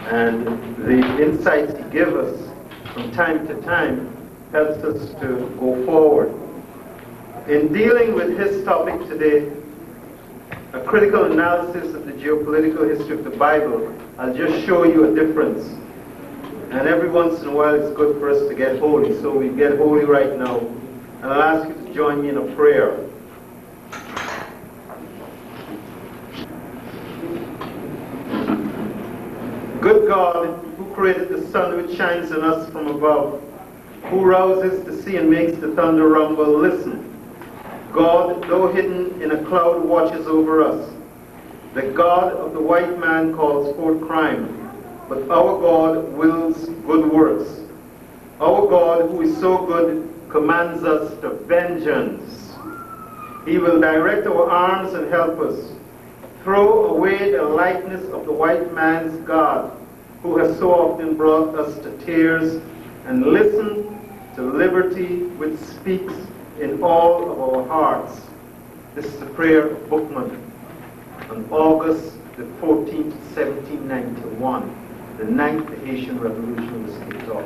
And the insights he gives us from time to time helps us to go forward. In dealing with his topic today, a critical analysis of the geopolitical history of the Bible, I'll just show you a difference. And every once in a while it's good for us to get holy. So we get holy right now. And I'll ask you to join me in a prayer. Good God, who created the sun which shines on us from above, who rouses the sea and makes the thunder rumble, listen. God, though hidden in a cloud, watches over us. The God of the white man calls forth crime, but our God wills good works. Our God, who is so good, commands us to vengeance. He will direct our arms and help us. Throw away the likeness of the white man's God, who has so often brought us to tears, and listen to liberty which speaks in all of our hearts. This is the prayer of Bookman on August the 14th, 1791. The 9th Haitian Revolution was kicked off.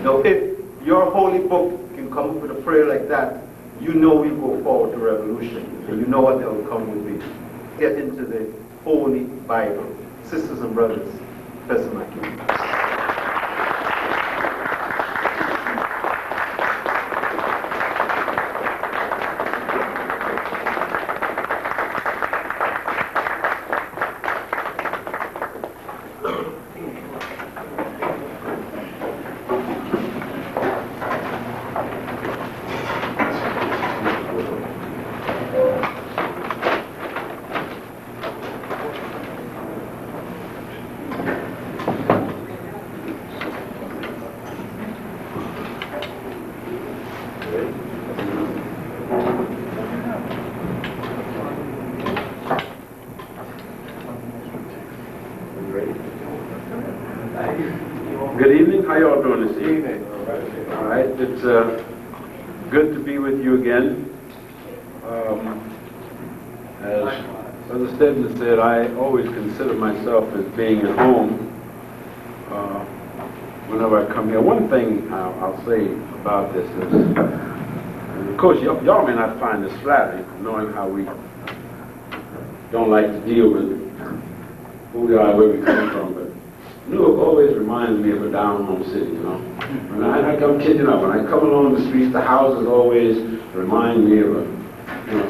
Now, if your holy book can come up with a prayer like that, you know we go forward to revolution, and you know what the outcome will be. Get into the Holy Bible. Sisters and brothers, Professor Mackey. Good evening. How y'all doing this evening? All right. It's good to be with you again. As Brother Stedman said, I always consider myself as being at home whenever I come here. One thing I'll say about this is, of course, y'all may not find this flattering, knowing how we don't like to deal with who we are, where we come from, but Newark always reminds me of a down-home city, you know. When I'm kidding up. When I come along the streets, the houses always remind me of a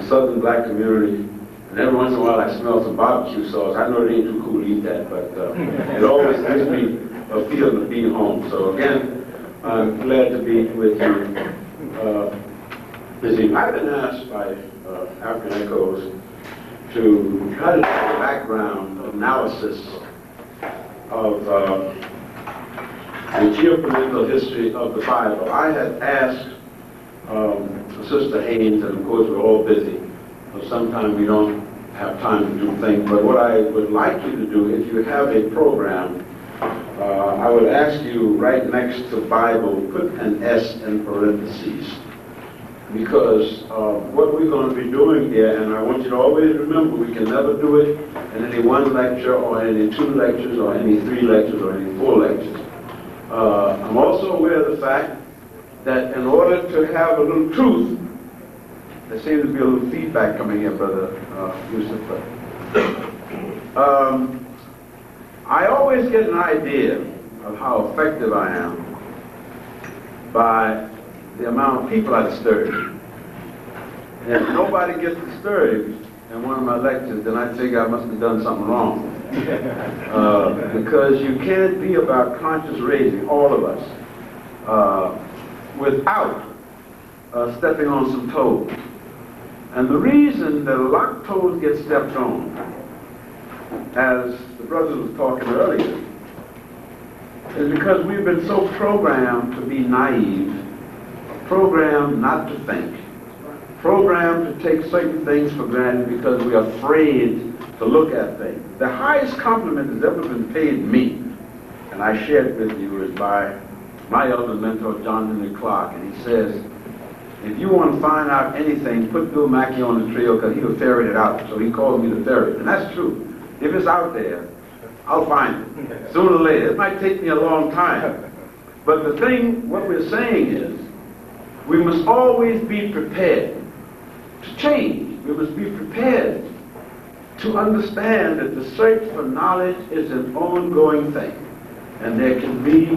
southern black community. And every once in a while I smell some barbecue sauce. I know it ain't too cool to eat that, but it always gives me a feeling of being home. So again, I'm glad to be with you this evening. I've been asked by Afrikan Echos to try to do a background analysis of the geopolitical history of the Bible. I had asked Sister Haynes, and of course we're all busy, so sometimes we don't have time to do things, but what I would like you to do, if you have a program, I would ask you right next to Bible, put an S in parentheses, because what we're going to be doing here, and I want you to always remember, we can never do it in any one lecture, or any 2 lectures, or any 3 lectures, or any 4 lectures. I'm also aware of the fact that in order to have a little truth, there seems to be a little feedback coming here, Brother Yusuf. I always get an idea of how effective I am by the amount of people I disturb. And if nobody gets disturbed in one of my lectures, then I figure I must have done something wrong. Because you can't be about conscious raising, all of us, without stepping on some toes. And the reason that a lot of toes get stepped on, as the brother was talking earlier, is because we've been so programmed to be naive, programmed not to think, programmed to take certain things for granted because we're afraid to look at things. The highest compliment that's ever been paid me, and I shared with you, is by my elder mentor, John Henry Clark, and he says, if you want to find out anything, put Bill Mackey on the trail because he'll ferret it out. So he called me the ferret, and that's true. If it's out there, I'll find it. Sooner or later. It might take me a long time. But the thing, what we're saying is, we must always be prepared to change. We must be prepared to understand that the search for knowledge is an ongoing thing. And there can be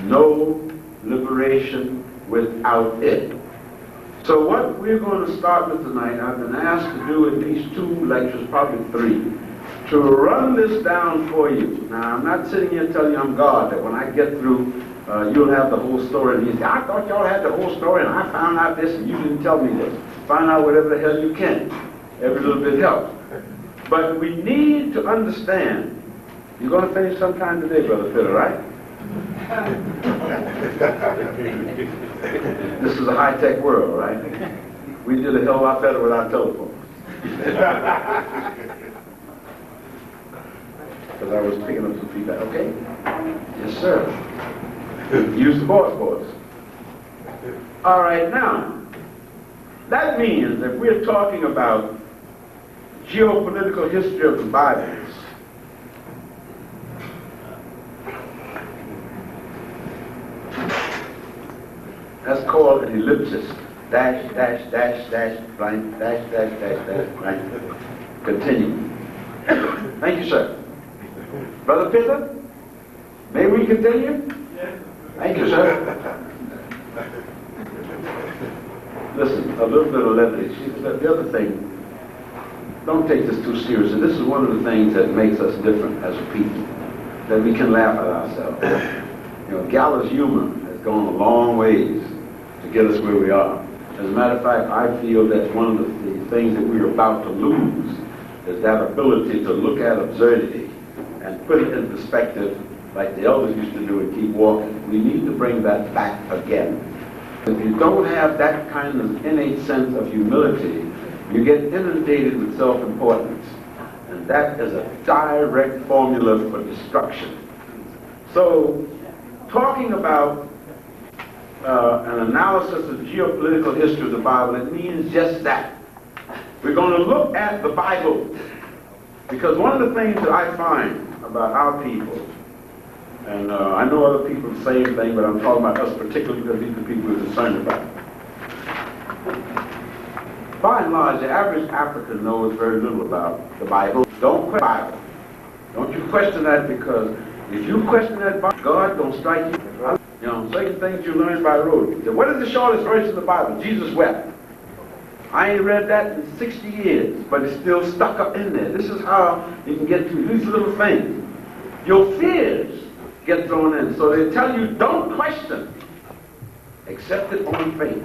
no liberation without it. So what we're going to start with tonight, I've been asked to do at least 2 lectures, probably 3, to run this down for you. Now, I'm not sitting here telling you I'm God, that when I get through, you'll have the whole story. And you say, I thought y'all had the whole story, and I found out this, and you didn't tell me this. Find out whatever the hell you can. Every little bit helps. But we need to understand. You're going to finish sometime today, Brother Peter, right? This is a high-tech world, right? We did a hell of a lot better without telephones. Because I was picking up some feedback. Okay? Yes, sir. Use the boards. All right, now, that means if we're talking about geopolitical history of the Bibles, that's called an ellipsis. Dash, dash, dash, dash, blank, dash, dash, dash, dash, blank. Continue. Thank you, sir. Brother Peter, may we continue? Yes. Thank you, sir. Listen, a little bit of levity. The other thing, don't take this too seriously. This is one of the things that makes us different as a people, that we can laugh at ourselves. You know, gallows humor has gone a long ways to get us where we are. As a matter of fact, I feel that one of the things that we're about to lose is that ability to look at absurdity and put it in perspective like the elders used to do and keep walking. We need to bring that back again. If you don't have that kind of innate sense of humility, you get inundated with self-importance. And that is a direct formula for destruction. So, talking about an analysis of geopolitical history of the Bible, it means just that. We're going to look at the Bible. Because one of the things that I find about our people, and I know other people the same thing, but I'm talking about us particularly because these are the people we're concerned about. By and large, the average African knows very little about the Bible. Don't question the Bible. Don't you question that, because if you question that Bible, God don't strike you. You know, certain things you learn by rote. What is the shortest verse in the Bible? Jesus wept. I ain't read that in 60 years, but it's still stuck up in there. This is how you can get to these little things. Your fears get thrown in. So they tell you, don't question. Accept it on faith.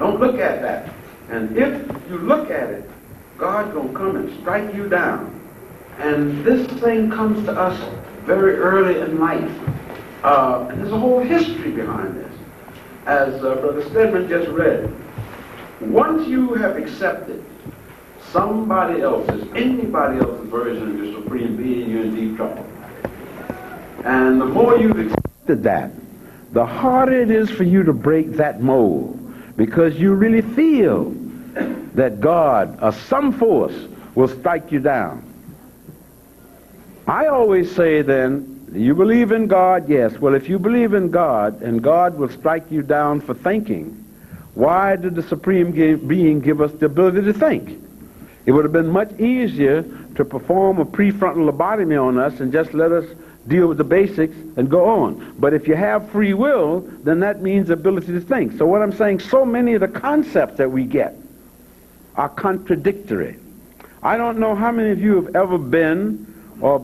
Don't look at that. And if you look at it, God's going to come and strike you down. And this thing comes to us very early in life. And there's a whole history behind this. As Brother Stedman just read, once you have accepted somebody else's, anybody else's version of your supreme being, you're in deep trouble. And the more you've accepted that, the harder it is for you to break that mold, because you really feel that God or some force will strike you down. I always say then, you believe in God? Yes. Well, if you believe in God and God will strike you down for thinking, why did the Supreme Being give us the ability to think? It would have been much easier to perform a prefrontal lobotomy on us and just let us deal with the basics and go on. But if you have free will, then that means ability to think. So what I'm saying, so many of the concepts that we get are contradictory. I don't know how many of you have ever been or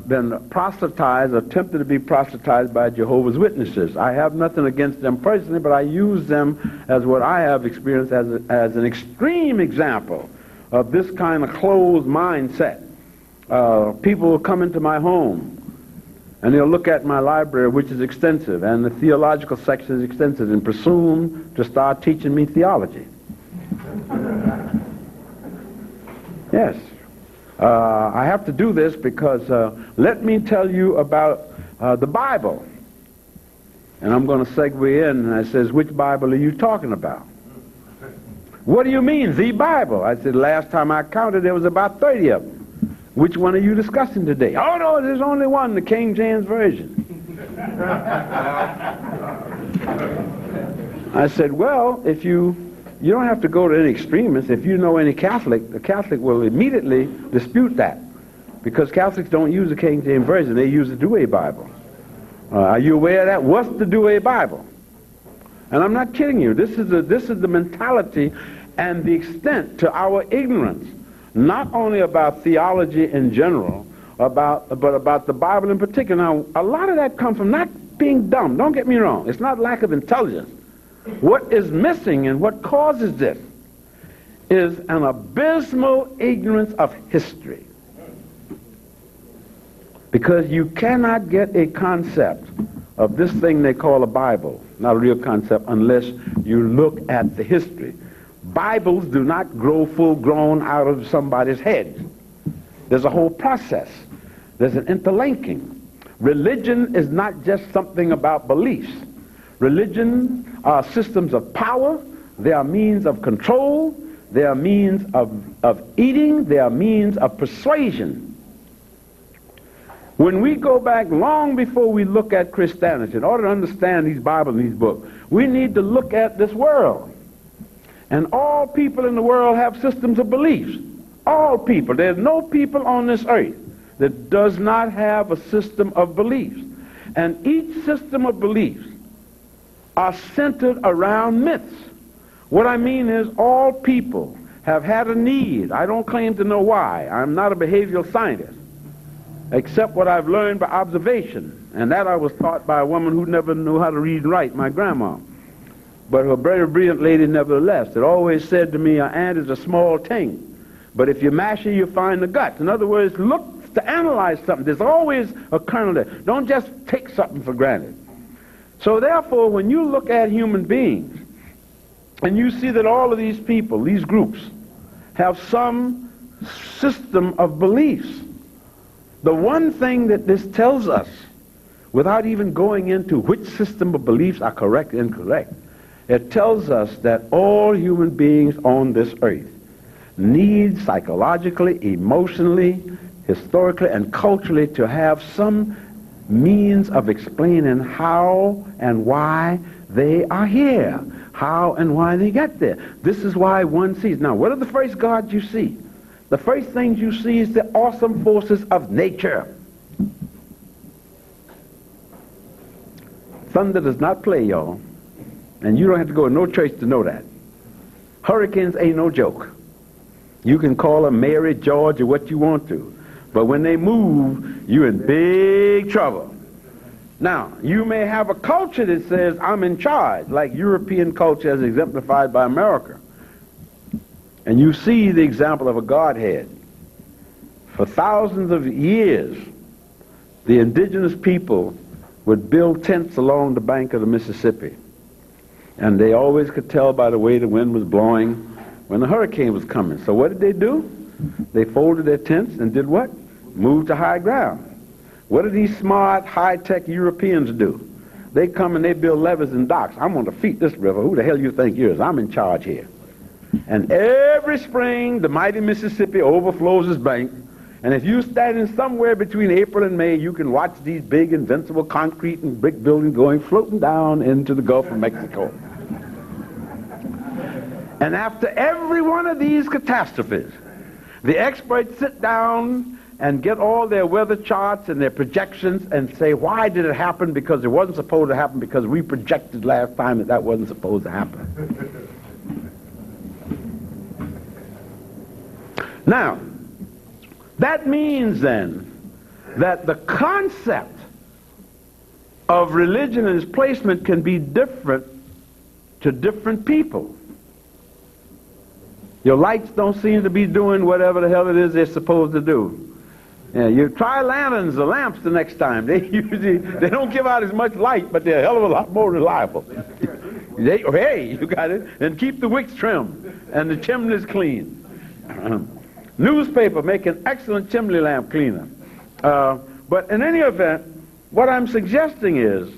been proselytized or tempted to be proselytized by Jehovah's Witnesses. I have nothing against them personally, but I use them as what I have experienced as an extreme example of this kind of closed mindset. People will come into my home and they'll look at my library, which is extensive, and the theological section is extensive, and presume to start teaching me theology. Yes. I have to do this because let me tell you about the Bible. And I'm going to segue in, and I says, which Bible are you talking about? What do you mean, the Bible? I said, last time I counted, there was about 30 of them. Which one are you discussing today? Oh, no, there's only one, the King James Version. I said, well, if you don't have to go to any extremists. If you know any Catholic, the Catholic will immediately dispute that, because Catholics don't use the King James Version. They use the Douay Bible. Are you aware of that? What's the Douay Bible? And I'm not kidding you. This is the mentality and the extent to our ignorance, not only about theology in general, but about the Bible in particular. Now, a lot of that comes from not being dumb. Don't get me wrong. It's not lack of intelligence. What is missing and what causes this is an abysmal ignorance of history. Because you cannot get a concept of this thing they call a Bible, not a real concept, unless you look at the history. Bibles do not grow full grown out of somebody's head. There's a whole process. There's an interlinking. Religion is not just something about beliefs. Religion are systems of power. They are means of control. They are means of eating. They are means of persuasion. When we go back long before we look at Christianity, in order to understand these Bibles and these books, we need to look at this world. And all people in the world have systems of beliefs. All people. There's no people on this earth that does not have a system of beliefs. And each system of beliefs are centered around myths. What I mean is all people have had a need. I don't claim to know why. I'm not a behavioral scientist, except what I've learned by observation. And that I was taught by a woman who never knew how to read and write, my grandma. But a very brilliant lady nevertheless. It always said to me, an ant is a small thing, but if you mash it, you find the guts. In other words, look to analyze something. There's always a kernel there. Don't just take something for granted. So therefore, when you look at human beings, and you see that all of these people, these groups, have some system of beliefs, the one thing that this tells us, without even going into which system of beliefs are correct and incorrect, it tells us that all human beings on this earth need psychologically, emotionally, historically, and culturally to have some means of explaining how and why they are here, how and why they get there. This is why one sees. Now, what are the first gods you see? The first things you see is the awesome forces of nature. Thunder does not play, y'all. And you don't have to go to no church to know that. Hurricanes ain't no joke. You can call them Mary, George, or what you want to. But when they move, you're in big trouble. Now, you may have a culture that says, I'm in charge, like European culture as exemplified by America. And you see the example of a Godhead. For thousands of years, the indigenous people would build tents along the bank of the Mississippi. And they always could tell by the way the wind was blowing when the hurricane was coming. So what did they do? They folded their tents and did what? Moved to high ground. What do these smart, high-tech Europeans do? They come and they build levees and docks. I'm going to defeat this river. Who the hell you think you is? I'm in charge here. And every spring, the mighty Mississippi overflows its bank. And if you're standing somewhere between April and May, you can watch these big, invincible concrete and brick buildings floating down into the Gulf of Mexico. And after every one of these catastrophes, the experts sit down and get all their weather charts and their projections and say, why did it happen? Because it wasn't supposed to happen, because we projected last time that that wasn't supposed to happen. Now, that means then that the concept of religion and its placement can be different to different people. Your lights don't seem to be doing whatever the hell it is they're supposed to do. Yeah, you try lanterns or lamps the next time. They don't give out as much light, but they're a hell of a lot more reliable. Hey, you got it. And keep the wicks trimmed and the chimneys clean. Newspaper make an excellent chimney lamp cleaner. But in any event, what I'm suggesting is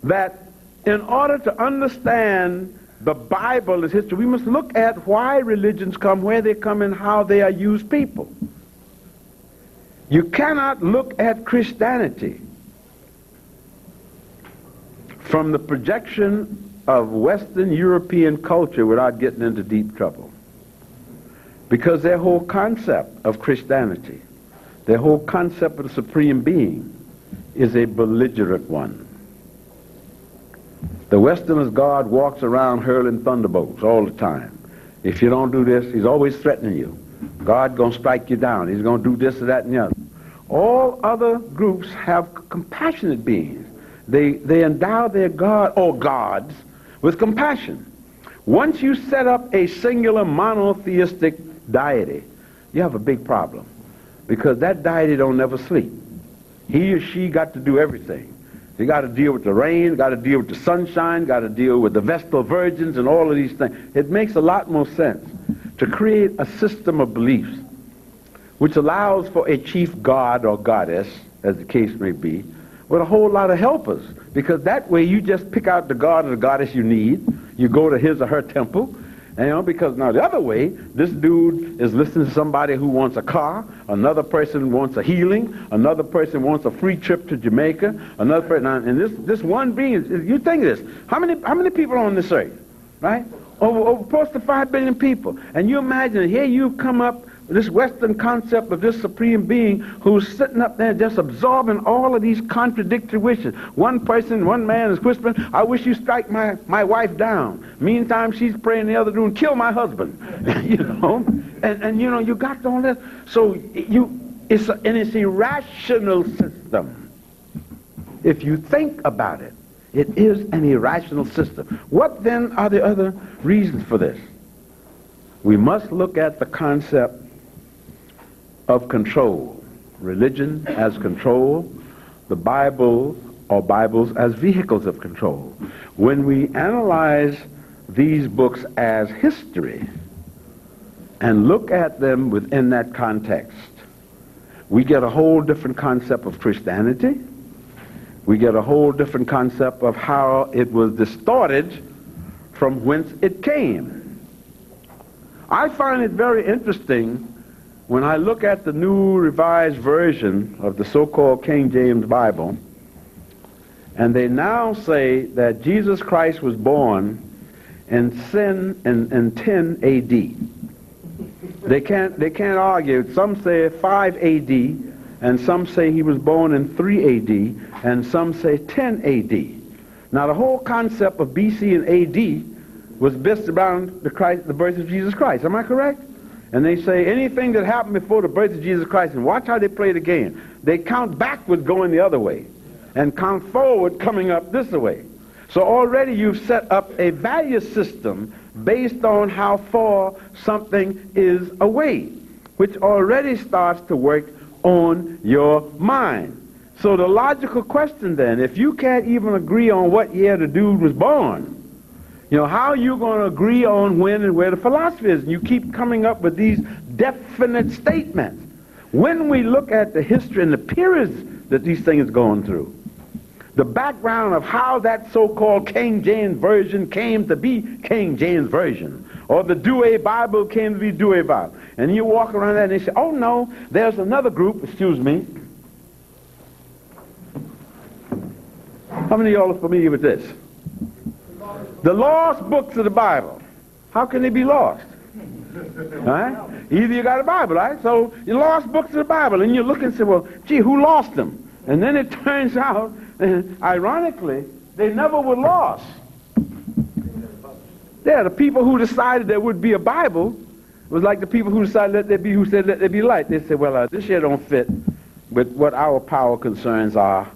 that in order to understand the Bible as history, we must look at why religions come, where they come, and how they are used people. You cannot look at Christianity from the projection of Western European culture without getting into deep trouble. Because their whole concept of Christianity, their whole concept of the Supreme Being, is a belligerent one. The Westerner's God walks around hurling thunderbolts all the time. If you don't do this, he's always threatening you. God gonna strike you down. He's gonna do this or that and the other. All other groups have compassionate beings. They endow their God or gods with compassion. Once you set up a singular monotheistic deity, you have a big problem, because that deity don't never sleep. He or she got to do everything. You got to deal with the rain, got to deal with the sunshine, got to deal with the Vestal Virgins and all of these things. It makes a lot more sense to create a system of beliefs which allows for a chief god or goddess, as the case may be, with a whole lot of helpers, because that way you just pick out the god or the goddess you need. You go to his or her temple, and, because now the other way, this dude is listening to somebody who wants a car, another person wants a healing, another person wants a free trip to Jamaica, another person, and this one being, you think of this, how many people are on this earth, right? Over close to 5 billion people. And you imagine, here you've come up with this Western concept of this Supreme Being who's sitting up there just absorbing all of these contradictory wishes. One man is whispering, I wish you strike my wife down. Meantime, she's praying in the other room, kill my husband. And you got all this. So it's an irrational system. If you think about it, it is an irrational system. What then are the other reasons for this? We must look at the concept of control. Religion as control, the Bible or Bibles as vehicles of control. When we analyze these books as history and look at them within that context, we get a whole different concept of Christianity. We get a whole different concept of how it was distorted from whence it came. I find it very interesting when I look at the New Revised Version of the so-called King James Bible, and they now say that Jesus Christ was born in 10 A.D. They can't argue. Some say 5 A.D., and some say he was born in 3 A.D., and some say 10 A.D. Now, the whole concept of B.C. and A.D. was based around the birth of Jesus Christ. Am I correct? And they say anything that happened before the birth of Jesus Christ, and watch how they play the game. They count backwards going the other way, and count forward coming up this way. So already you've set up a value system based on how far something is away, which already starts to work on your mind. So the logical question then, if you can't even agree on what year the dude was born, how are you going to agree on when and where the philosophy is? And you keep coming up with these definite statements. When we look at the history and the periods that these things are going through, the background of how that so-called King James Version came to be King James Version, or the Douay Bible came to be Douay Bible, and you walk around that and they say, oh no, there's another group, excuse me. How many of y'all are familiar with this? The lost books of the Bible. How can they be lost? Right? Either you got a Bible, right? So you lost books of the Bible, and you look and say, well, gee, who lost them? And then it turns out, ironically, they never were lost. Yeah, the people who decided there would be a Bible was like the people who decided let there be, who said let there be light. They said, well, this here don't fit with what our power concerns are,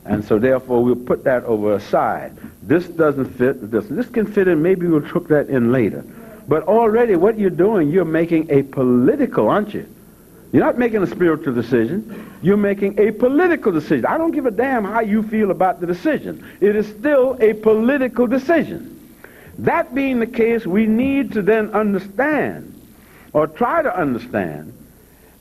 and so therefore we'll put that over aside. This doesn't fit. This can fit in. Maybe we'll hook that in later. But already what you're doing, you're making a political, aren't you? You're not making a spiritual decision. You're making a political decision. I don't give a damn how you feel about the decision. It is still a political decision. That being the case, we need to then understand, or try to understand,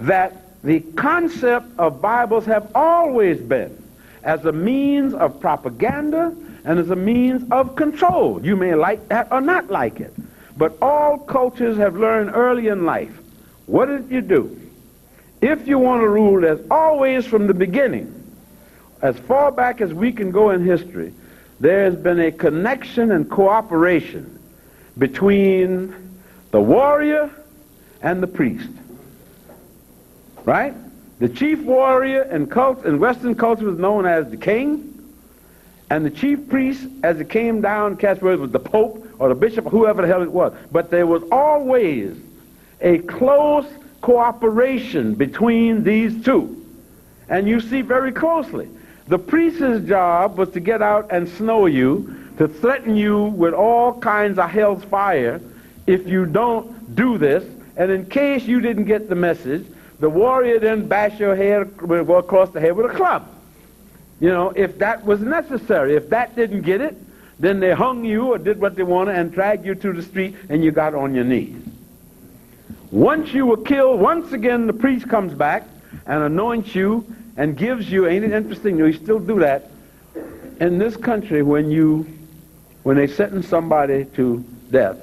that the concept of Bibles have always been as a means of propaganda and as a means of control. You may like that or not like it. But all cultures have learned early in life, what did you do? If you want to rule, there's always from the beginning, as far back as we can go in history, there has been a connection and cooperation between the warrior and the priest. Right? The chief warrior in Western culture was known as the king, and the chief priest, as it came down, Casper, was the pope or the bishop, or whoever the hell it was. But there was always a close cooperation between these two. And you see very closely. The priest's job was to get out and snow you, to threaten you with all kinds of hell's fire if you don't do this. And in case you didn't get the message, the warrior then bash your head across the head with a club. You know, if that was necessary. If that didn't get it, then they hung you or did what they wanted and dragged you to the street and you got on your knees. Once you were killed, once again the priest comes back and anoints you and gives you, ain't it interesting, we still do that. In this country, when they sentence somebody to death,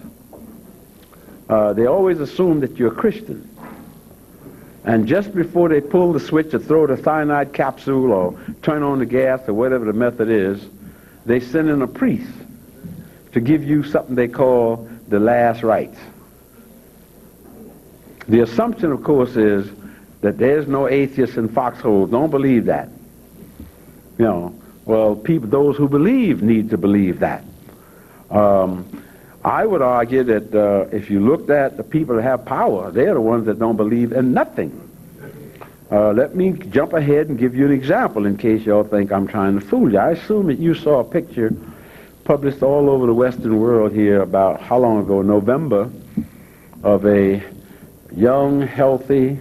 they always assume that you're a Christian. And just before they pull the switch or throw the cyanide capsule or turn on the gas or whatever the method is, they send in a priest to give you something they call the last rites. The assumption, of course, is that there's no atheists in foxholes. Don't believe that. You know, well, people, those who believe need to believe that. I would argue that if you looked at the people that have power, they're the ones that don't believe in nothing. Let me jump ahead and give you an example in case y'all think I'm trying to fool you. I assume that you saw a picture published all over the Western world here about, how long ago, November, of a young, healthy,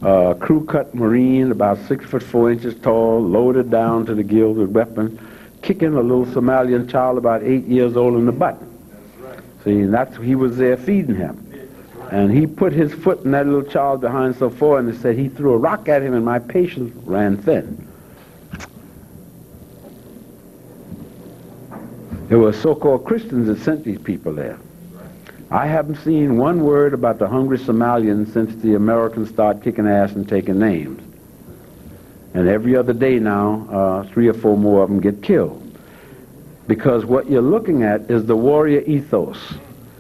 crew-cut Marine, about 6'4" tall, loaded down to the gills with weapons, kicking a little Somalian child about 8 years old in the butt. See, he was there feeding him. And he put his foot in that little child behind so far, and it said he threw a rock at him and my patience ran thin. There were so-called Christians that sent these people there. I haven't seen one word about the hungry Somalians since the Americans started kicking ass and taking names. And every other day now, 3 or 4 more of them get killed. Because what you're looking at is the warrior ethos,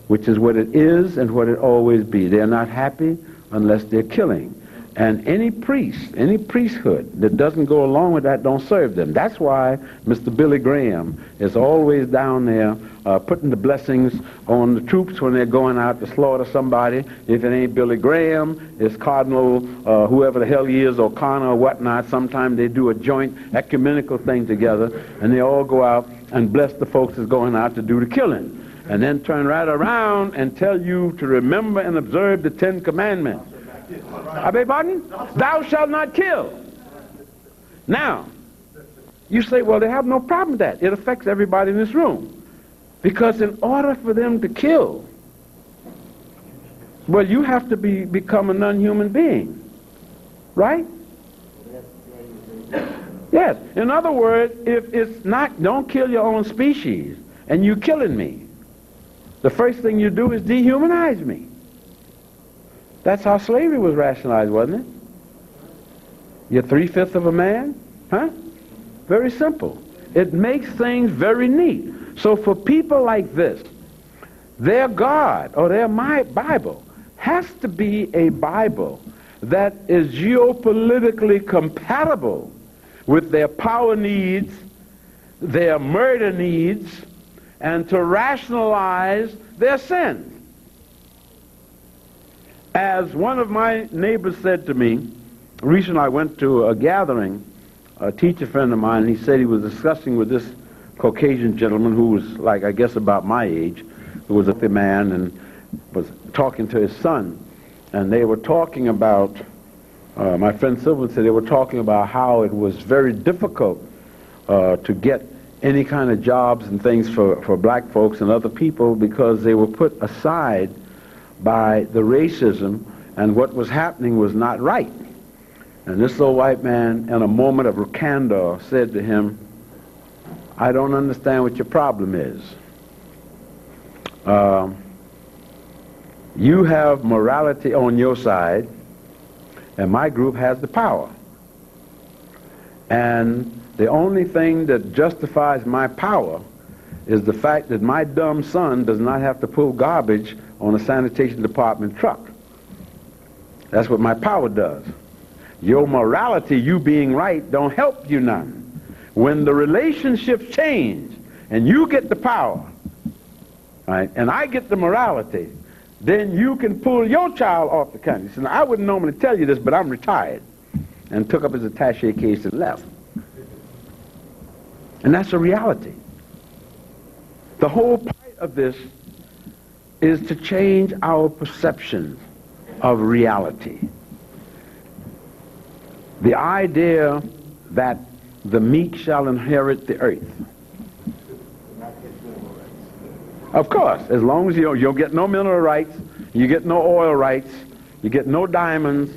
which is what it is and what it always be. They're not happy unless they're killing. And any priest, any priesthood that doesn't go along with that don't serve them. That's why Mr. Billy Graham is always down there putting the blessings on the troops when they're going out to slaughter somebody. If it ain't Billy Graham, it's Cardinal, whoever the hell he is, O'Connor or whatnot. Sometimes they do a joint ecumenical thing together, and they all go out and bless the folks that's going out to do the killing. And then turn right around and tell you to remember and observe the 10 Commandments. I beg pardon? Thou shalt not kill. Now, you say, well, they have no problem with that. It affects everybody in this room. Because in order for them to kill, well, you have to become a non-human being. Right? Yes. In other words, if it's not, don't kill your own species, and you're killing me, the first thing you do is dehumanize me. That's how slavery was rationalized, wasn't it? You're 3/5 of a man? Huh? Very simple. It makes things very neat. So for people like this, their God or their Bible has to be a Bible that is geopolitically compatible with their power needs, their murder needs, and to rationalize their sins. As one of my neighbors said to me, recently I went to a gathering, a teacher friend of mine, and he said he was discussing with this Caucasian gentleman who was like, I guess about my age, who was a thin man and was talking to his son. And they were talking about, my friend Sylvan said they were talking about how it was very difficult to get any kind of jobs and things for black folks and other people because they were put aside by the racism, and what was happening was not right. And this little white man, in a moment of candor, said to him, I don't understand what your problem is. You have morality on your side. and my group has the power. And the only thing that justifies my power is the fact that my dumb son does not have to pull garbage on a sanitation department truck. That's what my power does. Your morality, you being right, don't help you none. When the relationships change and you get the power, right, and I get the morality, then you can pull your child off the country. So now, I wouldn't normally tell you this, but I'm retired, and took up his attaché case and left. And that's a reality. The whole point of this is to change our perception of reality. The idea that the meek shall inherit the earth. Of course, as long as you don't get no mineral rights, you get no oil rights, you get no diamonds,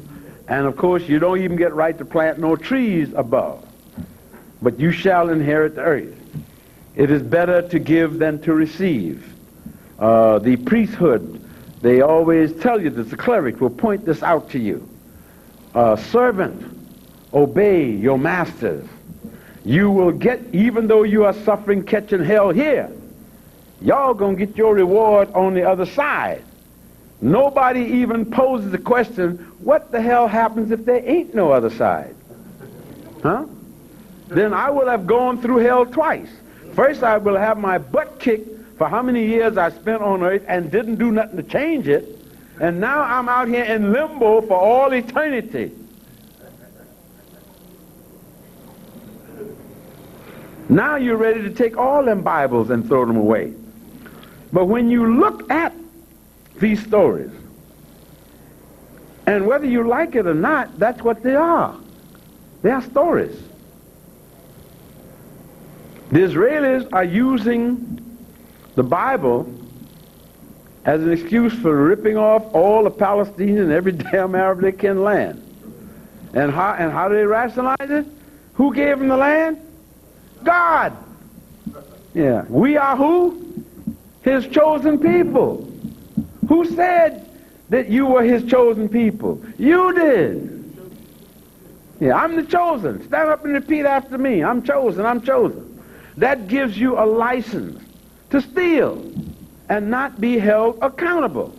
and of course you don't even get right to plant no trees above. But you shall inherit the earth. It is better to give than to receive. The priesthood, they always tell you this, the cleric will point this out to you. Servant, obey your masters. You will get, even though you are suffering, catching hell here, y'all gonna get your reward on the other side. Nobody even poses the question, what the hell happens if there ain't no other side? Huh? Then I will have gone through hell twice. First, I will have my butt kicked for how many years I spent on earth and didn't do nothing to change it. And now I'm out here in limbo for all eternity. Now you're ready to take all them Bibles and throw them away. But when you look at these stories, and whether you like it or not, that's what they are. They are stories. The Israelis are using the Bible as an excuse for ripping off all the Palestinians and every damn Arab they can land. And how do they rationalize it? Who gave them the land? God. Yeah. We are who? His chosen people. Who said that you were his chosen people? You did. Yeah, I'm the chosen. Stand up and repeat after me. I'm chosen, I'm chosen. That gives you a license to steal and not be held accountable.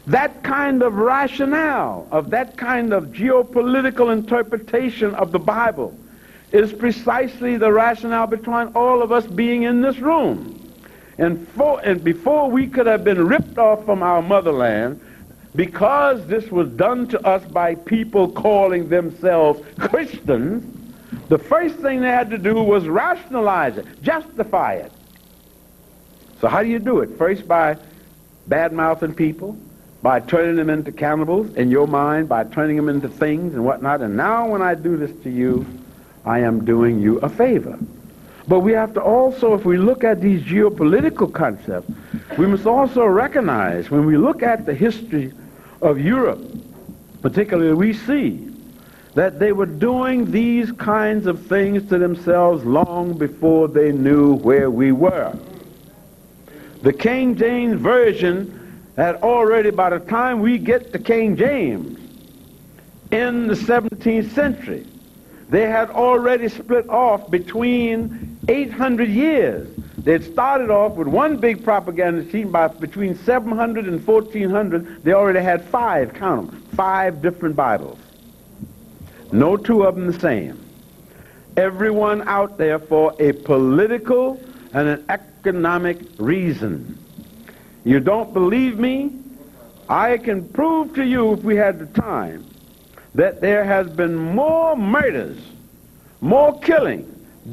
That kind of rationale, of that kind of geopolitical interpretation of the Bible is precisely the rationale behind all of us being in this room. And before we could have been ripped off from our motherland, because this was done to us by people calling themselves Christians, the first thing they had to do was rationalize it, justify it. So how do you do it? First, by bad-mouthing people, by turning them into cannibals in your mind, by turning them into things and whatnot. And now when I do this to you, I am doing you a favor. But we have to also, if we look at these geopolitical concepts, we must also recognize, when we look at the history of Europe, particularly, we see that they were doing these kinds of things to themselves long before they knew where we were. The King James Version had already, by the time we get to King James, in the 17th century, they had already split off between 800 years. They had started off with one big propaganda team. By between 700 and 1400, they already had 5, count them, 5 different Bibles. No two of them the same. Everyone out there for a political and an economic reason. You don't believe me? I can prove to you, if we had the time, that there has been more murders, more killing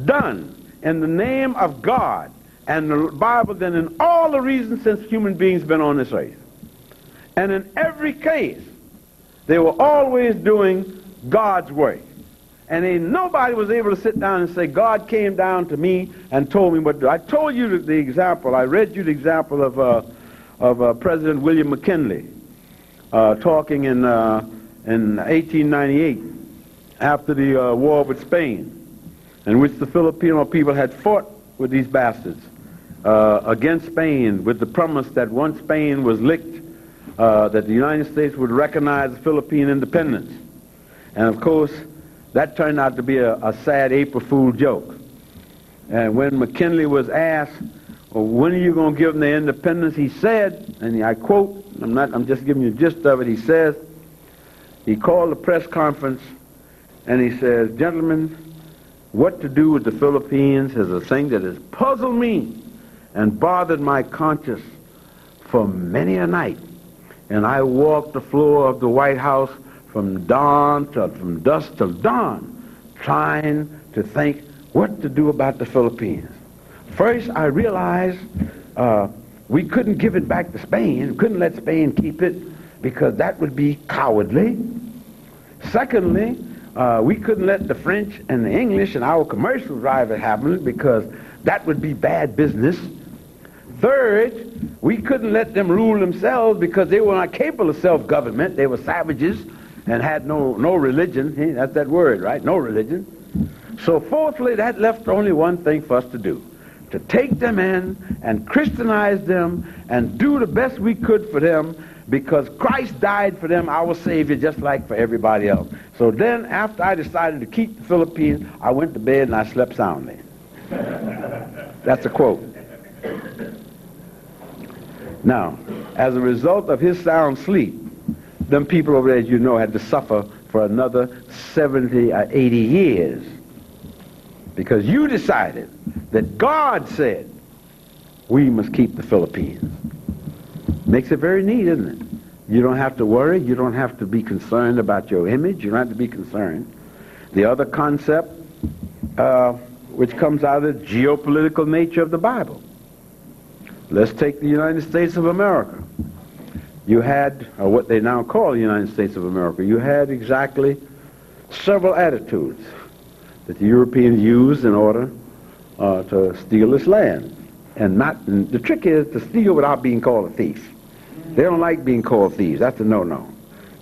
done in the name of God and the Bible than in all the reasons since human beings been on this earth. And in every case, they were always doing God's work. And nobody was able to sit down and say, God came down to me and told me what to do. I told you the example, I read you the example of President William McKinley talking in 1898 after the war with Spain, in which the Filipino people had fought with these bastards against Spain with the promise that once Spain was licked, that the United States would recognize Philippine independence. And of course, that turned out to be a sad April Fool joke. And when McKinley was asked, well, when are you going to give them their independence, he said, and I quote, I'm just giving you the gist of it, he says, he called a press conference and he says, gentlemen, what to do with the Philippines is a thing that has puzzled me and bothered my conscience for many a night. And I walked the floor of the White House from dusk till dawn, trying to think what to do about the Philippines. First, I realized we couldn't give it back to Spain, couldn't let Spain keep it, because that would be cowardly. Secondly, we couldn't let the French and the English and our commercial driver have it, because that would be bad business. Third, we couldn't let them rule themselves because they were not capable of self-government. They were savages and had no religion. Hey, that's that word, right? No religion. So fourthly, that left only one thing for us to do: to take them in and Christianize them and do the best we could for them, because Christ died for them, our Savior, just like for everybody else. So then, after I decided to keep the Philippines, I went to bed and I slept soundly. That's a quote. Now, as a result of his sound sleep, them people over there, as you know, had to suffer for another 70 or 80 years. Because you decided that God said, we must keep the Philippines. Makes it very neat, isn't it? You don't have to worry. You don't have to be concerned about your image. You don't have to be concerned. The other concept, which comes out of the geopolitical nature of the Bible. Let's take the United States of America. You had, or what they now call the United States of America, you had exactly several attitudes that the Europeans used in order to steal this land. And the trick is to steal without being called a thief. They don't like being called thieves. That's a no-no.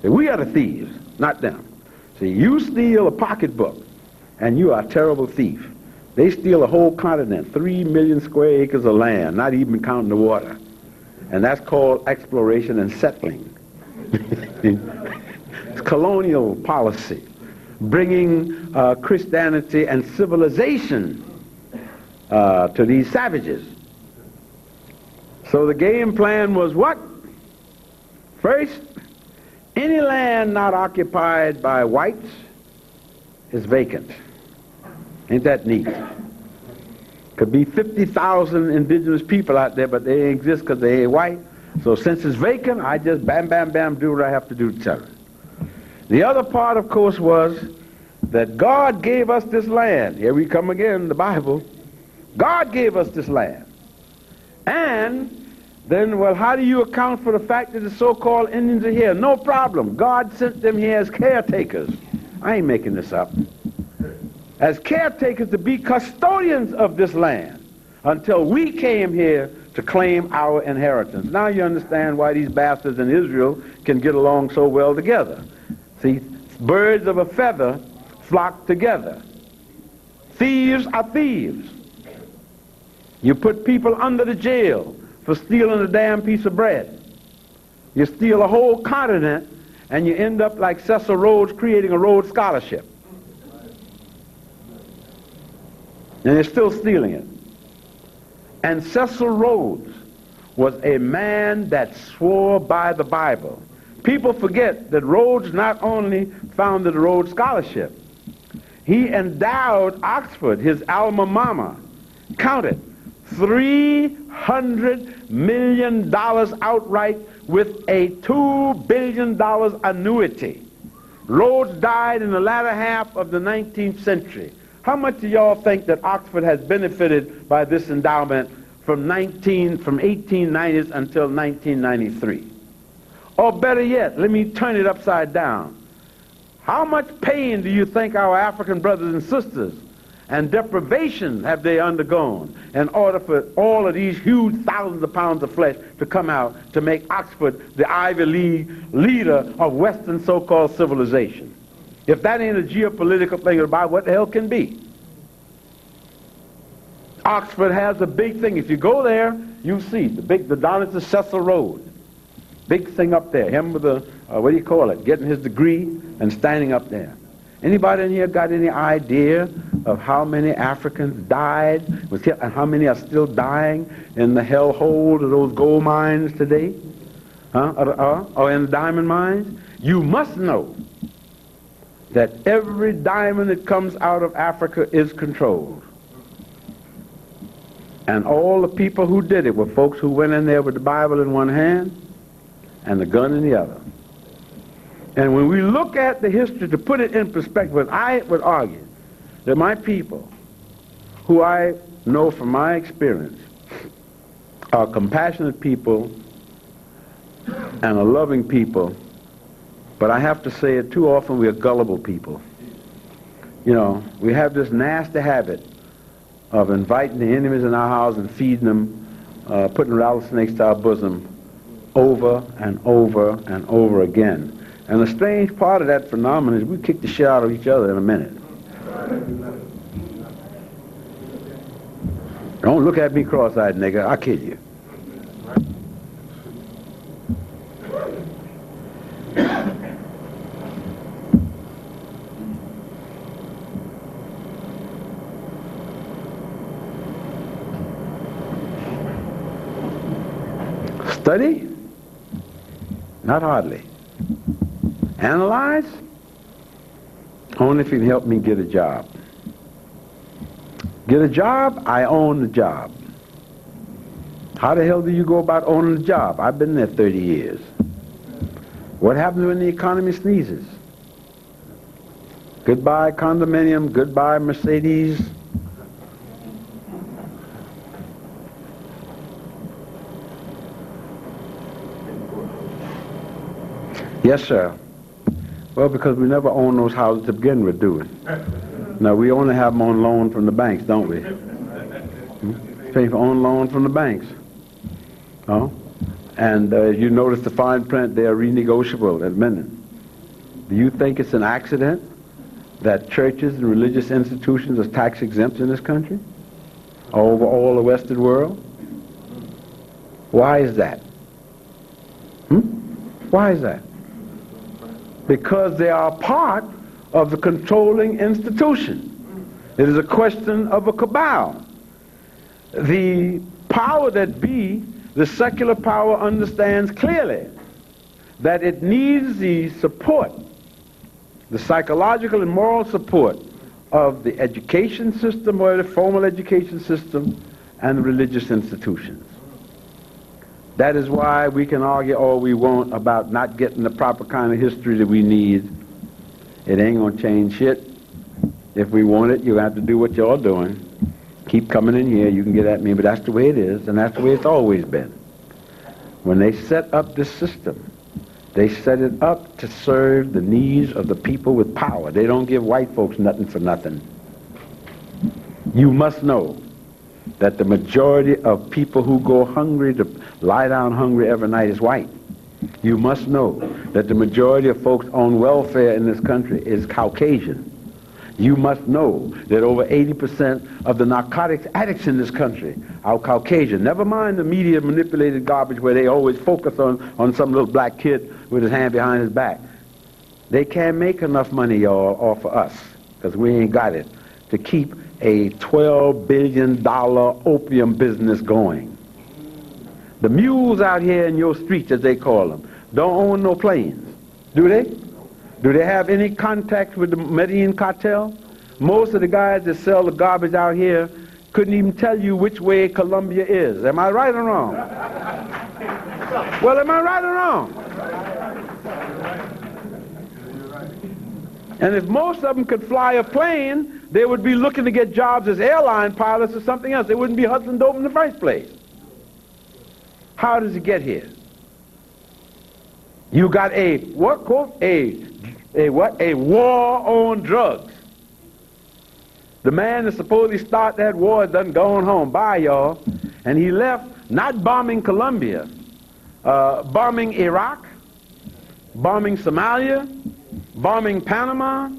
We are the thieves, not them. See, you steal a pocketbook, and you are a terrible thief. They steal a whole continent, 3 million square acres of land, not even counting the water. And that's called exploration and settling. It's colonial policy, bringing Christianity and civilization to these savages. So the game plan was what? First, any land not occupied by whites is vacant. Ain't that neat? Could be 50,000 indigenous people out there, but they exist because they ain't white. So since it's vacant, I just bam, bam, bam, do what I have to do to tell it. The other part, of course, was that God gave us this land. Here we come again, the Bible. God gave us this land. And then, well, how do you account for the fact that the so-called Indians are here? No problem. God sent them here as caretakers. I ain't making this up. As caretakers to be custodians of this land until we came here to claim our inheritance. Now you understand why these bastards in Israel can get along so well together. See, birds of a feather flock together. Thieves are thieves. You put people under the jail for stealing a damn piece of bread. You steal a whole continent and you end up like Cecil Rhodes creating a Rhodes Scholarship. And they're still stealing it. And Cecil Rhodes was a man that swore by the Bible. People forget that Rhodes not only founded the Rhodes Scholarship, he endowed Oxford, his alma mater, counted $300 million outright with a $2 billion annuity. Rhodes died in the latter half of the 19th century. How much do y'all think that Oxford has benefited by this endowment from 1890s until 1993? Or better yet, let me turn it upside down. How much pain do you think our African brothers and sisters and deprivation have they undergone in order for all of these huge thousands of pounds of flesh to come out to make Oxford the Ivy League leader of Western so-called civilization? If that ain't a geopolitical thing about what the hell can be? Oxford has a big thing. If you go there, you see the down at the Cecil Road. Big thing up there. Him with the, what do you call it, getting his degree and standing up there. Anybody in here got any idea of how many Africans died, and how many are still dying in the hellhole of those gold mines today? Or in the diamond mines? You must know that every diamond that comes out of Africa is controlled. And all the people who did it were folks who went in there with the Bible in one hand and the gun in the other. And when we look at the history, to put it in perspective, I would argue that my people, who I know from my experience, are compassionate people and a loving people, but I have to say it, too often we are gullible people. You know, we have this nasty habit of inviting the enemies in our house and feeding them, putting rattlesnakes to our bosom over and over and over again. And the strange part of that phenomenon is we kick the shit out of each other in a minute. Don't look at me cross-eyed, nigga. I'll kill you. Study? Not hardly. Analyze? Only if you can help me get a job. Get a job? I own the job. How the hell do you go about owning a job? I've been there 30 years. What happens when the economy sneezes? Goodbye condominium, goodbye Mercedes. Yes, sir. Well, because we never own those houses to begin with, do we? No, we only have them on loan from the banks, don't we? Pay for on loan from the banks. Oh? And you notice the fine print, they are renegotiable at minute. Do you think it's an accident that churches and religious institutions are tax exempt in this country? Over all the Western world? Why is that? Why is that? Because they are part of the controlling institution. It is a question of a cabal. The power that be, the secular power, understands clearly that it needs the support, the psychological and moral support of the education system, or the formal education system, and the religious institutions. That is why we can argue all we want about not getting the proper kind of history that we need. It ain't going to change shit. If we want it, you have to do what you're doing. Keep coming in here, you can get at me, but that's the way it is, and that's the way it's always been. When they set up this system, they set it up to serve the needs of the people with power. They don't give white folks nothing for nothing. You must know that the majority of people who go hungry, to lie down hungry every night, is white. You must know that the majority of folks on welfare in this country is Caucasian. You must know that over 80% of the narcotics addicts in this country are Caucasian. Never mind the media manipulated garbage where they always focus on some little black kid with his hand behind his back. They can't make enough money, y'all, off of us, because we ain't got it, to keep a $12 billion opium business going. The mules out here in your streets, as they call them, don't own no planes, do they? Do they have any contact with the Medellin cartel? Most of the guys that sell the garbage out here couldn't even tell you which way Colombia is. Am I right or wrong? Well, am I right or wrong? And if most of them could fly a plane, they would be looking to get jobs as airline pilots or something else. They wouldn't be hustling dope in the first place. How does it get here? You got a war on drugs. The man that supposedly started that war is done gone home. Bye, y'all. And he left not bombing Colombia, bombing Iraq, bombing Somalia, bombing Panama,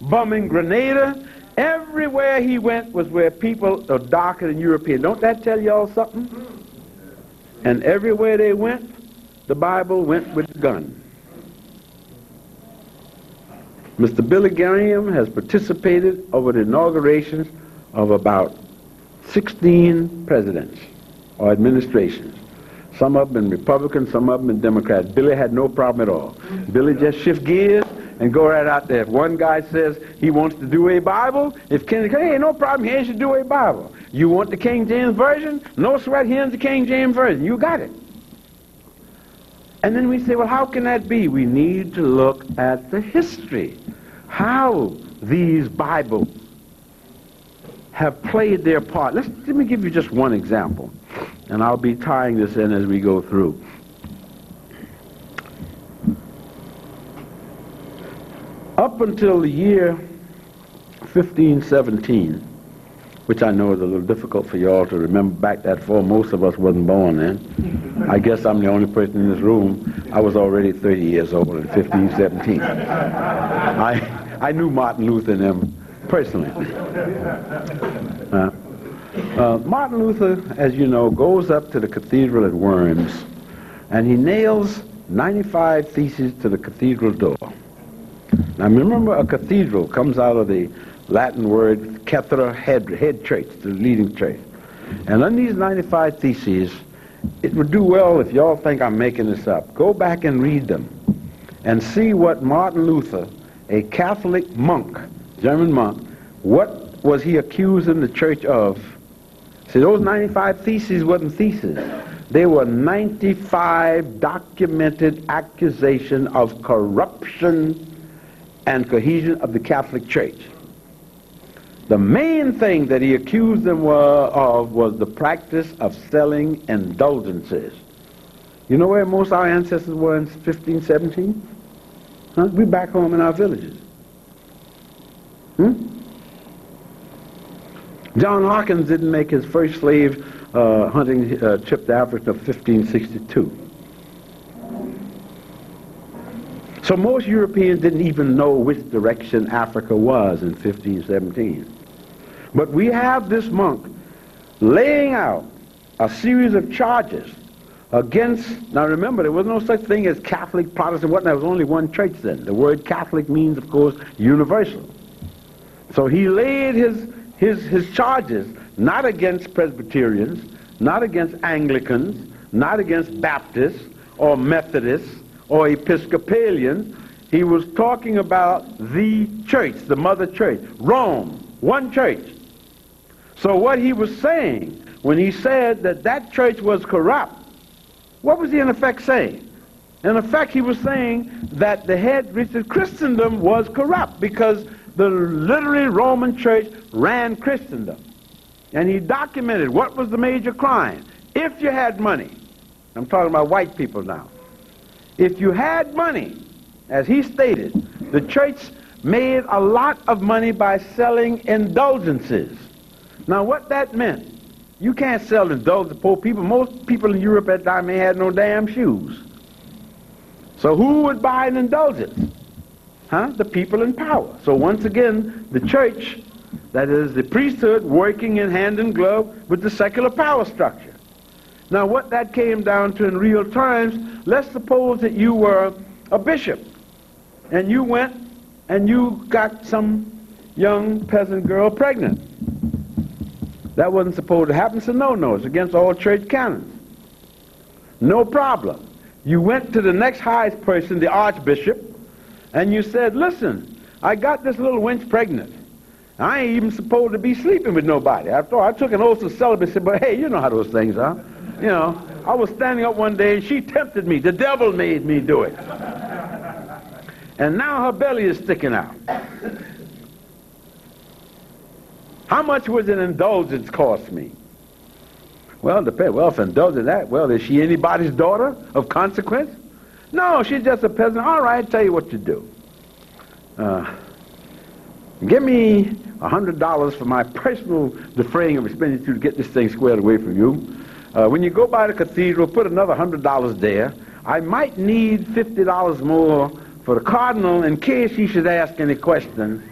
bombing Grenada. Everywhere he went was where people are darker than European. Don't that tell y'all something? And everywhere they went, the Bible went with the gun. Mr. Billy Graham has participated over the inaugurations of about 16 presidents or administrations. Some of them been Republican, some of them been Democrat. Billy had no problem at all. Billy just shift gears and go right out there. If one guy says he wants to do a Bible, if Kennedy, hey, no problem, he should do a Bible. You want the King James Version? No sweat, here's the King James Version. You got it. And then we say, well, how can that be? We need to look at the history, how these Bibles have played their part. Let me give you just one example, and I'll be tying this in as we go through. Up until the year 1517, which I know is a little difficult for you all to remember back that far. Most of us wasn't born then. I guess I'm the only person in this room. I was already 30 years old in 1517. I knew Martin Luther and them personally. Martin Luther, as you know, goes up to the cathedral at Worms, and he nails 95 theses to the cathedral door. Now remember, a cathedral comes out of the Latin word cathedra, head church, the leading church. And on these 95 theses, it would do well if y'all think I'm making this up. Go back and read them and see what Martin Luther, a Catholic monk, German monk, what was he accusing the church of? See, those 95 theses wasn't theses. They were 95 documented accusations of corruption and cohesion of the Catholic Church. The main thing that he accused them of was the practice of selling indulgences. You know where most of our ancestors were in 1517? Huh? We're back home in our villages. John Hawkins didn't make his first slave hunting trip to Africa until 1562. So most Europeans didn't even know which direction Africa was in 1517. But we have this monk laying out a series of charges against, now remember, there was no such thing as Catholic, Protestant, whatnot. There was only one church then. The word Catholic means, of course, universal. So he laid his charges not against Presbyterians, not against Anglicans, not against Baptists or Methodists or Episcopalians. He was talking about the church, the mother church, Rome, one church. So what he was saying when he said that that church was corrupt, what was he in effect saying? In effect, he was saying that the head, which is Christendom, was corrupt because the literally Roman church ran Christendom. And he documented what was the major crime. If you had money, I'm talking about white people now, if you had money, as he stated, the church made a lot of money by selling indulgences. Now what that meant, you can't sell indulgences to poor people. Most people in Europe at that time ain't had no damn shoes. So who would buy an indulgence? The people in power. So once again, the church, that is the priesthood, working in hand in glove with the secular power structure. Now what that came down to in real terms, let's suppose that you were a bishop and you went and you got some young peasant girl pregnant. That wasn't supposed to happen, so no, it's against all church canons. No problem. You went to the next highest person, the archbishop, and you said, listen, I got this little wench pregnant. I ain't even supposed to be sleeping with nobody. After all, I took an oath of celibacy, but hey, you know how those things are. You know, I was standing up one day and she tempted me. The devil made me do it. And now her belly is sticking out. How much would an indulgence cost me? Well, depends. Well, if indulgence that, well, is she anybody's daughter of consequence? No, she's just a peasant. All right, I'll tell you what you do. Give me $100 for my personal defraying of expenditure to get this thing squared away from you. When you go by the cathedral, put another $100 there. I might need $50 more for the cardinal in case he should ask any questions.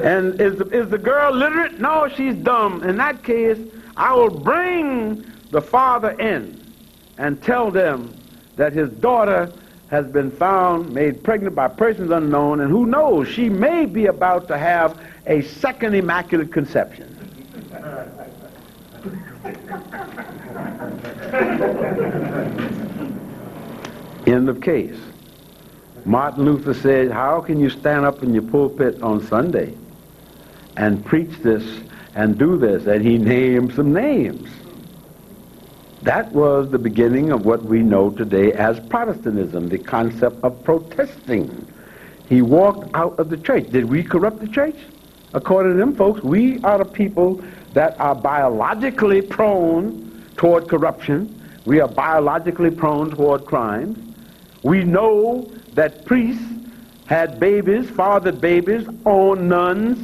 And is the girl literate? No, she's dumb. In that case, I will bring the father in and tell them that his daughter has been found, made pregnant by persons unknown, and who knows, she may be about to have a second immaculate conception. End of case. Martin Luther said, how can you stand up in your pulpit on Sunday and preach this and do this? And he named some names. That was the beginning of what we know today as Protestantism, the concept of protesting. He walked out of the church. Did we corrupt the church? According to them folks, we are the people that are biologically prone toward corruption. We are biologically prone toward crimes. We know that priests had babies, fathered babies, owned nuns,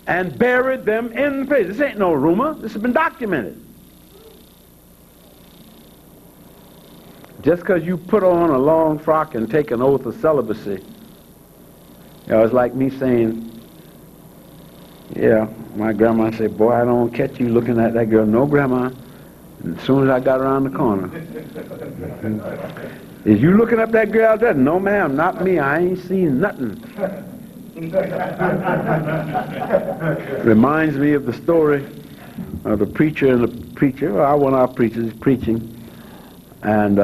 and buried them in the place. This ain't no rumor. This has been documented. Just because you put on a long frock and take an oath of celibacy, it's like me saying, yeah, my grandma said, boy, I don't catch you looking at that girl. No, Grandma. And as soon as I got around the corner, is you looking up that girl out there? No, ma'am, not me. I ain't seen nothing. Reminds me of the story of the preacher and the preacher. Well, one of our preachers is preaching. And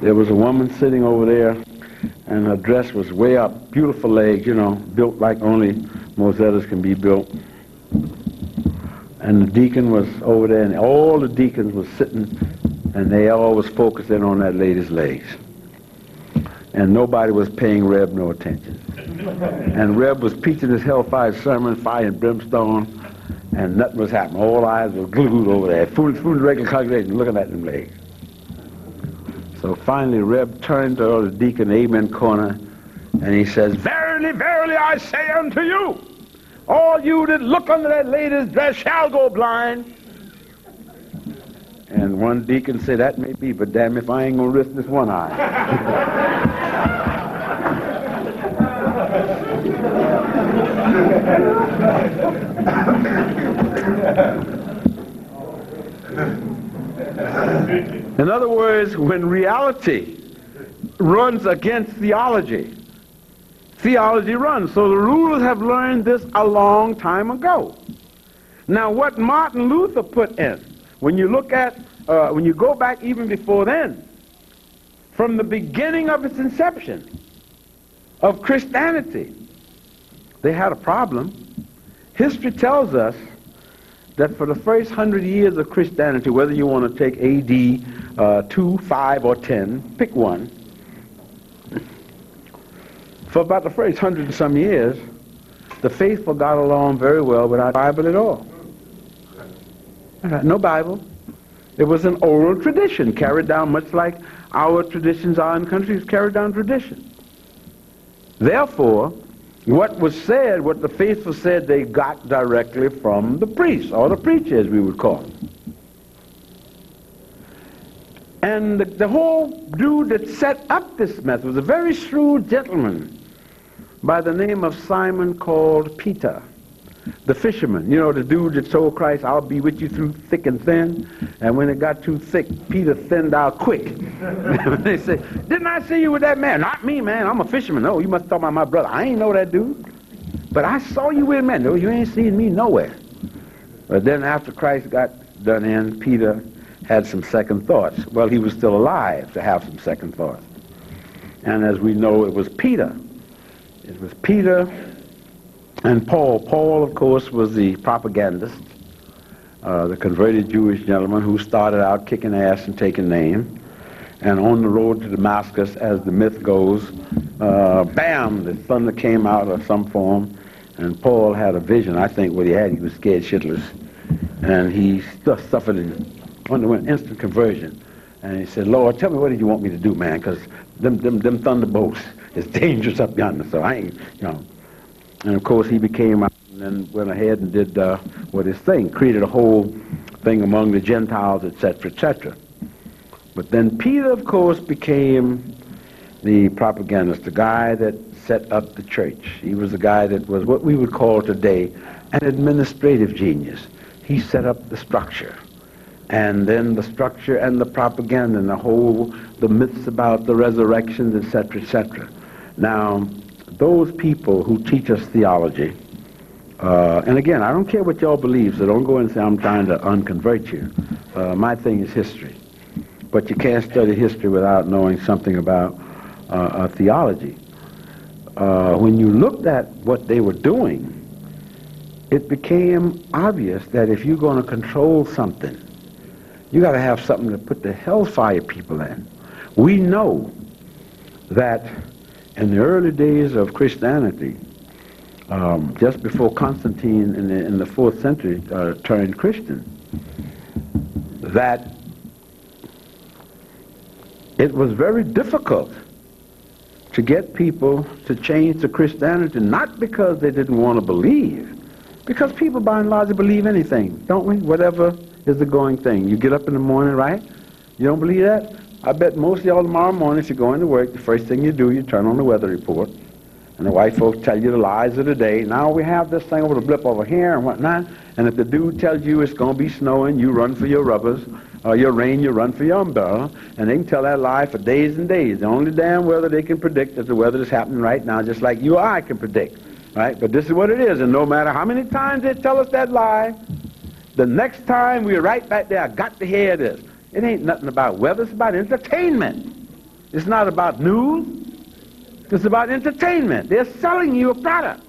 there was a woman sitting over there, and her dress was way up, beautiful legs, built like only mosettes can be built. And the deacon was over there, and all the deacons was sitting, and they all was focusing on that lady's legs. And nobody was paying Reb no attention. And Reb was preaching his hellfire sermon, fire and brimstone, and nothing was happening. All eyes were glued over there. Food the regular congregation looking at them legs. So finally Reb turned to the deacon, amen corner, and he says, verily, verily, I say unto you, all you that look under that lady's dress shall go blind. And one deacon said, that may be, but damn if I ain't going to risk this one eye. In other words, when reality runs against theology, theology runs. So the rulers have learned this a long time ago. Now what Martin Luther put in, when you look at, when you go back even before then, from the beginning of its inception of Christianity, they had a problem. History tells us that for the first 100 years of Christianity, whether you want to take AD 2, 5, or 10, pick one, for about the first 100 and some years, the faithful got along very well without Bible at all. No Bible. It was an oral tradition carried down, much like our traditions are in countries, carried down tradition. Therefore, what was said, what the faithful said, they got directly from the priest, or the preacher, as we would call him. And the whole dude that set up this method was a very shrewd gentleman by the name of Simon, called Peter, the fisherman. You know, the dude that told Christ, I'll be with you through thick and thin. And when it got too thick, Peter thinned out quick. They say, didn't I see you with that man? Not me, man. I'm a fisherman. No, you must talk about my brother. I ain't know that dude. But I saw you with a man. No, you ain't seen me nowhere. But then after Christ got done in, Peter had some second thoughts. Well, he was still alive to have some second thoughts. And as we know, it was Peter. It was Peter and Paul. Paul, of course, was the propagandist, the converted Jewish gentleman who started out kicking ass and taking name. And on the road to Damascus, as the myth goes, bam, the thunder came out of some form, and Paul had a vision. I think what he had, he was scared shitless. And he suffered and underwent instant conversion. And he said, Lord, tell me, what did you want me to do, man? Because them thunderbolts is dangerous up yonder, so I ain't, And of course he became out and then went ahead and did what his thing, created a whole thing among the Gentiles, etc., etc. But then Peter, of course, became the propagandist, the guy that set up the church. He was the guy that was what we would call today an administrative genius. he set up the structure. And then the structure and the propaganda and the myths about the resurrections, etc., etc. Now, those people who teach us theology, and again, I don't care what y'all believe, so don't go and say I'm trying to unconvert you. My thing is history. But you can't study history without knowing something about theology. When you looked at what they were doing, it became obvious that if you're going to control something, you got to have something to put the hellfire people in. We know that in the early days of Christianity, just before Constantine in the 4th century turned Christian, that it was very difficult to get people to change to Christianity, not because they didn't want to believe, because people by and large believe anything, don't we? Whatever is the going thing. You get up in the morning, right? You don't believe that? I bet most of y'all tomorrow morning, if you go into work, the first thing you do, you turn on the weather report, and the white folks tell you the lies of the day. Now we have this thing over the blip over here and whatnot, and if the dude tells you it's going to be snowing, you run for your rubbers, or your rain, you run for your umbrella, and they can tell that lie for days and days. The only damn weather they can predict is the weather that's happening right now, just like you or I can predict, right? But this is what it is, and no matter how many times they tell us that lie, the next time we're right back there, I got to hear this. It ain't nothing about weather, it's about entertainment. It's not about news, it's about entertainment. They're selling you a product.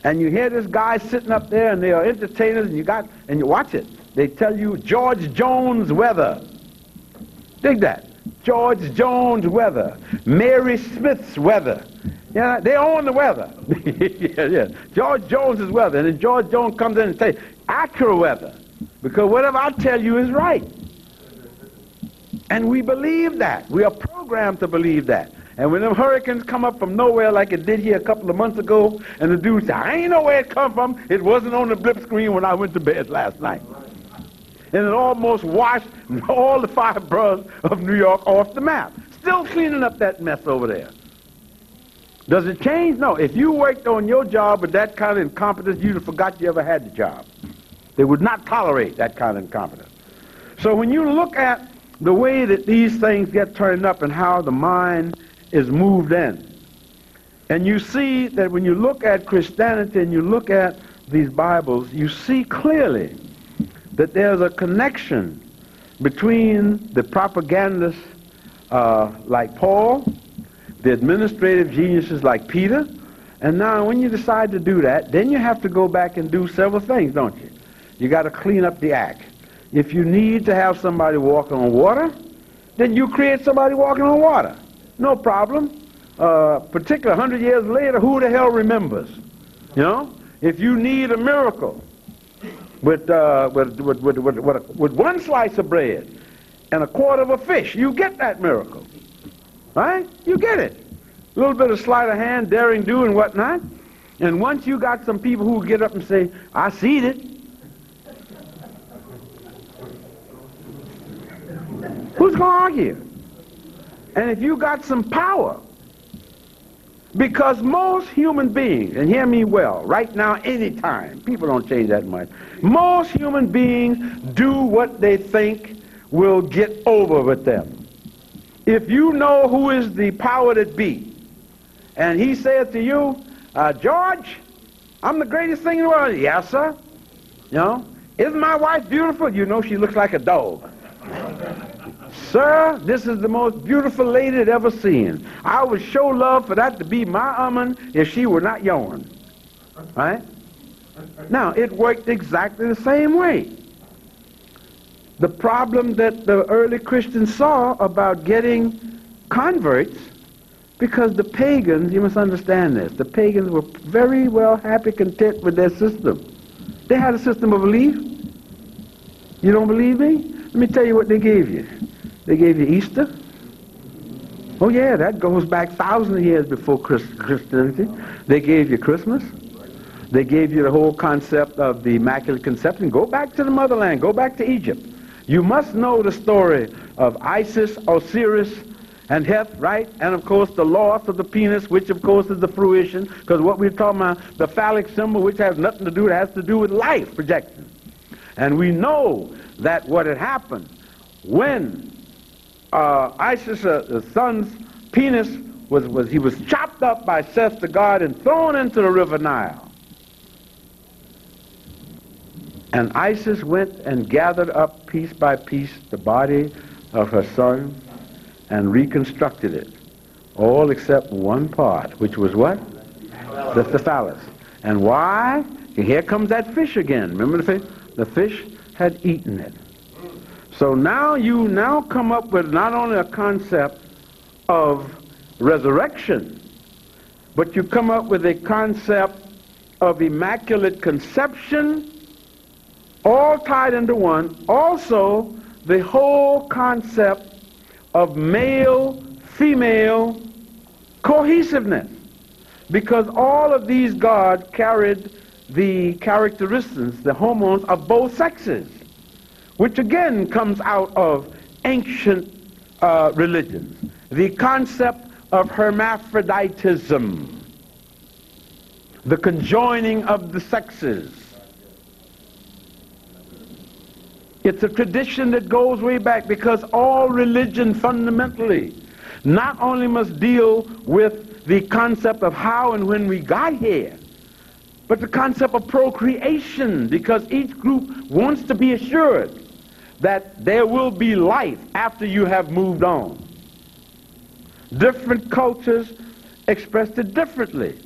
And you hear this guy sitting up there, and they are entertainers, and you watch it. They tell you George Jones weather. Dig that. George Jones weather. Mary Smith's weather. Yeah, they own the weather. yeah. George Jones's weather. And then George Jones comes in and says, accurate weather. Because whatever I tell you is right. And we believe that. We are programmed to believe that. And when them hurricanes come up from nowhere like it did here a couple of months ago, and the dude said, I ain't know where it come from. It wasn't on the blip screen when I went to bed last night. And it almost washed all the 5 boroughs of New York off the map. Still cleaning up that mess over there. Does it change? No. If you worked on your job with that kind of incompetence, you'd have forgot you ever had the job. They would not tolerate that kind of incompetence. So when you look at the way that these things get turned up and how the mind is moved in, and you see that when you look at Christianity and you look at these Bibles, you see clearly that there's a connection between the propagandists like Paul, the administrative geniuses like Peter, and now when you decide to do that, then you have to go back and do several things, don't you? You got to clean up the act. If you need to have somebody walking on water, then you create somebody walking on water. No problem. Particularly 100 years later, who the hell remembers? You know? If you need a miracle with one slice of bread and a quarter of a fish, you get that miracle. Right? You get it. A little bit of sleight of hand, daring do, and whatnot. And once you got some people who get up and say, I seen it, who's going to argue? And if you got some power, because most human beings, and hear me well, right now, anytime, people don't change that much, most human beings do what they think will get over with them. If you know who is the power that be, and he said to you, George, I'm the greatest thing in the world. Yes, sir. You know, isn't my wife beautiful? You know she looks like a dog. Sir, this is the most beautiful lady I've ever seen. I would show love for that to be my woman if she were not yours. Right? Now, it worked exactly the same way. The problem that the early Christians saw about getting converts, because the pagans, you must understand this, the pagans were very well happy, content with their system. They had a system of belief. You don't believe me? Let me tell you what they gave you. They gave you Easter. Oh yeah, that goes back thousands of years before Christianity. They gave you Christmas. They gave you the whole concept of the Immaculate Conception. Go back to the motherland. Go back to Egypt. You must know the story of Isis, Osiris, and Heth, right? And of course the loss of the penis, which of course is the fruition, because what we're talking about, the phallic symbol, which has nothing to do, it has to do with life projection. And we know that what had happened when Isis, the son's penis, he was chopped up by Seth the god and thrown into the river Nile. And Isis went and gathered up piece by piece the body of her son and reconstructed it, all except one part, which was what? The phallus. And why? Here comes that fish again. Remember the fish? The fish had eaten it. So now you come up with not only a concept of resurrection, but you come up with a concept of immaculate conception, all tied into one. Also, the whole concept of male-female cohesiveness, because all of these gods carried the characteristics, the hormones of both sexes, which again comes out of ancient religions. The concept of hermaphroditism, the conjoining of the sexes. It's a tradition that goes way back, because all religion fundamentally not only must deal with the concept of how and when we got here, but the concept of procreation, because each group wants to be assured that there will be life after you have moved on. Different cultures expressed it differently.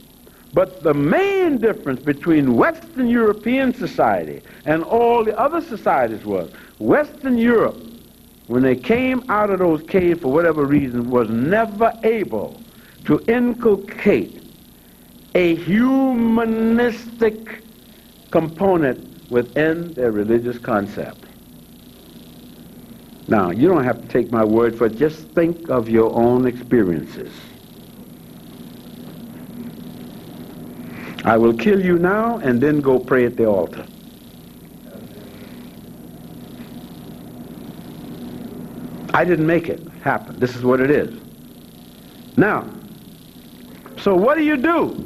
But the main difference between Western European society and all the other societies was Western Europe, when they came out of those caves for whatever reason, was never able to inculcate a humanistic component within their religious concept. Now, you don't have to take my word for it. Just think of your own experiences. I will kill you now and then go pray at the altar. I didn't make it happen. This is what it is. Now, so what do?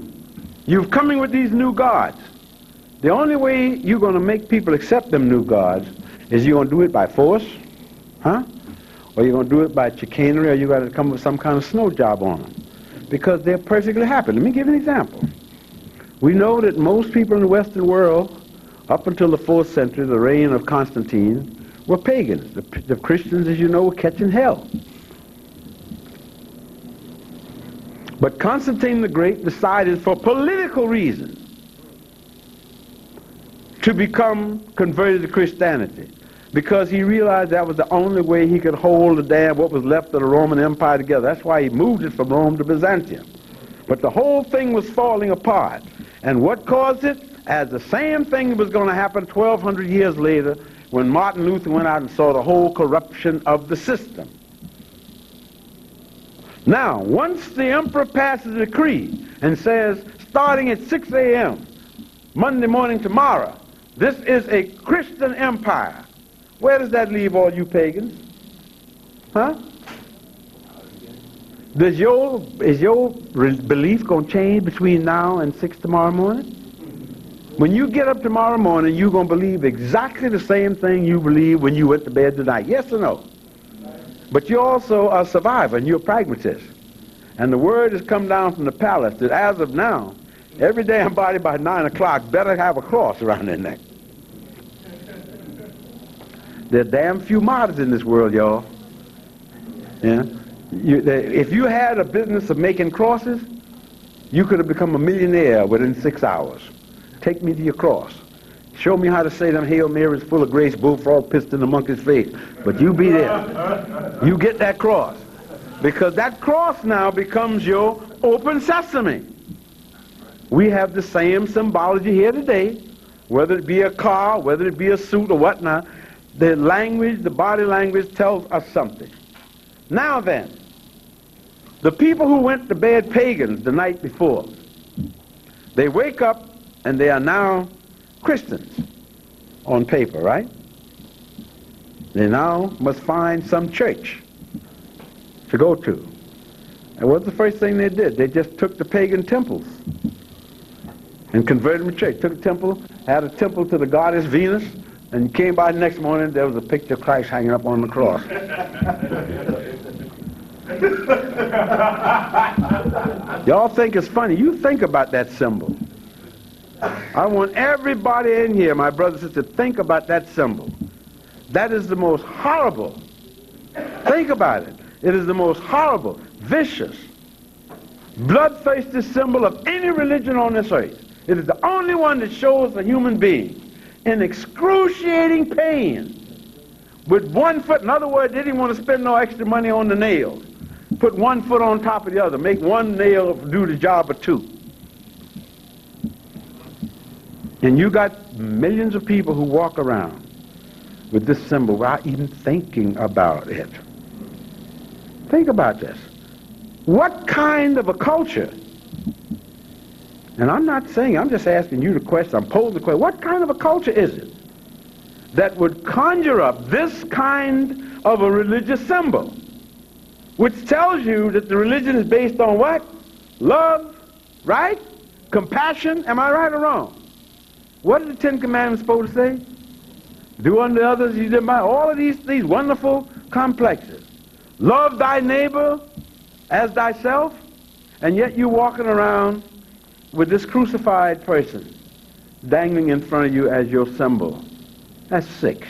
You're coming with these new gods. The only way you're going to make people accept them new gods is you're going to do it by force, or you're going to do it by chicanery, or you got to come with some kind of snow job on them, because they're perfectly happy. Let me give you an example. We know that most people in the Western world, up until the 4th century, the reign of Constantine, were pagans. The Christians, as you know, were catching hell. But Constantine the Great decided, for political reasons, to become converted to Christianity, because he realized that was the only way he could hold what was left of the Roman Empire together. That's why he moved it from Rome to Byzantium. But the whole thing was falling apart. And what caused it? As the same thing was going to happen 1,200 years later, when Martin Luther went out and saw the whole corruption of the system. Now, once the emperor passes a decree and says, starting at 6 a.m., Monday morning tomorrow, this is a Christian empire, where does that leave all you pagans? Is your belief going to change between now and 6 tomorrow morning? When you get up tomorrow morning, you're going to believe exactly the same thing you believed when you went to bed tonight. Yes or no? But you're also a survivor, and you're a pragmatist. And the word has come down from the palace that as of now, every damn body by 9 o'clock better have a cross around their neck. There are damn few martyrs in this world, y'all. Yeah? If you had a business of making crosses, you could have become a millionaire within 6 hours. Take me to your cross. Show me how to say them Hail Marys full of grace, bullfrog pissed in the monkey's face. But you be there. You get that cross. Because that cross now becomes your open sesame. We have the same symbology here today, whether it be a car, whether it be a suit or whatnot. The language, the body language tells us something. Now then, the people who went to bed pagans the night before, they wake up and they are now Christians on paper, right? They now must find some church to go to. And what's the first thing they did? They just took the pagan temples and converted them to church. Took a temple, had a temple to the goddess Venus, And you came by the next morning, there was a picture of Christ hanging up on the cross. Y'all think it's funny. You think about that symbol. I want everybody in here, my brothers and sisters, to think about that symbol. That is the most horrible. Think about it. It is the most horrible, vicious, bloodthirsty symbol of any religion on this earth. It is the only one that shows a human being in excruciating pain with one foot. In other words, they didn't want to spend no extra money on the nails. Put one foot on top of the other. Make one nail do the job of two. And you got millions of people who walk around with this symbol without even thinking about it. Think about this. What kind of a culture, and I'm not saying, I'm just asking you the question, I'm posing the question, what kind of a culture is it that would conjure up this kind of a religious symbol, which tells you that the religion is based on what? Love, right? Compassion, am I right or wrong? What are the Ten Commandments supposed to say? Do unto others you did by all of these wonderful complexes. Love thy neighbor as thyself, and yet you're walking around with this crucified person dangling in front of you as your symbol. That's sick.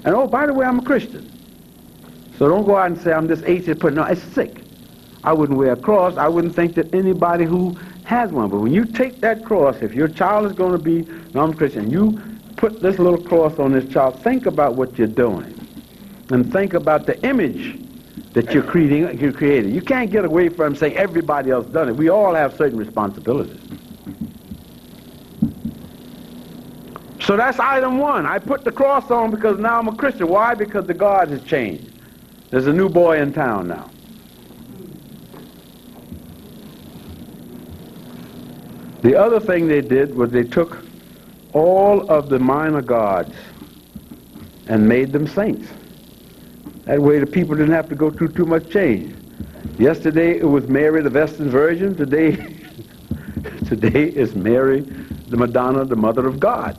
And oh, by the way, I'm a Christian. So don't go out and say I'm this atheist person. No, it's sick. I wouldn't wear a cross. I wouldn't think that anybody who has one. But when you take that cross, if your child is going to be non-Christian, you put this little cross on this child, think about what you're doing. And think about the image that you're creating. You can't get away from saying everybody else done it. We all have certain responsibilities. So that's item one. I put the cross on because now I'm a Christian. Why? Because the God has changed. There's a new boy in town now. The other thing they did was they took all of the minor gods and made them saints. That way the people didn't have to go through too much change. Yesterday it was Mary the Vestal Virgin. Today is Mary the Madonna, the Mother of God.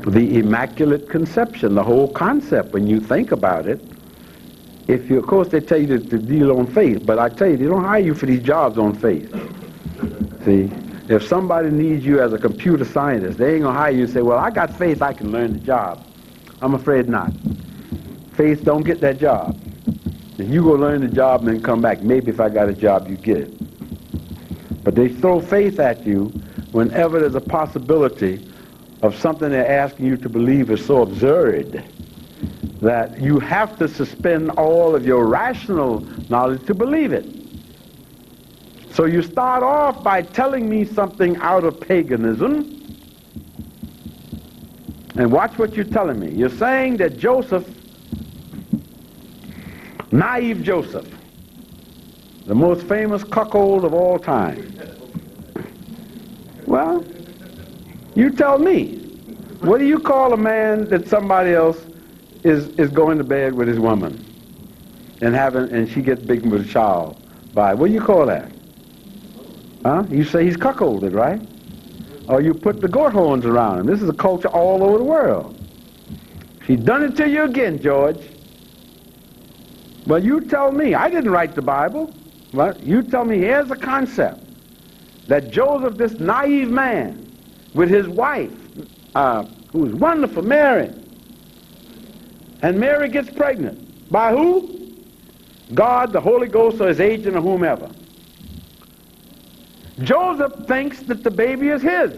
The Immaculate Conception, the whole concept, when you think about it, if you, of course they tell you to deal on faith, but I tell you, they don't hire you for these jobs on faith. See? If somebody needs you as a computer scientist, they ain't going to hire you and say, well, I got faith, I can learn the job. I'm afraid not. Faith don't get that job. If you go learn the job and then come back, maybe if I got a job, you get it. But they throw faith at you whenever there's a possibility of something they're asking you to believe is so absurd that you have to suspend all of your rational knowledge to believe it. So you start off by telling me something out of paganism, and watch what you're telling me. You're saying that Joseph, naive Joseph, the most famous cuckold of all time. Well, you tell me. What do you call a man that somebody else is going to bed with his woman and she gets big with a child by? What do you call that? Huh? You say he's cuckolded, right? Or you put the goat horns around him. This is a culture all over the world. She's done it to you again, George. Well, you tell me. I didn't write the Bible. Well, you tell me, here's a concept. That Joseph, this naive man, with his wife, who was wonderful, Mary. And Mary gets pregnant. By who? God, the Holy Ghost, or his agent, or whomever. Joseph thinks that the baby is his.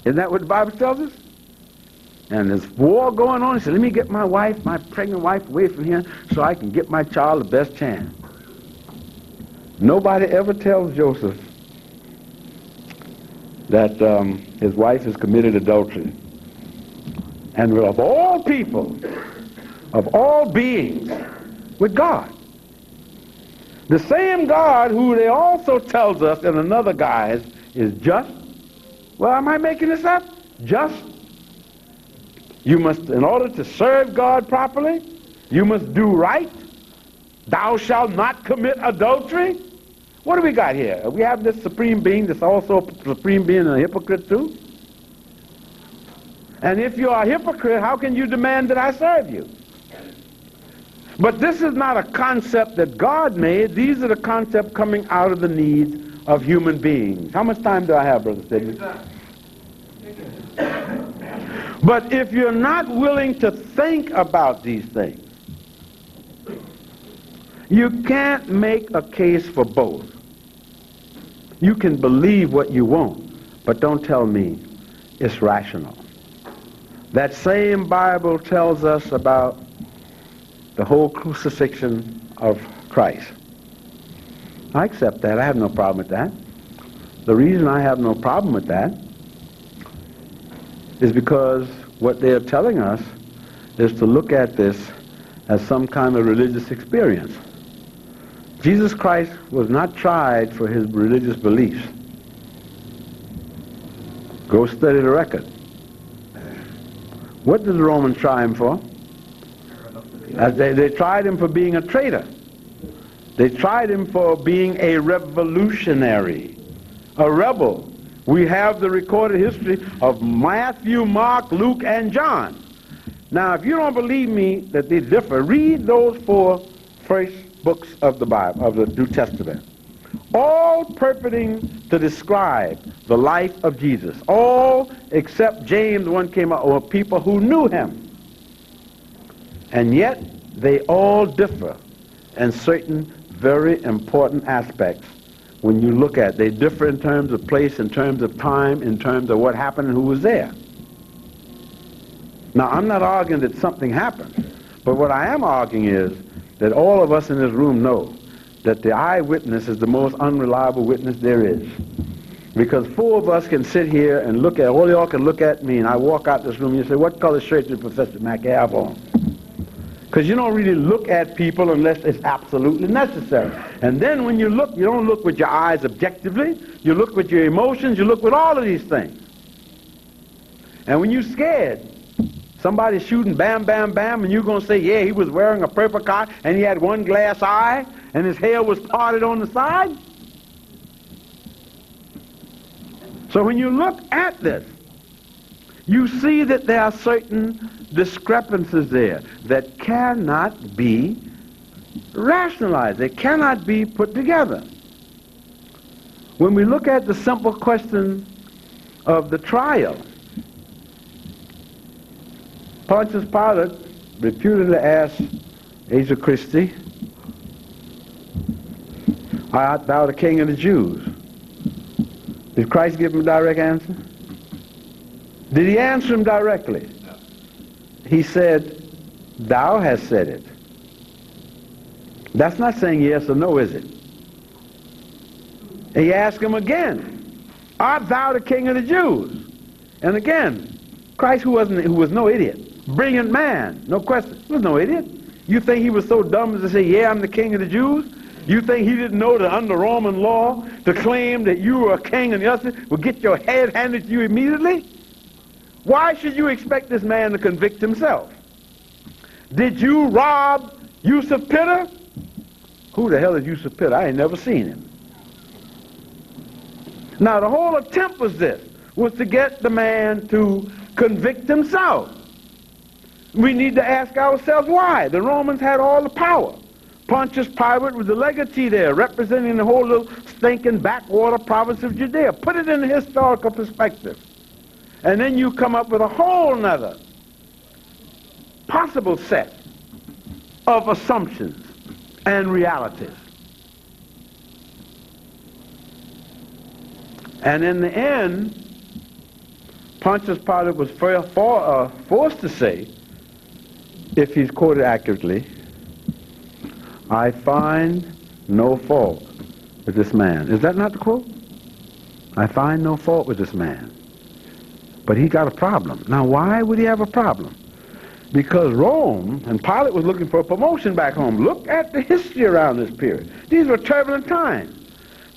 Isn't that what the Bible tells us? And there's war going on. He said, let me get my wife, my pregnant wife, away from here so I can get my child the best chance. Nobody ever tells Joseph that his wife has committed adultery. And of all people, of all beings, with God. The same God who they also tells us in another guise is just. Well, am I making this up? Just. You must, in order to serve God properly, you must do right. Thou shalt not commit adultery. What do we got here? We have this supreme being that's also a supreme being and a hypocrite too? And if you are a hypocrite, how can you demand that I serve you? But this is not a concept that God made. These are the concepts coming out of the needs of human beings. How much time do I have, Brother Stedman? But if you're not willing to think about these things, you can't make a case for both. You can believe what you want, but don't tell me it's rational. That same Bible tells us about the whole crucifixion of Christ. I accept that. I have no problem with that. The reason I have no problem with that is because what they are telling us is to look at this as some kind of religious experience. Jesus Christ was not tried for his religious beliefs. Go study the record. What did the Romans try him for? They tried him for being a traitor. They tried him for being a revolutionary, a rebel. We have the recorded history of Matthew, Mark, Luke, and John. Now, if you don't believe me that they differ, read those 4 first books of the Bible, of the New Testament. All purporting to describe the life of Jesus. All except James, one came out, were people who knew him. And yet, they all differ in certain very important aspects. When you look at it, they differ in terms of place, in terms of time, in terms of what happened and who was there. Now, I'm not arguing that something happened, but what I am arguing is that all of us in this room know that the eyewitness is the most unreliable witness there is. Because 4 of us can sit here and look at, all y'all can look at me, and I walk out this room and you say, what color shirt did Professor Mackey have on? Because you don't really look at people unless it's absolutely necessary. And then when you look, you don't look with your eyes objectively. You look with your emotions. You look with all of these things. And when you're scared, somebody's shooting bam, bam, bam, and you're going to say, yeah, he was wearing a purple coat, and he had one glass eye, and his hair was parted on the side. So when you look at this, you see that there are certain discrepancies there that cannot be rationalized. They cannot be put together. When we look at the simple question of the trial, Pontius Pilate reputedly asked Jesus Christ, art thou the king of the Jews? Did Christ give him a direct answer? Did he answer him directly? No. He said, thou hast said it. That's not saying yes or no, is it? And he asked him again, art thou the king of the Jews? And again, Christ, who was no idiot, brilliant man, no question, he was no idiot. You think he was so dumb as to say, yeah, I'm the king of the Jews? You think he didn't know that under Roman law, to claim that you were a king and the other would get your head handed to you immediately? Why should you expect this man to convict himself? Did you rob Yusuf Pitter? Who the hell is Yusuf Pitter? I ain't never seen him. Now, the whole attempt was to get the man to convict himself. We need to ask ourselves why. The Romans had all the power. Pontius Pilate was the legatee there, representing the whole little stinking backwater province of Judea. Put it in a historical perspective. And then you come up with a whole nother possible set of assumptions and realities. And in the end, Pontius Pilate was forced to say, if he's quoted accurately, I find no fault with this man. Is that not the quote? I find no fault with this man. But he got a problem. Now, why would he have a problem? Because Rome, and Pilate was looking for a promotion back home. Look at the history around this period. These were turbulent times.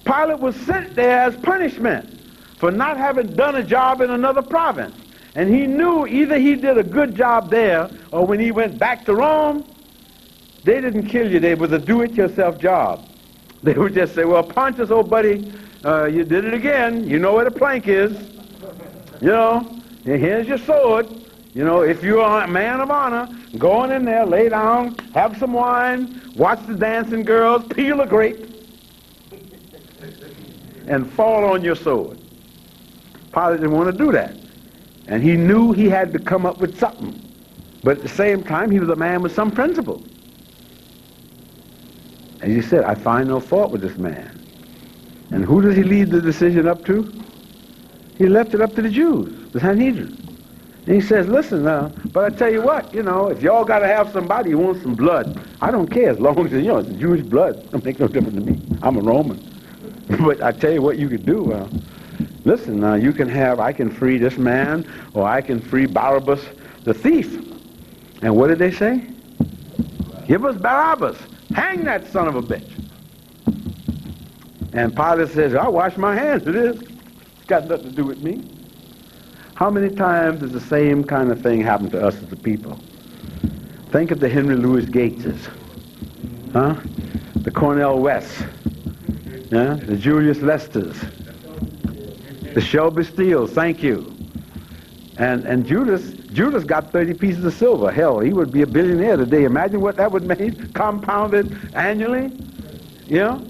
Pilate was sent there as punishment for not having done a job in another province. And he knew either he did a good job there, or when he went back to Rome, they didn't kill you. They was a do-it-yourself job. They would just say, well, Pontius, old buddy, you did it again. You know where the plank is. You know, here's your sword. You know, if you're a man of honor, go on in there, lay down, have some wine, watch the dancing girls, peel a grape, and fall on your sword. Pilate didn't want to do that. And he knew he had to come up with something. But at the same time, he was a man with some principle. As he said, I find no fault with this man. And who does he leave the decision up to? He left it up to the Jews, the Sanhedrin. And he says, listen, but I tell you what, you know, if y'all got to have somebody who wants some blood, I don't care as long as, you know, it's Jewish blood. It don't make no difference to me. I'm a Roman. But I tell you what you could do. Listen, you can have, I can free this man, or I can free Barabbas, the thief. And what did they say? Give us Barabbas. Hang that son of a bitch. And Pilate says, I'll wash my hands of this. It's got nothing to do with me. How many times does the same kind of thing happen to us as the people? Think of the Henry Louis Gateses, the Cornel Wests, the Julius Lesters, the Shelby Steeles, thank you. And Judas got 30 pieces of silver. Hell, he would be a billionaire today. Imagine what that would make, compounded annually, you know?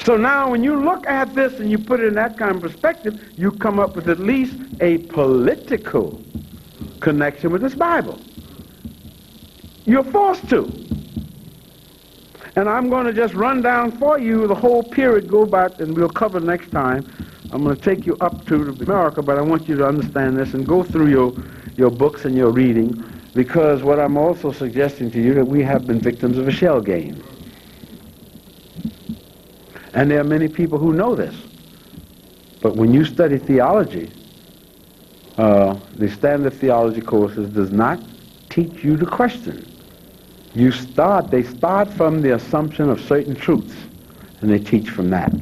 So now when you look at this and you put it in that kind of perspective, you come up with at least a political connection with this Bible. You're forced to. And I'm going to just run down for you the whole period, go back, and we'll cover next time. I'm going to take you up to America, but I want you to understand this and go through your books and your reading, because what I'm also suggesting to you that we have been victims of a shell game. And there are many people who know this. But when you study theology, the standard theology courses does not teach you to question. They start from the assumption of certain truths, and they teach from that.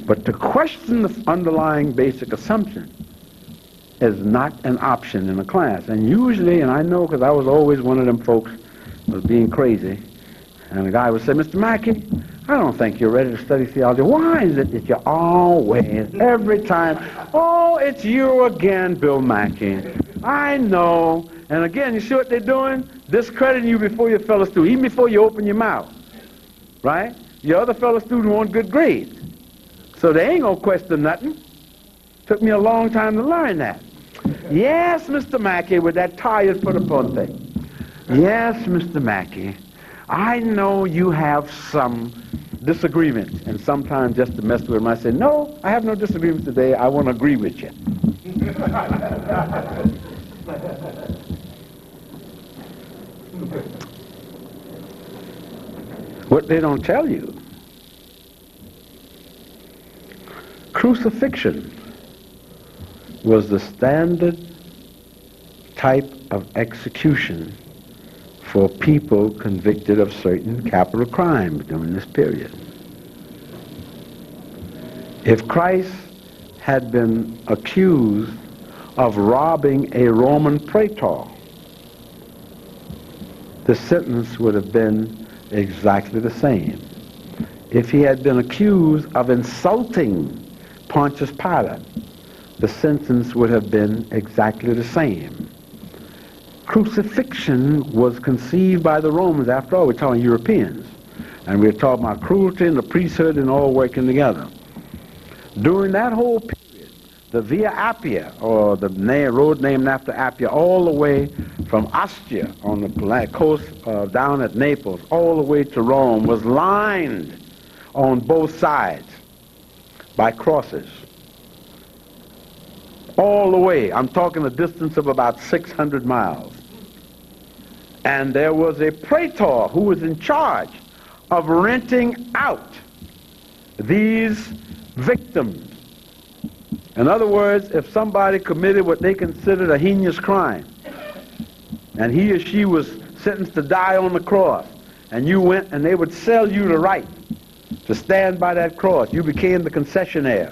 But to question the underlying basic assumption is not an option in a class. And usually, and I know because I was always one of them folks who was being crazy, and the guy would say, Mr. Mackey, I don't think you're ready to study theology. Why is it that you're always, every time, oh, it's you again, Bill Mackey. I know. And again, you see what they're doing? Discrediting you before your fellow student, even before you open your mouth. Right? Your other fellow student want good grades. So they ain't going to question nothing. Took me a long time to learn that. Yes, Mr. Mackey, with that tired foot upon thing. Yes, Mr. Mackey, I know you have some disagreements, and sometimes just to mess with them, I say, no, I have no disagreements today. I want to agree with you. What they don't tell you, crucifixion was the standard type of execution for people convicted of certain capital crimes during this period. If Christ had been accused of robbing a Roman praetor, the sentence would have been exactly the same. If he had been accused of insulting Pontius Pilate, the sentence would have been exactly the same. Crucifixion was conceived by the Romans. After all, we're talking Europeans. And we're talking about cruelty and the priesthood and all working together. During that whole period, the Via Appia, or the road named after Appia, all the way from Ostia on the coast down at Naples, all the way to Rome, was lined on both sides by crosses. All the way. I'm talking a distance of about 600 miles. And there was a praetor who was in charge of renting out these victims. In other words, if somebody committed what they considered a heinous crime, and he or she was sentenced to die on the cross, and you went and they would sell you the right to stand by that cross, you became the concessionaire.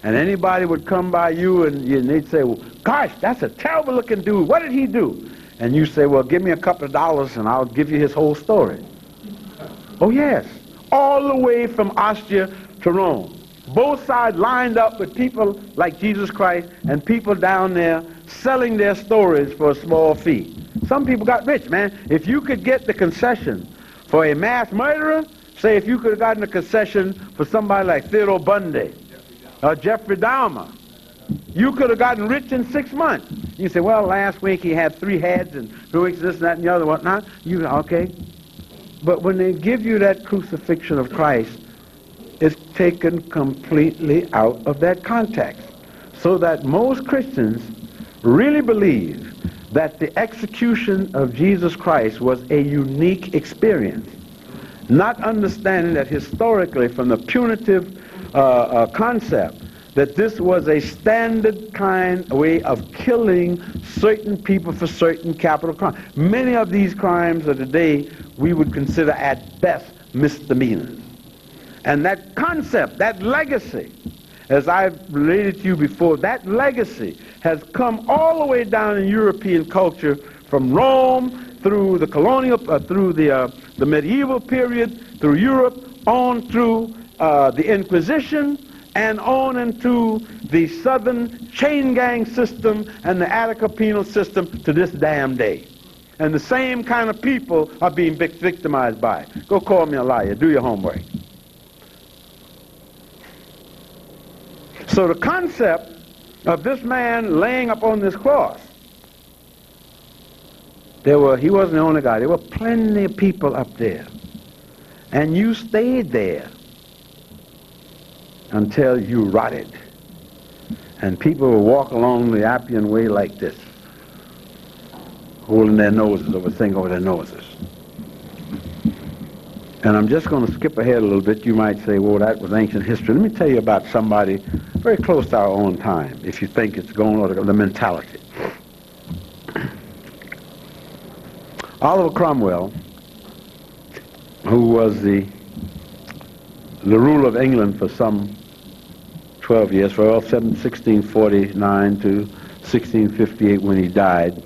And anybody would come by you and they'd say, well, gosh, that's a terrible looking dude. What did he do? and you say, well, give me a couple of dollars and I'll give you his whole story. Oh, yes. All the way from Austria to Rome. Both sides lined up with people like Jesus Christ and people down there selling their stories for a small fee. Some people got rich, man. If you could get the concession for a mass murderer, say if you could have gotten a concession for somebody like Theodore Bundy or Jeffrey Dahmer, you could have gotten rich in 6 months. You say, well, last week he had 3 heads and 2 weeks this and that and the other, whatnot. You okay. But when they give you that crucifixion of Christ, it's taken completely out of that context. So that most Christians really believe that the execution of Jesus Christ was a unique experience, not understanding that historically from the punitive concept that this was a standard kind way of killing certain people for certain capital crimes. Many of these crimes of today we would consider at best misdemeanors. And that concept, that legacy, as I've related to you before, that legacy has come all the way down in European culture from Rome through the colonial, through the medieval period, through Europe, on through the Inquisition, and on into the Southern chain gang system and the Attica penal system to this damn day. And the same kind of people are being victimized by it. Go call me a liar. Do your homework. So the concept of this man laying up on this cross, he wasn't the only guy. There were plenty of people up there. And you stayed there until you rotted. And people would walk along the Appian Way like this, holding their noses over, thing over their noses. And I'm just going to skip ahead a little bit. You might say, well, that was ancient history. Let me tell you about somebody very close to our own time, if you think it's going on, the mentality. Oliver Cromwell, who was the ruler of England for some 12 years, from 1649 to 1658 when he died.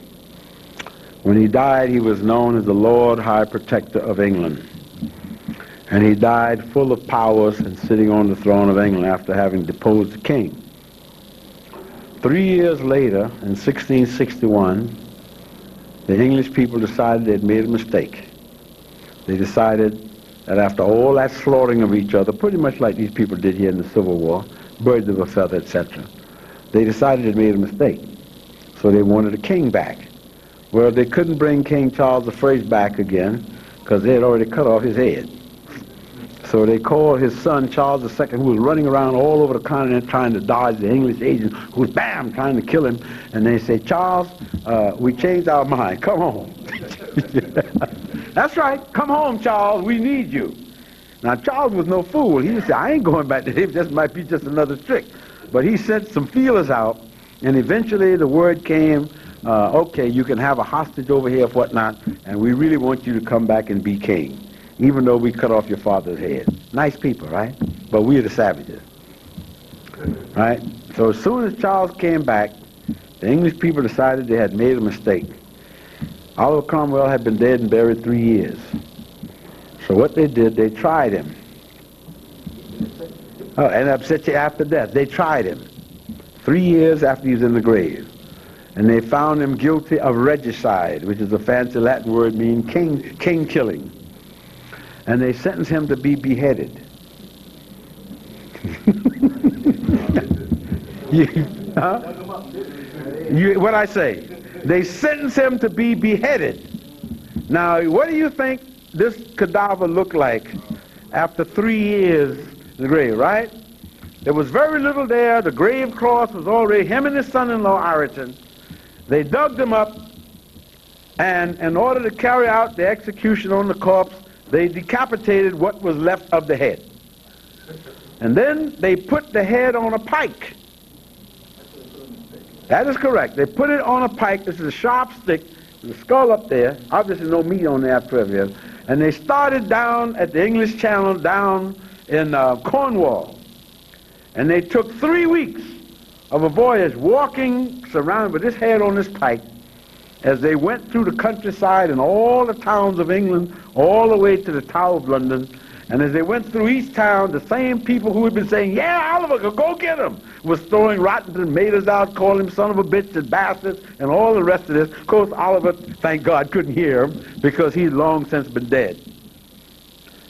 When he died, he was known as the Lord High Protector of England. And he died full of powers and sitting on the throne of England after having deposed the king. 3 years later, in 1661, the English people decided they'd made a mistake. They decided that after all that slaughtering of each other, pretty much like these people did here in the Civil War, birds of a feather, etc., they decided they'd made a mistake. So they wanted a king back. Well, they couldn't bring King Charles I back again because they had already cut off his head. So they called his son, Charles II, who was running around all over the continent trying to dodge the English agent who was, bam, trying to kill him. And they said, Charles, we changed our mind. Come home. That's right. Come home, Charles. We need you. Now, Charles was no fool. He said, I ain't going back to him. This might be just another trick. But he sent some feelers out, and eventually the word came, okay, you can have a hostage over here, if whatnot, and we really want you to come back and be king, even though we cut off your father's head. Nice people, right? But we're the savages. Right? So as soon as Charles came back, the English people decided they had made a mistake. Oliver Cromwell had been dead and buried 3 years. So what they did, they tried him. Oh, and upset you after death. They tried him 3 years after he was in the grave. And they found him guilty of regicide, which is a fancy Latin word meaning king killing. And they sentenced him to be beheaded. What I say? They sentenced him to be beheaded. Now, what do you think this cadaver looked like after 3 years in the grave, right? There was very little there. The grave cloth was already, him and his son-in-law, Ireton. They dug them up, and in order to carry out the execution on the corpse, they decapitated what was left of the head. And then they put the head on a pike. That is correct. They put it on a pike. This is a sharp stick, with a skull up there. Obviously no meat on there after everything. And they started down at the English Channel, down in Cornwall. And they took 3 weeks of a voyage walking, surrounded with this head on this pike, as they went through the countryside and all the towns of England, all the way to the Tower of London, and as they went through each town, the same people who had been saying, yeah, Oliver, go get him, was throwing rotten tomatoes out, calling him son of a bitch and bastards, and all the rest of this. Of course, Oliver, thank God, couldn't hear him because he'd long since been dead.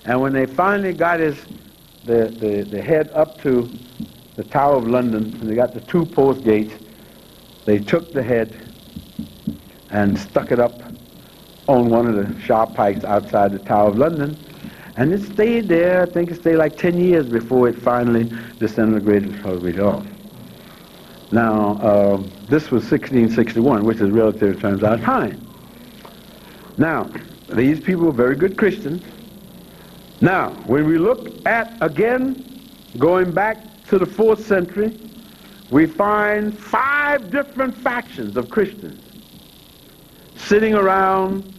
And when they finally got the head up to the Tower of London, and they got the two post gates, they took the head and stuck it up on one of the sharp pikes outside the Tower of London. And it stayed there. I think it stayed like 10 years before it finally disintegrated off. Now, this was 1661, which is relative terms out of time. Now, these people were very good Christians. Now, when we look at, again, going back to the 4th century, we find 5 different factions of Christians sitting around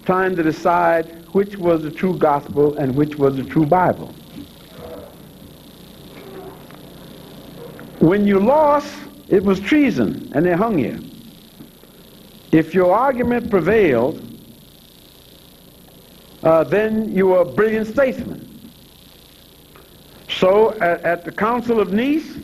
trying to decide which was the true gospel and which was the true Bible. When you lost, it was treason, and they hung you. If your argument prevailed, then you were a brilliant statesman. So at the Council of Nice,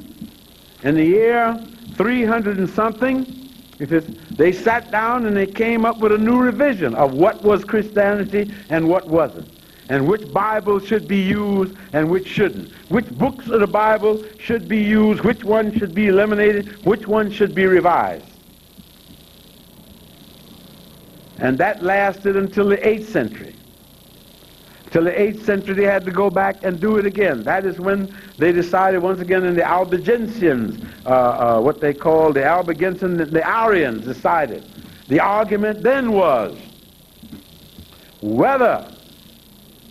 in the year 300 and something, they sat down and they came up with a new revision of what was Christianity and what wasn't, and which Bible should be used and which shouldn't, which books of the Bible should be used, which one should be eliminated, which one should be revised. And that lasted until the 8th century. Till the 8th century, they had to go back and do it again. That is when they decided once again in the Albigensians, what they called the Albigensians, the Arians decided. The argument then was whether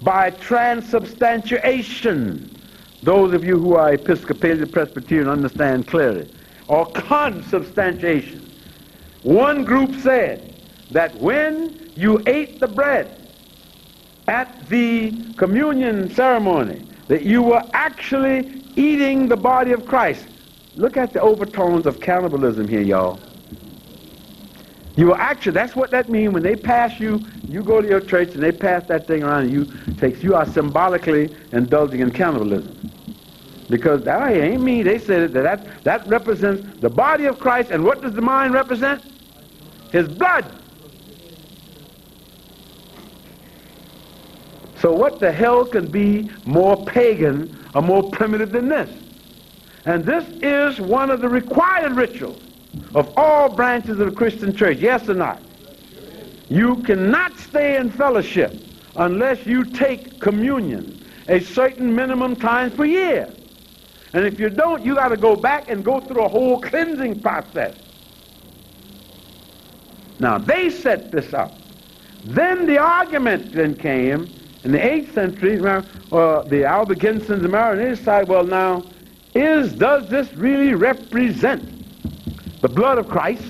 by transubstantiation, those of you who are Episcopalian, Presbyterian understand clearly, or consubstantiation. One group said that when you ate the bread at the communion ceremony, that you were actually eating the body of Christ. Look at the overtones of cannibalism here, y'all. You were actually, that's what that means when they pass you, you go to your church and they pass that thing around and you are symbolically indulging in cannibalism. Because that ain't me. They said that represents the body of Christ, and what does the mind represent? His blood. So what the hell can be more pagan or more primitive than this? And this is one of the required rituals of all branches of the Christian church, yes or not? You cannot stay in fellowship unless you take communion a certain minimum times per year. And if you don't, you got to go back and go through a whole cleansing process. Now, they set this up. Then the argument then came in the 8th century, the Albigensians and Maronite decided, well now, does this really represent the blood of Christ?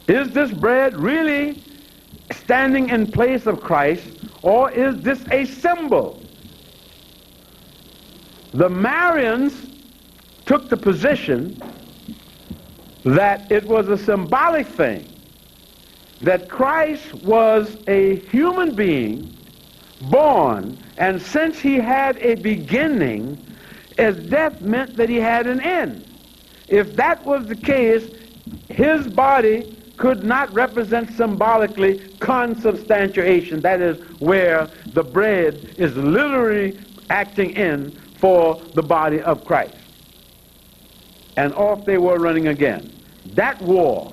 Is this bread really standing in place of Christ, or is this a symbol? The Marians took the position that it was a symbolic thing, that Christ was a human being born, and since he had a beginning, as death meant that he had an end. If that was the case, his body could not represent symbolically consubstantiation. That is where the bread is literally acting in for the body of Christ. And off they were running again. That war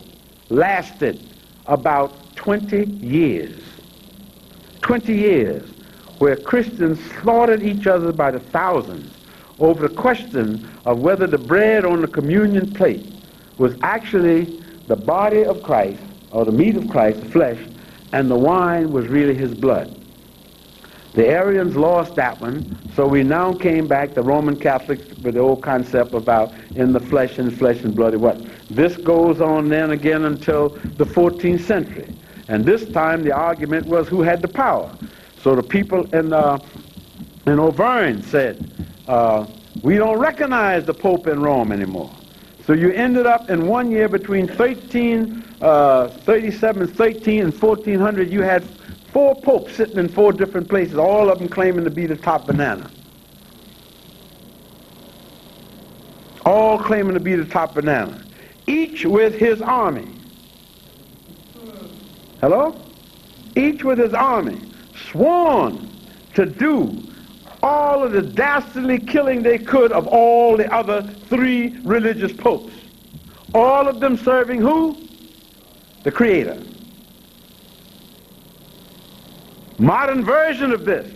lasted about 20 years. 20 years where Christians slaughtered each other by the thousands over the question of whether the bread on the communion plate was actually the body of Christ, or the meat of Christ, the flesh, and the wine was really his blood. The Arians lost that one, so we now came back, the Roman Catholics, with the old concept about in the flesh and blood and what. This goes on then again until the 14th century. And this time the argument was who had the power. So the people in Auvergne said, we don't recognize the Pope in Rome anymore. So you ended up in one year between 13 37, 13, and 1400, you had 4 popes sitting in 4 different places, all of them claiming to be the top banana. All claiming to be the top banana. Each with his army. Hello? Each with his army, sworn to do all of the dastardly killing they could of all the other 3 religious popes. All of them serving who? The Creator. Modern version of this.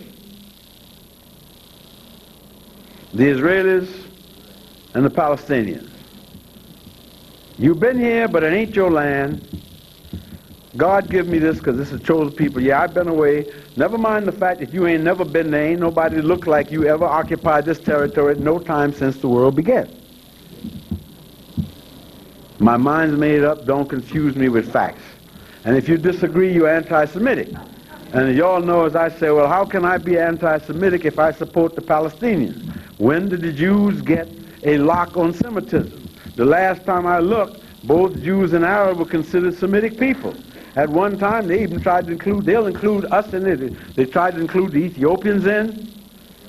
The Israelis and the Palestinians. You've been here, but it ain't your land. God give me this because this is chosen people. Yeah, I've been away. Never mind the fact that you ain't never been there. Ain't nobody looked like you ever occupied this territory at no time since the world began. My mind's made up. Don't confuse me with facts. And if you disagree, you're anti-Semitic. And y'all know, as I say, well, how can I be anti-Semitic if I support the Palestinians? When did the Jews get a lock on Semitism? The last time I looked, both Jews and Arabs were considered Semitic people. At one time, they even tried to include, they'll include us in it. They tried to include the Ethiopians in.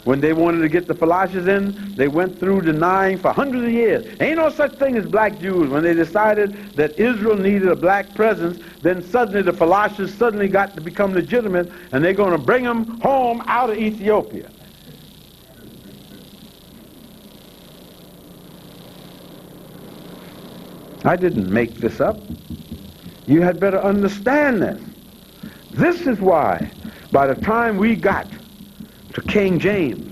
When they wanted to get the Falashas in, they went through denying for hundreds of years. Ain't no such thing as black Jews. When they decided that Israel needed a black presence, then suddenly the Falashas suddenly got to become legitimate, and they're going to bring them home out of Ethiopia. I didn't make this up. You had better understand this. This is why, by the time we got to King James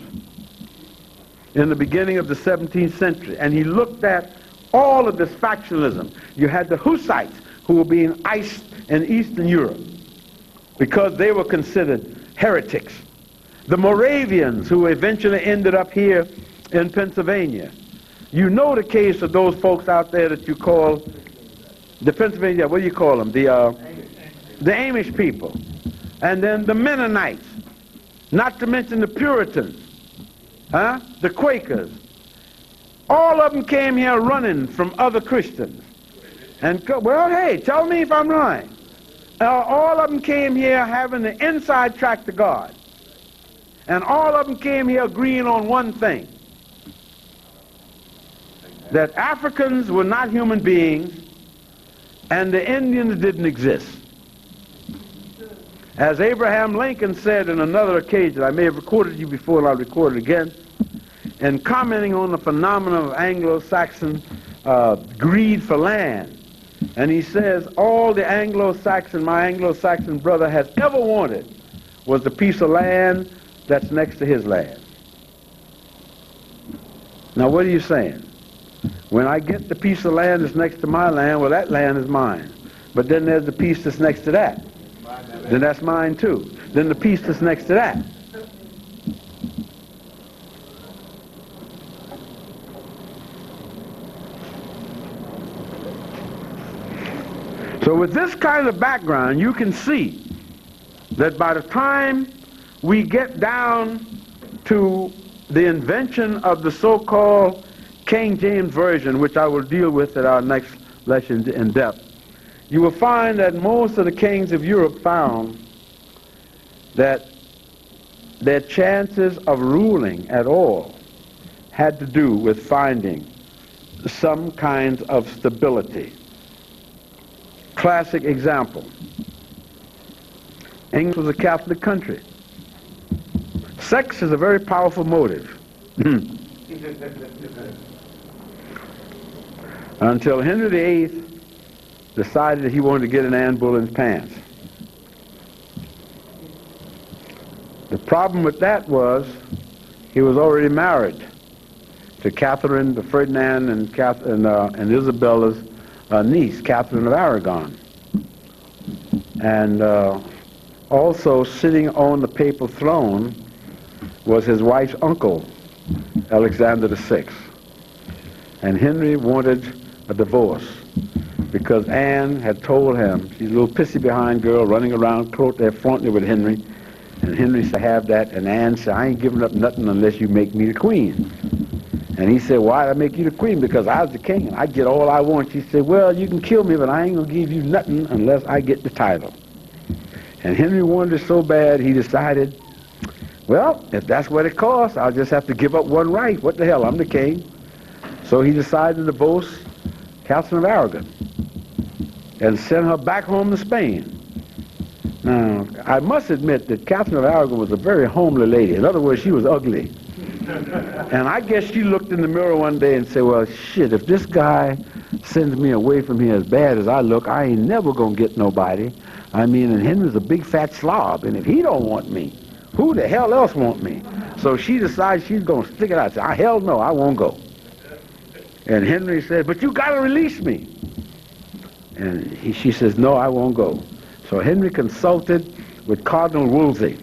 in the beginning of the 17th century, and he looked at all of this factionalism, you had the Hussites who were being iced in Eastern Europe because they were considered heretics. The Moravians, who eventually ended up here in Pennsylvania. You know the case of those folks out there that you call the Pennsylvania, what do you call them? The Amish people. And then the Mennonites. Not to mention the Puritans. The Quakers. All of them came here running from other Christians. And, well, hey, tell me if I'm lying. All of them came here having the inside track to God. And all of them came here agreeing on one thing. That Africans were not human beings and the Indians didn't exist. As Abraham Lincoln said on another occasion, I may have recorded you before and I'll record it again, in commenting on the phenomenon of Anglo-Saxon greed for land. And he says, all the Anglo-Saxon, my Anglo-Saxon brother has ever wanted was the piece of land that's next to his land. Now what are you saying? When I get the piece of land that's next to my land, well, that land is mine. But then there's the piece that's next to that. Then that's mine too. Then the piece that's next to that. So with this kind of background, you can see that by the time we get down to the invention of the so-called King James Version, which I will deal with at our next lesson in depth, you will find that most of the kings of Europe found that their chances of ruling at all had to do with finding some kind of stability. Classic example. England was a Catholic country. Sex is a very powerful motive. Until Henry VIII decided that he wanted to get an Anne Boleyn's pants. The problem with that was he was already married to Catherine, the Ferdinand, and Isabella's niece, Catherine of Aragon. And also sitting on the papal throne was his wife's uncle, Alexander VI. And Henry wanted a divorce because Anne had told him, she's a little pissy behind girl running around there fronting with Henry, and Henry said, have that, and Anne said, I ain't giving up nothing unless you make me the queen. And he said, why did I make you the queen? Because I was the king and I get all I want. She said, well, you can kill me, but I ain't going to give you nothing unless I get the title. And Henry wanted it so bad, he decided, well, if that's what it costs, I'll just have to give up one right. What the hell, I'm the king. So he decided to divorce Catherine of Aragon and send her back home to Spain. Now, I must admit that Catherine of Aragon was a very homely lady. In other words, she was ugly. And I guess she looked in the mirror one day and said, well, shit, if this guy sends me away from here as bad as I look, I ain't never gonna get nobody. I mean, and Henry's a big fat slob, and if he don't want me, who the hell else want me? So she decides she's gonna stick it out. Say, hell no, I won't go. And Henry said, but you gotta release me. And she says, no, I won't go. So Henry consulted with Cardinal Wolsey.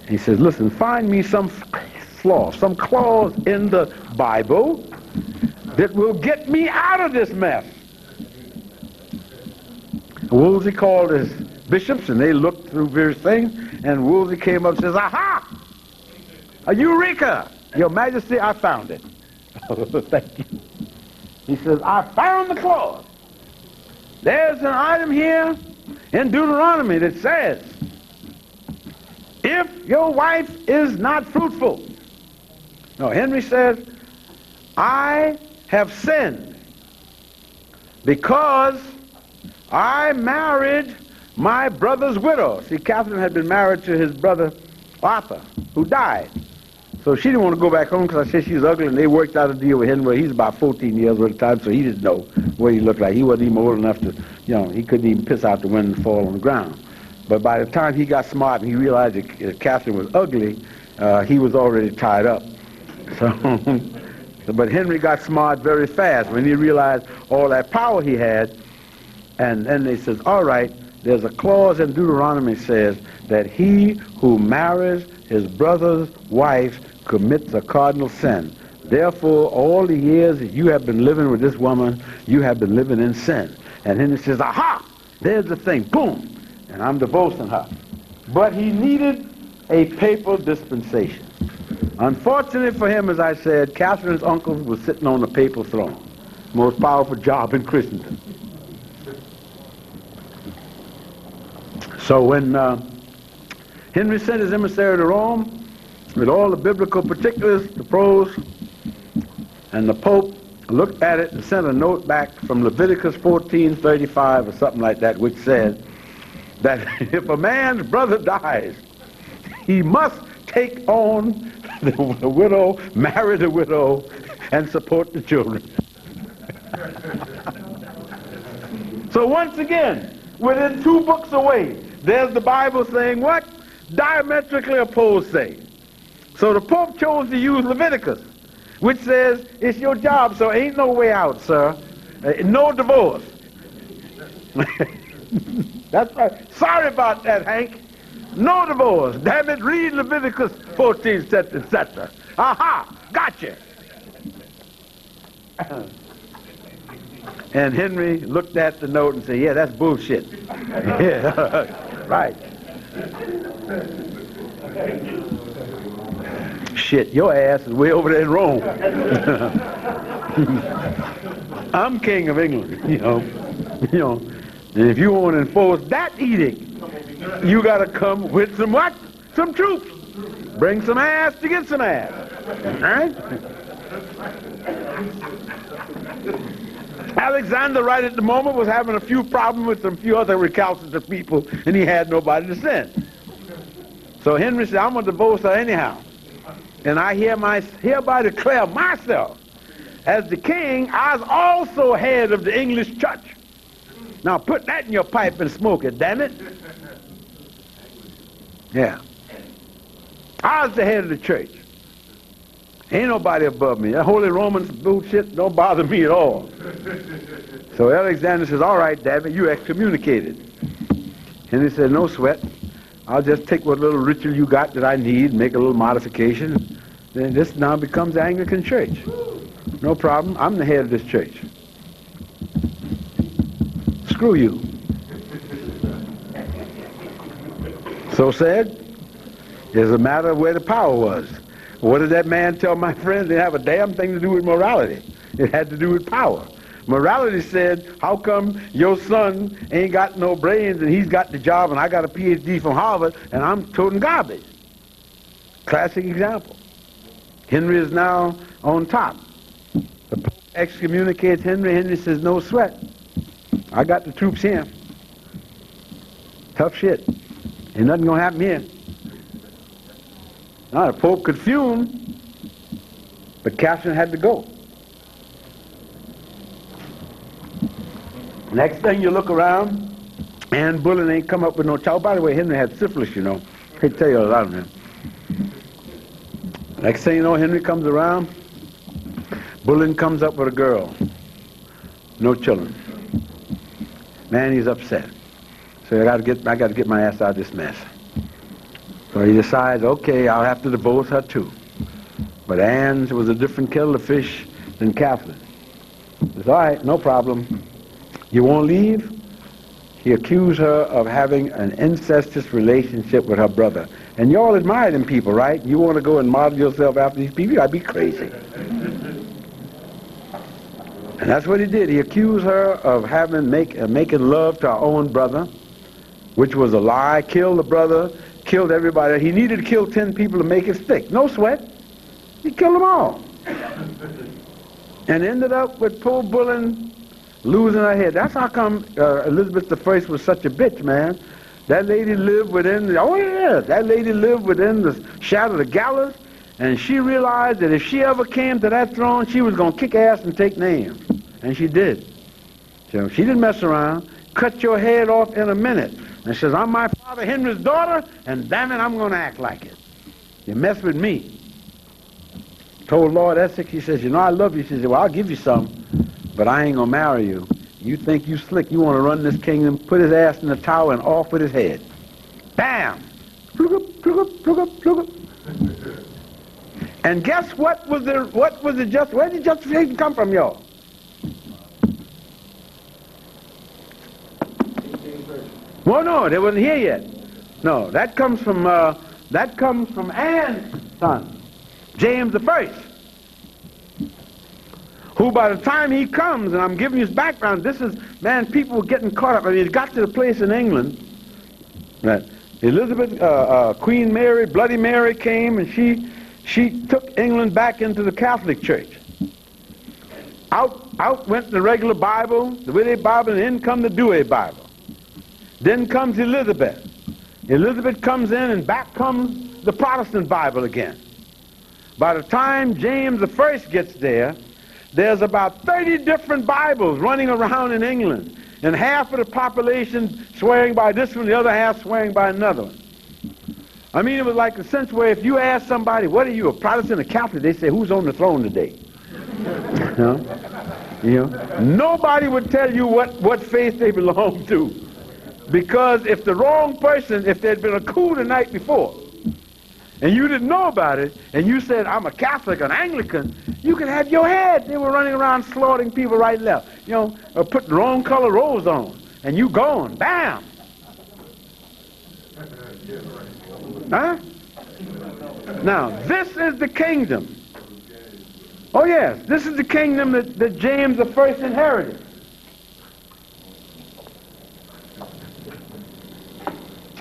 He says, listen, find me some flaw, some clause in the Bible that will get me out of this mess. Wolsey called his bishops, and they looked through various things, and Wolsey came up and says, aha! A eureka! Your Majesty, I found it. Thank you. He says, I found the clause. There's an item here in Deuteronomy that says, if your wife is not fruitful. No, Henry says, I have sinned because I married my brother's widow. See, Catherine had been married to his brother Arthur, who died. So she didn't want to go back home because I said she was ugly, and they worked out a deal with Henry. He's about 14 years old at the time, so he didn't know what he looked like. He wasn't even old enough to, he couldn't even piss out the window and fall on the ground. But by the time he got smart and he realized that Catherine was ugly, he was already tied up. So, but Henry got smart very fast when he realized all that power he had. And then they says, all right, there's a clause in Deuteronomy says that he who marries his brother's wife commits a cardinal sin. Therefore, all the years that you have been living with this woman, you have been living in sin. And Henry says, aha, there's the thing, boom, and I'm divorcing her. But he needed a papal dispensation. Unfortunately for him, as I said, Catherine's uncle was sitting on the papal throne. Most powerful job in Christendom. So when Henry sent his emissary to Rome with all the biblical particulars, the prose, and the Pope looked at it and sent a note back from Leviticus 14:35 or something like that, which said that if a man's brother dies, he must take on the widow, marry the widow, and support the children. So once again, within 2 books away, there's the Bible saying what? Diametrically opposed things. So the Pope chose to use Leviticus, which says, it's your job, so ain't no way out, sir. No divorce. That's right. Sorry about that, Hank. No divorce. Damn it, read Leviticus 14, etc., etc. Aha, gotcha. And Henry looked at the note and said, yeah, that's bullshit. Yeah, right. Shit, your ass is way over there in Rome. I'm king of England, and if you want to enforce that edict, you got to come with some what? Some troops. Bring some ass to get some ass. All right? Alexander, right at the moment, was having a few problems with some few other recalcitrant people, and he had nobody to send. So Henry said, I'm going to divorce her anyhow. And I hereby declare myself as the king, I was also head of the English church. Now put that in your pipe and smoke it, damn it. Yeah. I was the head of the church. Ain't nobody above me. That Holy Roman bullshit don't bother me at all. So Alexander says, all right, damn it, you excommunicated. And he said, no sweat. I'll just take what little ritual you got that I need, make a little modification. Then this now becomes the Anglican church. No problem. I'm the head of this church. Screw you. So said, it's a matter of where the power was. What did that man tell my friends? It didn't have a damn thing to do with morality. It had to do with power. Morality said, how come your son ain't got no brains and he's got the job and I got a PhD from Harvard and I'm toting garbage? Classic example. Henry is now on top. The Pope excommunicates Henry. Henry says, no sweat. I got the troops here. Tough shit. Ain't nothing gonna happen here. Now the Pope could fume, but Catherine had to go. Next thing you look around, Anne Boleyn ain't come up with no child. By the way, Henry had syphilis, you know. I can tell you a lot of them. Next thing you know, Henry comes around, Boleyn comes up with a girl. No children. Man, he's upset. So I gotta get my ass out of this mess. So he decides, okay, I'll have to divorce her too. But Anne's was a different kettle of fish than Catherine. He says, all right, no problem. You won't leave? He accused her of having an incestuous relationship with her brother. And you all admire them people, right? You want to go and model yourself after these people? I'd be crazy. And that's what he did. He accused her of making love to her own brother, which was a lie. Killed the brother, killed everybody. He needed to kill 10 people to make it stick. No sweat. He killed them all. And ended up with poor Boleyn losing her head. That's how come Elizabeth I was such a bitch, man. That lady lived within the shadow of the gallows, and she realized that if she ever came to that throne, she was going to kick ass and take names. And she did. So she didn't mess around. Cut your head off in a minute. And says, I'm my father Henry's daughter, and damn it, I'm going to act like it. You mess with me. Told Lord Essex, he says, you know I love you. She said, well, I'll give you some, but I ain't going to marry you. You think you slick, you want to run this kingdom, put his ass in the tower and off with his head. Bam! Plug up, plug up, plug up, plug up. And guess what was the where did the justification come from, y'all? Well, no, they wasn't here yet. No, that comes from Anne's son, James I. Who by the time he comes, and I'm giving you his background, this is, man, people were getting caught up. I mean, it got to the place in England that Elizabeth, Queen Mary, Bloody Mary came, and she took England back into the Catholic Church. Out went the regular Bible, the Witte Bible, and in come the Douay Bible. Then comes Elizabeth. Elizabeth comes in, and back comes the Protestant Bible again. By the time James I gets there, there's about 30 different Bibles running around in England, and half of the population swearing by this one, the other half swearing by another one. I mean, it was like a sense where if you ask somebody, what are you, a Protestant or Catholic, they say, who's on the throne today? You know? Nobody would tell you what faith they belong to. Because if the wrong person, if there'd been a coup the night before, and you didn't know about it, and you said, I'm a Catholic, an Anglican, you could have your head. They were running around slaughtering people right and left. You know, or put the wrong color robes on, and you gone. Bam! Huh? Now, this is the kingdom. Oh, yes, this is the kingdom that James I inherited.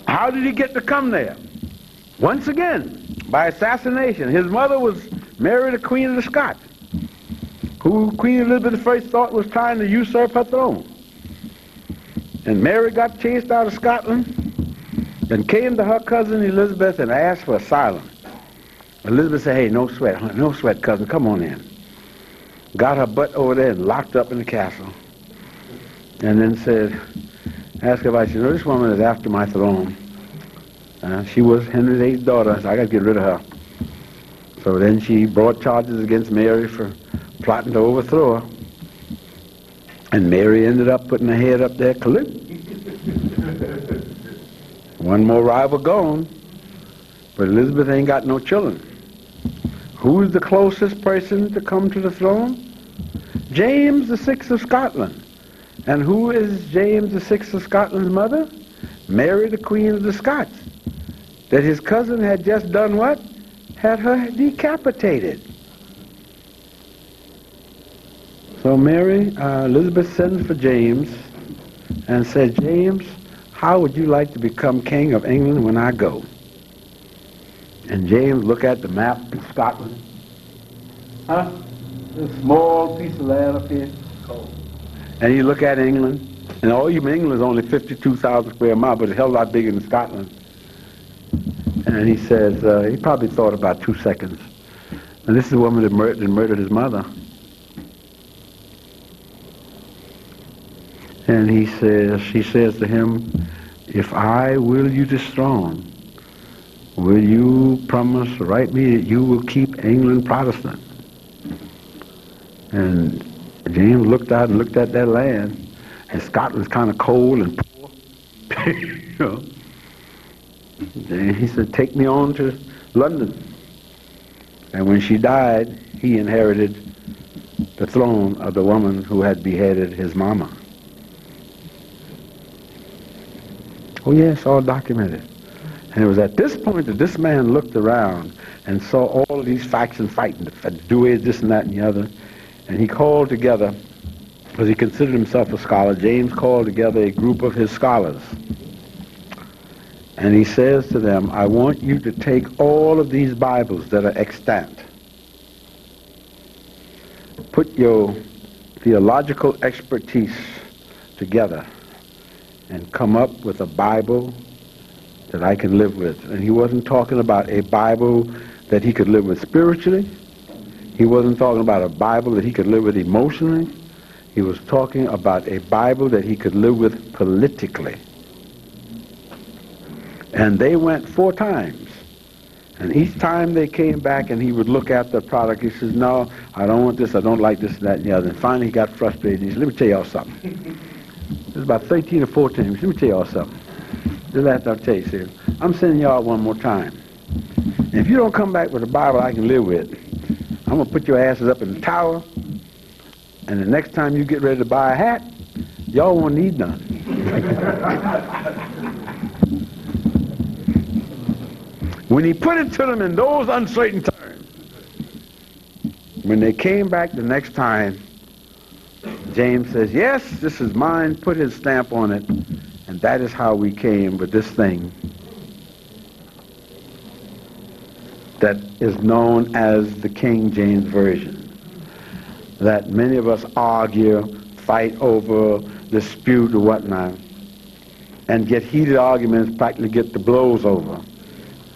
How did he get to come there? Once again, by assassination. His mother was Mary, the Queen of the Scots, who Queen Elizabeth I thought was trying to usurp her throne. And Mary got chased out of Scotland and came to her cousin Elizabeth and asked for asylum. Elizabeth said, hey, no sweat, cousin, come on in. Got her butt over there and locked up in the castle. And then said, asked her if I said, no, this woman is after my throne. She was Henry VIII's daughter, so I got to get rid of her. So then she brought charges against Mary for plotting to overthrow her. And Mary ended up putting her head up there, clip. One more rival gone. But Elizabeth ain't got no children. Who's the closest person to come to the throne? James VI of Scotland. And who is James VI of Scotland's mother? Mary, the Queen of the Scots. That his cousin had just done what? had her decapitated. So Mary, Elizabeth sends for James and said, James, how would you like to become king of England when I go? And James looked at the map of Scotland. Huh? This small piece of land up here. And you look at England, and even England is only 52,000 square miles, but it's a hell of a lot bigger than Scotland. And he says, he probably thought about 2 seconds. And this is the woman that murdered his mother. And she says to him, if I will you this throne, will you promise, write me that you will keep England Protestant? And James looked out and looked at that land, and Scotland's kind of cold and poor. You know. And he said, take me on to London. And when she died, he inherited the throne of the woman who had beheaded his mama. Oh yes, all documented. And it was at this point that this man looked around and saw all of these factions fighting, the Dewey, this and that and the other. And he called together, because he considered himself a scholar, James called together a group of his scholars. And he says to them, I want you to take all of these Bibles that are extant, put your theological expertise together, and come up with a Bible that I can live with. And he wasn't talking about a Bible that he could live with spiritually. He wasn't talking about a Bible that he could live with emotionally. He was talking about a Bible that he could live with politically. And they went 4 times. And each time they came back and he would look at the product, he says, no, I don't want this, I don't like this, that, and the other. And finally he got frustrated. He said, let me tell y'all something. It was about 13 or 14. Let me tell y'all something. Just after I'll tell you, sir, I'm sending y'all one more time. And if you don't come back with a Bible I can live with, I'm going to put your asses up in the tower, and the next time you get ready to buy a hat, y'all won't need none. When he put it to them in those uncertain terms, when they came back the next time, James says, yes, this is mine, put his stamp on it, and that is how we came with this thing that is known as the King James Version, that many of us argue, fight over, dispute or whatnot, and get heated arguments, practically get the blows over,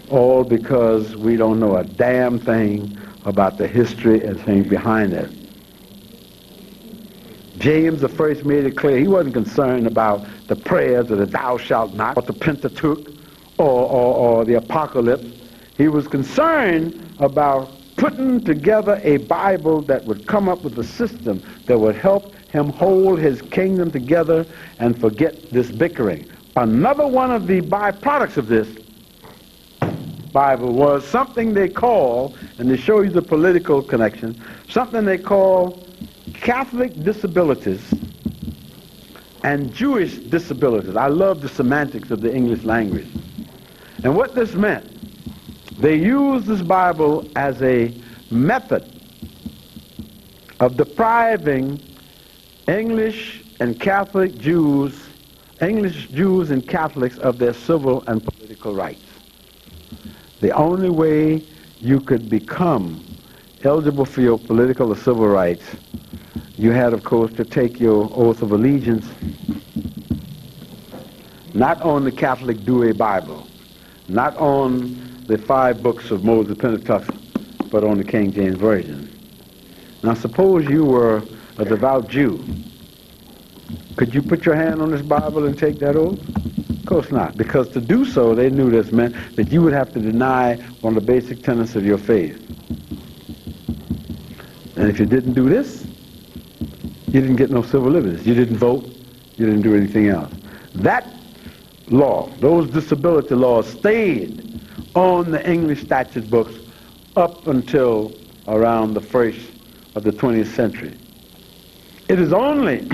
all because we don't know a damn thing about the history and things behind it. James the first made it clear he wasn't concerned about the prayers of the thou shalt not, or the Pentateuch, or the Apocalypse. He was concerned about putting together a Bible that would come up with a system that would help him hold his kingdom together and forget this bickering. Another one of the byproducts of this Bible was something they call, and to show you the political connection, something they call Catholic disabilities and Jewish disabilities. I love the semantics of the English language. And what this meant, they used this Bible as a method of depriving English and Catholic Jews, English Jews and Catholics of their civil and political rights. The only way you could become eligible for your political or civil rights, you had, of course, to take your oath of allegiance, not on the Catholic Douay Bible, not on the 5 books of Moses Pentateuch, but on the King James Version. Now, suppose you were a devout Jew. Could you put your hand on this Bible and take that oath? Of course not, because to do so, they knew this meant that you would have to deny one of the basic tenets of your faith. And if you didn't do this, you didn't get no civil liberties. You didn't vote. You didn't do anything else. That law, those disability laws, stayed on the English statute books up until around the first of the 20th century. It is only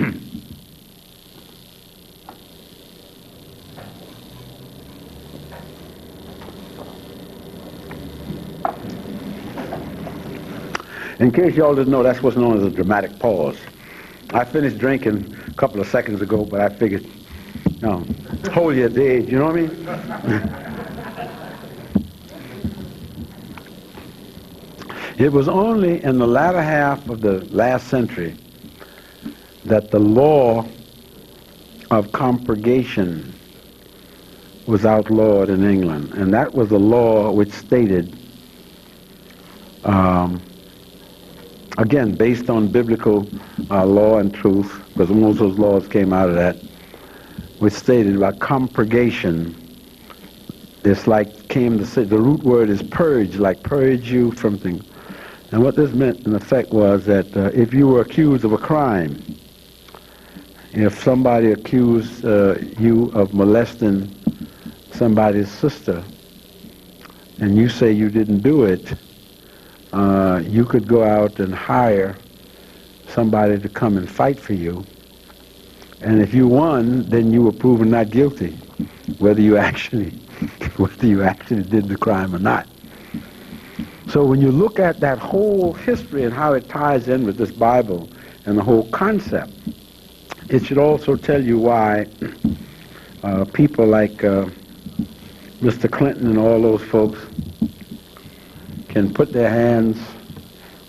In case y'all didn't know, that's what's known as a dramatic pause. I finished drinking a couple of seconds ago, but I figured, no, hold your age, you know what I mean? It was only in the latter half of the last century that the law of compurgation was outlawed in England, and that was a law which stated, again, based on biblical law and truth, because most of those laws came out of that, which stated about compurgation. It's like came to say, the root word is purge, like purge you from things. And what this meant in effect was that if you were accused of a crime, if somebody accused you of molesting somebody's sister, and you say you didn't do it, you could go out and hire somebody to come and fight for you. And if you won, then you were proven not guilty, whether you actually did the crime or not. So when you look at that whole history and how it ties in with this Bible and the whole concept, it should also tell you why people like Mr. Clinton and all those folks can put their hands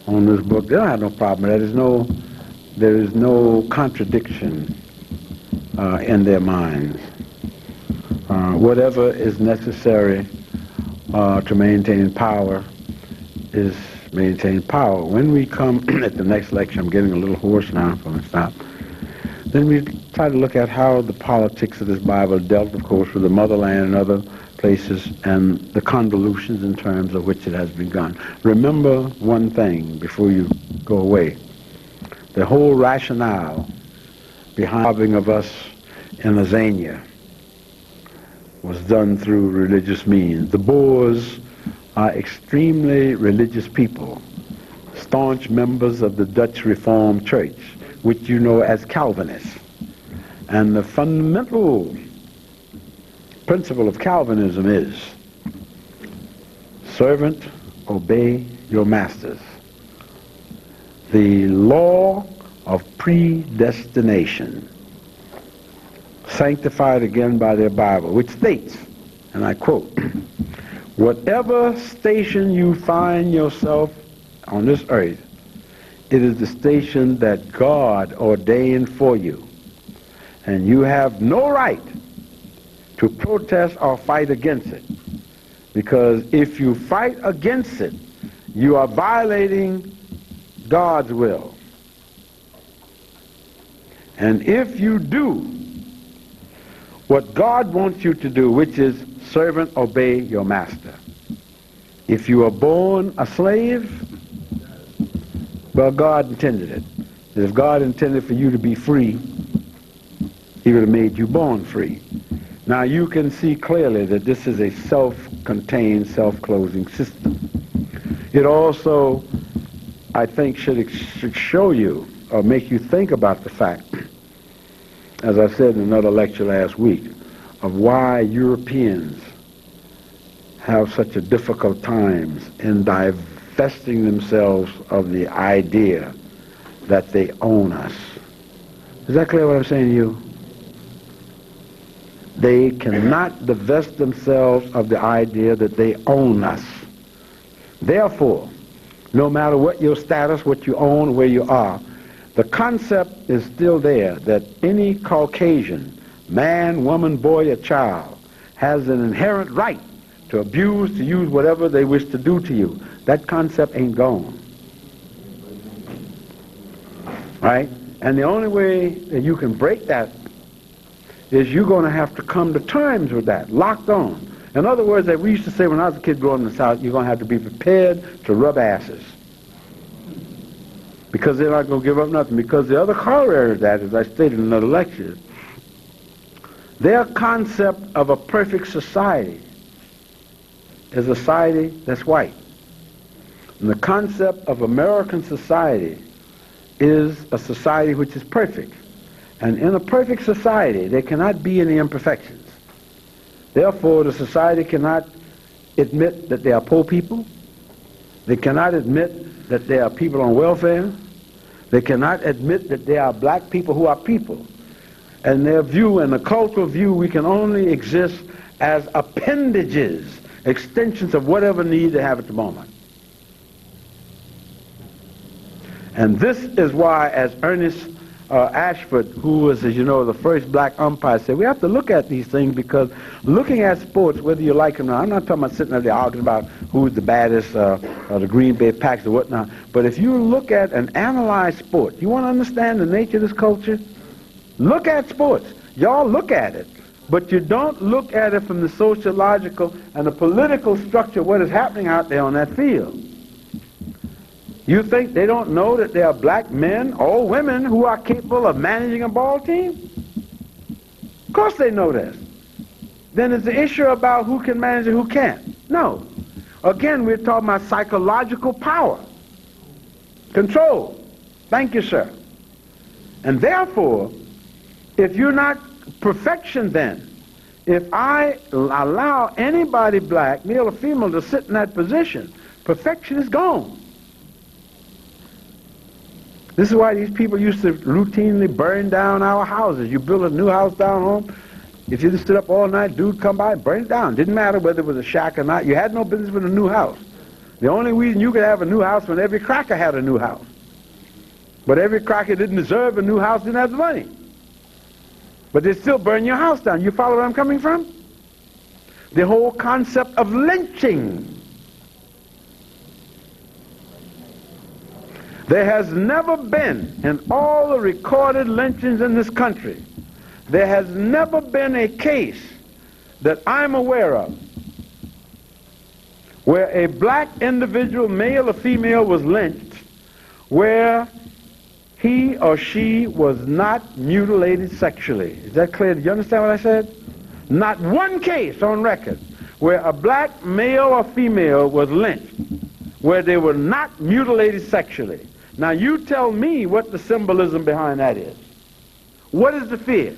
on this book. They don't have no problem with that. There is no contradiction in their minds. Whatever is necessary to maintain power is maintain power. When we come at the next lecture, I'm getting a little hoarse now, so I'm going to stop. Then we try to look at how the politics of this Bible dealt, of course, with the motherland and other places and the convolutions in terms of which it has begun. Remember one thing before you go away. The whole rationale behind robbing of us in Azania was done through religious means. The Boers are extremely religious people, staunch members of the Dutch Reformed Church, which you know as Calvinists. And the fundamental principle of Calvinism is, servant, obey your masters. The law of predestination, sanctified again by their Bible, which states, and I quote, whatever station you find yourself on this earth, it is the station that God ordained for you. And you have no right to protest or fight against it. Because if you fight against it, you are violating God's will. And if you do what God wants you to do, which is servant, obey your master. If you are born a slave, well, God intended it. If God intended for you to be free, he would have made you born free. Now you can see clearly that this is a self-contained, self-closing system. It also, I think, should show you or make you think about the fact, as I said in another lecture last week, of why Europeans have such a difficult time in divesting themselves of the idea that they own us. Is that clear what I'm saying to you? They cannot divest themselves of the idea that they own us. Therefore, no matter what your status, what you own, where you are, the concept is still there that any Caucasian, man, woman, boy, or child, has an inherent right to abuse, to use whatever they wish to do to you. That concept ain't gone. Right? And the only way that you can break that is you're going to have to come to terms with that, locked on. In other words, that we used to say when I was a kid growing in the South, you're going to have to be prepared to rub asses. Because they're not going to give up nothing. Because the other corollary of that, as I stated in another lecture, their concept of a perfect society is a society that's white. And the concept of American society is a society which is perfect. And in a perfect society, there cannot be any imperfections. Therefore, the society cannot admit that they are poor people. They cannot admit that there are people on welfare. They cannot admit that there are black people who are people. And their view, and the cultural view, we can only exist as appendages, extensions of whatever need they have at the moment. And this is why, as Ernest Ashford, who was, as you know, the first black umpire, said, we have to look at these things, because looking at sports, whether you like them or not, I'm not talking about sitting there arguing about who's the baddest, or the Green Bay Packers or whatnot, but if you look at and analyze sports, you want to understand the nature of this culture? Look at sports. Y'all look at it, but you don't look at it from the sociological and the political structure of what is happening out there on that field. You think they don't know that there are black men or women who are capable of managing a ball team? Of course they know this. Then it's the issue about who can manage and who can't. No. Again, we're talking about psychological power. Control. Thank you, sir. And therefore, if you're not perfection then, if I allow anybody black, male or female, to sit in that position, perfection is gone. This is why these people used to routinely burn down our houses. You build a new house down home, if you just stood up all night, dude come by and burn it down. Didn't matter whether it was a shack or not. You had no business with a new house. The only reason you could have a new house when every cracker had a new house. But every cracker didn't deserve a new house, didn't have the money. But they still burn your house down. You follow where I'm coming from? The whole concept of lynching. There has never been, in all the recorded lynchings in this country, there has never been a case that I'm aware of where a black individual, male or female, was lynched, where he or she was not mutilated sexually. Is that clear? Do you understand what I said? Not one case on record where a black male or female was lynched, where they were not mutilated sexually. Now you tell me what the symbolism behind that is. What is the fear?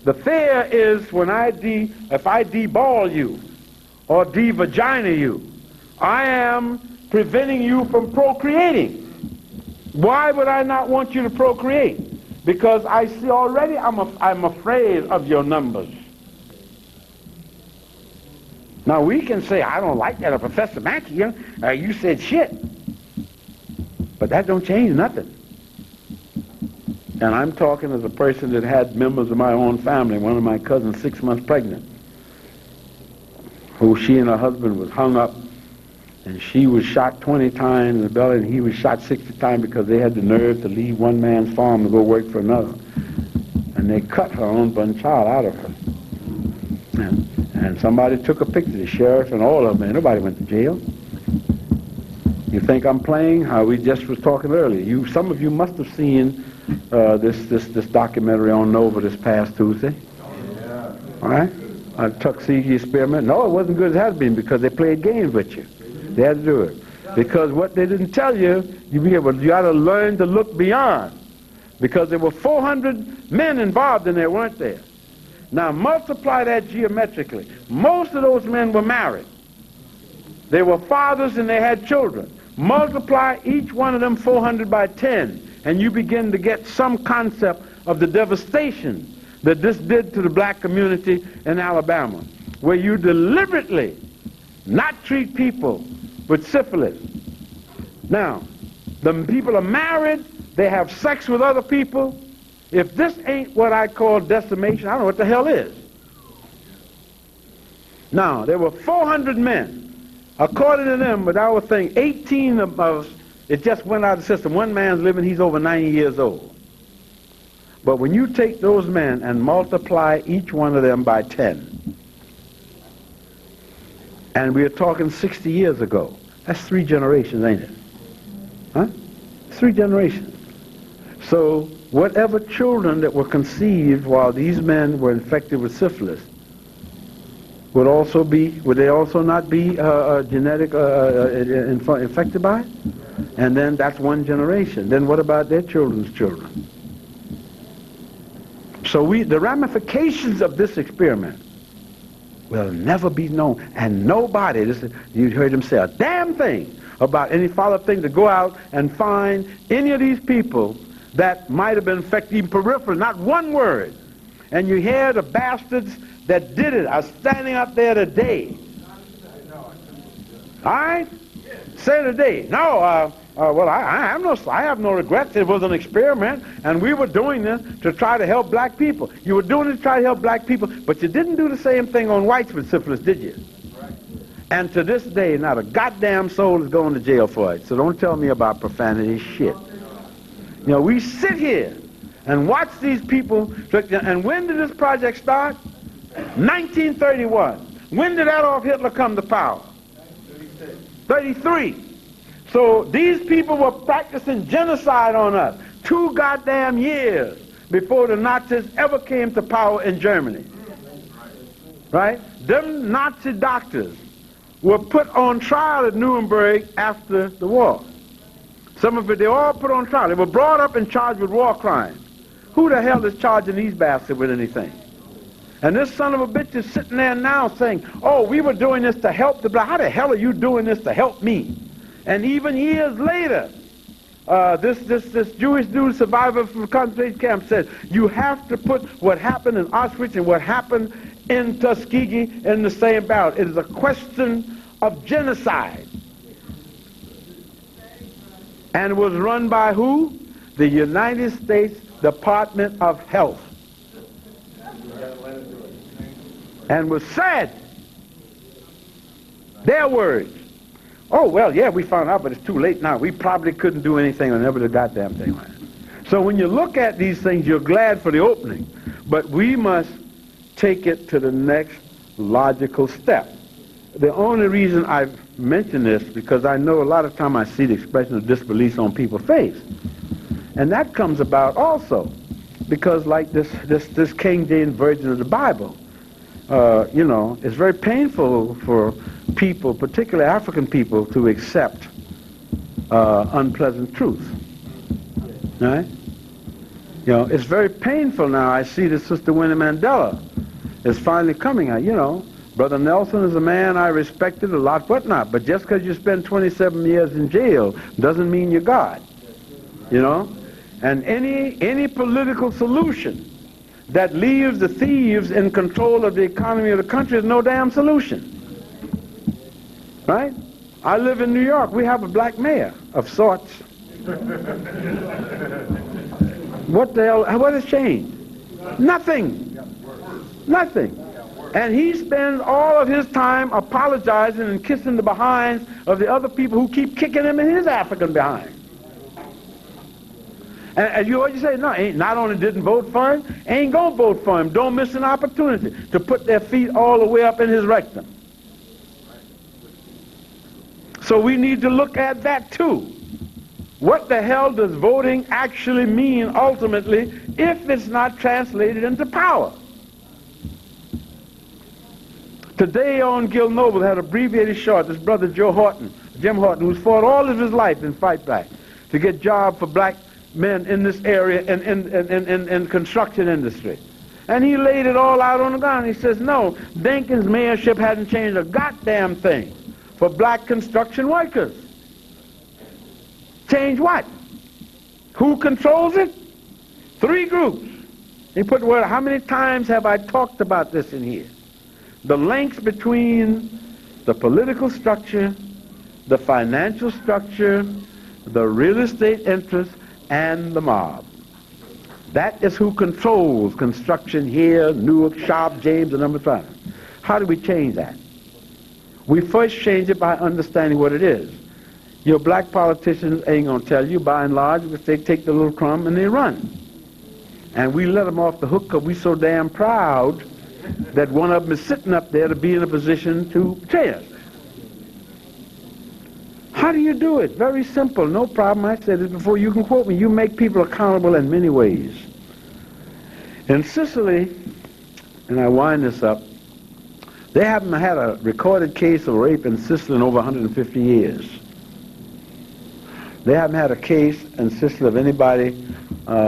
The fear is when if I deball you or de-vagina you, I am preventing you from procreating. Why would I not want you to procreate? Because I see already I'm afraid of your numbers. Now we can say, I don't like that, Professor Mackey, you said shit. But that don't change nothing. And I'm talking as a person that had members of my own family, one of my cousins 6 months pregnant, who she and her husband was hung up, and she was shot 20 times in the belly, and he was shot 60 times because they had the nerve to leave one man's farm to go work for another. And they cut her unborn child out of her. And somebody took a picture, the sheriff and all of them, and nobody went to jail. You think I'm playing? How we just was talking earlier. Some of you must have seen this documentary on Nova this past Tuesday. Yeah. All right? Tuskegee experiment. No, it wasn't good as it has been because they played games with you. They had to do it. Because what they didn't tell you, you got to learn to look beyond. Because there were 400 men involved in there, weren't there? Now multiply that geometrically. Most of those men were married. They were fathers and they had children. Multiply each one of them 400 by 10, and you begin to get some concept of the devastation that this did to the black community in Alabama, where you deliberately not treat people with syphilis. Now, the people are married, they have sex with other people. If this ain't what I call decimation, I don't know what the hell is. Now, there were 400 men. According to them, but I would think 18 of us, it just went out of the system. One man's living, he's over 90 years old. But when you take those men and multiply each one of them by 10, and we're talking 60 years ago, that's 3 generations, ain't it? Huh? 3 generations. So whatever children that were conceived while these men were infected with syphilis, would they also not be infected by it? And then that's 1 generation. Then what about their children's children? So the ramifications of this experiment will never be known. And nobody, you heard him say a damn thing about any follow-up thing to go out and find any of these people that might have been affected, even peripheral, not one word. And you hear the bastards that did it are standing up there today. All right? Say today. No, well, I have no regrets. It was an experiment, and we were doing this to try to help black people. You were doing it to try to help black people, but you didn't do the same thing on whites with syphilis, did you? Right. And to this day, not a goddamn soul is going to jail for it. So don't tell me about profanity shit. You know, we sit here and watch these people. And when did this project start? 1931. When did Adolf Hitler come to power? 33. So these people were practicing genocide on us 2 goddamn years before the Nazis ever came to power in Germany. Right? Them Nazi doctors were put on trial at Nuremberg after the war. Some of it, they all put on trial. They were brought up and charged with war crimes. Who the hell is charging these bastards with anything? And this son of a bitch is sitting there now saying, oh, we were doing this to help the black. How the hell are you doing this to help me? And even years later, this Jewish dude, survivor from the concentration camp, said, you have to put what happened in Auschwitz and what happened in Tuskegee in the same barrel. It is a question of genocide. And it was run by who? The United States Department of Health. And was said, their words, oh, well, yeah, we found out, but it's too late now. We probably couldn't do anything or never the goddamn thing like that. So when you look at these things, you're glad for the opening. But we must take it to the next logical step. The only reason I've mentioned this, because I know a lot of time I see the expression of disbelief on people's face. And that comes about also because like this King James Version of the Bible, you know, it's very painful for people, particularly African people, to accept unpleasant truth. Right? You know, it's very painful now. I see that Sister Winnie Mandela is finally coming out. You know, Brother Nelson is a man I respected a lot, whatnot. But just because you spend 27 years in jail doesn't mean you're God. You know? And any political solution that leaves the thieves in control of the economy of the country is no damn solution. Right? I live in New York. We have a black mayor of sorts. What the hell? What has changed? Nothing. Nothing. And he spends all of his time apologizing and kissing the behinds of the other people who keep kicking him in his African behind. And you always say, no, not only didn't vote for him, ain't gonna vote for him. Don't miss an opportunity to put their feet all the way up in his rectum. So we need to look at that too. What the hell does voting actually mean ultimately if it's not translated into power? Today on Gil Noble had abbreviated short, this brother Jim Horton, who's fought all of his life in Fight Back to get jobs for black men in this area in construction industry. And he laid it all out on the ground. He says, no, Dinkins' mayorship hasn't changed a goddamn thing for black construction workers. Change what? Who controls it? 3 groups. He put the word, how many times have I talked about this in here? The links between the political structure, the financial structure, the real estate interests, and the mob. That is who controls construction here, Newark, Sharp, James, and number 5. How do we change that? We first change it by understanding what it is. Your black politicians ain't going to tell you, by and large, because they take the little crumb and they run. And we let them off the hook because we're so damn proud that one of them is sitting up there to be in a position to tell us. How do you do it? Very simple, no problem. I said it before, you can quote me. You make people accountable in many ways. In Sicily, and I wind this up, they haven't had a recorded case of rape in Sicily in over 150 years. They haven't had a case in Sicily of anybody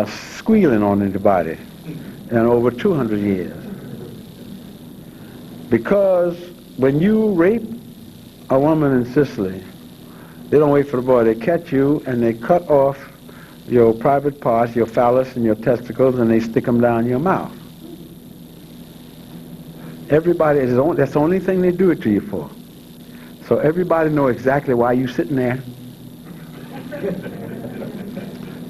squealing on anybody in over 200 years. Because when you rape a woman in Sicily, they don't wait for the boy. They catch you and they cut off your private parts, your phallus and your testicles, and they stick them down your mouth. Everybody, that's the only thing they do it to you for. So everybody know exactly why you're sitting there.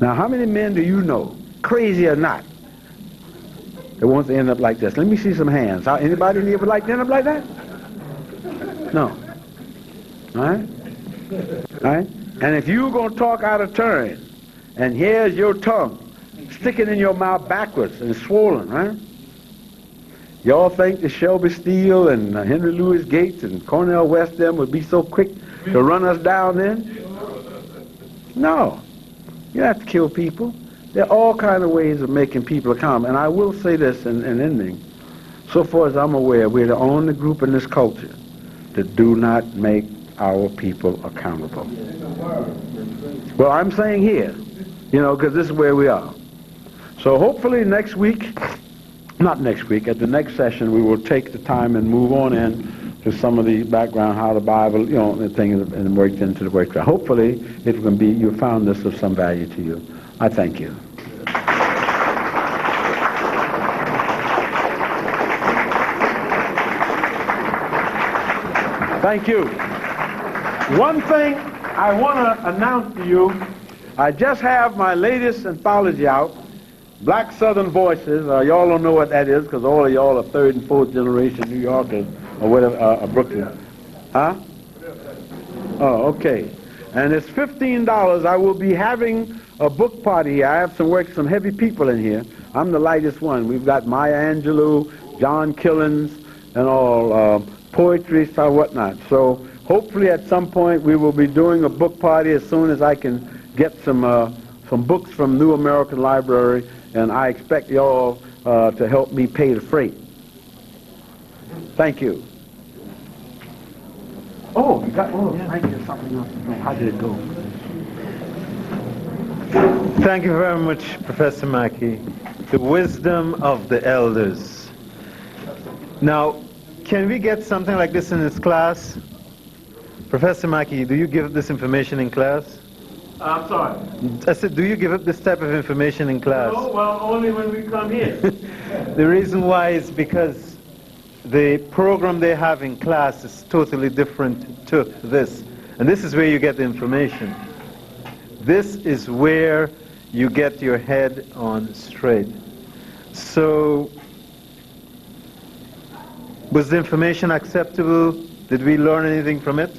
Now, how many men do you know, crazy or not, that wants to end up like this? Let me see some hands. Anybody in here would like to end up like that? No. All right? All right? And if you're going to talk out of turn, and here's your tongue sticking in your mouth backwards and swollen, right? Y'all think that Shelby Steele and Henry Louis Gates and Cornel West them would be so quick to run us down then? No. You don't have to kill people. There are all kinds of ways of making people accountable. And I will say this in ending. So far as I'm aware, we're the only group in this culture that do not make our people accountable. Well, I'm saying here, because this is where we are. So hopefully next week, not next week, at the next session, we will take the time and move on in to some of the background, how the Bible, the thing is worked into the work. Hopefully, it can be, you found this of some value to you. I thank you. Thank you. One thing I want to announce to you, I just have my latest anthology out, Black Southern Voices. Y'all don't know what that is because all of y'all are third and fourth generation New Yorkers or whatever, Brooklyn. Huh? Oh, okay. And it's $15. I will be having a book party here. I have some heavy people in here. I'm the lightest one. We've got Maya Angelou, John Killens, and all, poetry, stuff, whatnot. So hopefully at some point we will be doing a book party as soon as I can get some books from New American Library, and I expect y'all to help me pay the freight. Thank you. Oh, you got, thank you. Something else. How did it go? Thank you very much, Professor Mackey. The wisdom of the elders. Now, can we get something like this in this class? Professor Mackey, do you give this information in class? I'm sorry. I said, do you give up this type of information in class? No, well, only when we come here. The reason why is because the program they have in class is totally different to this. And this is where you get the information. This is where you get your head on straight. So, was the information acceptable? Did we learn anything from it?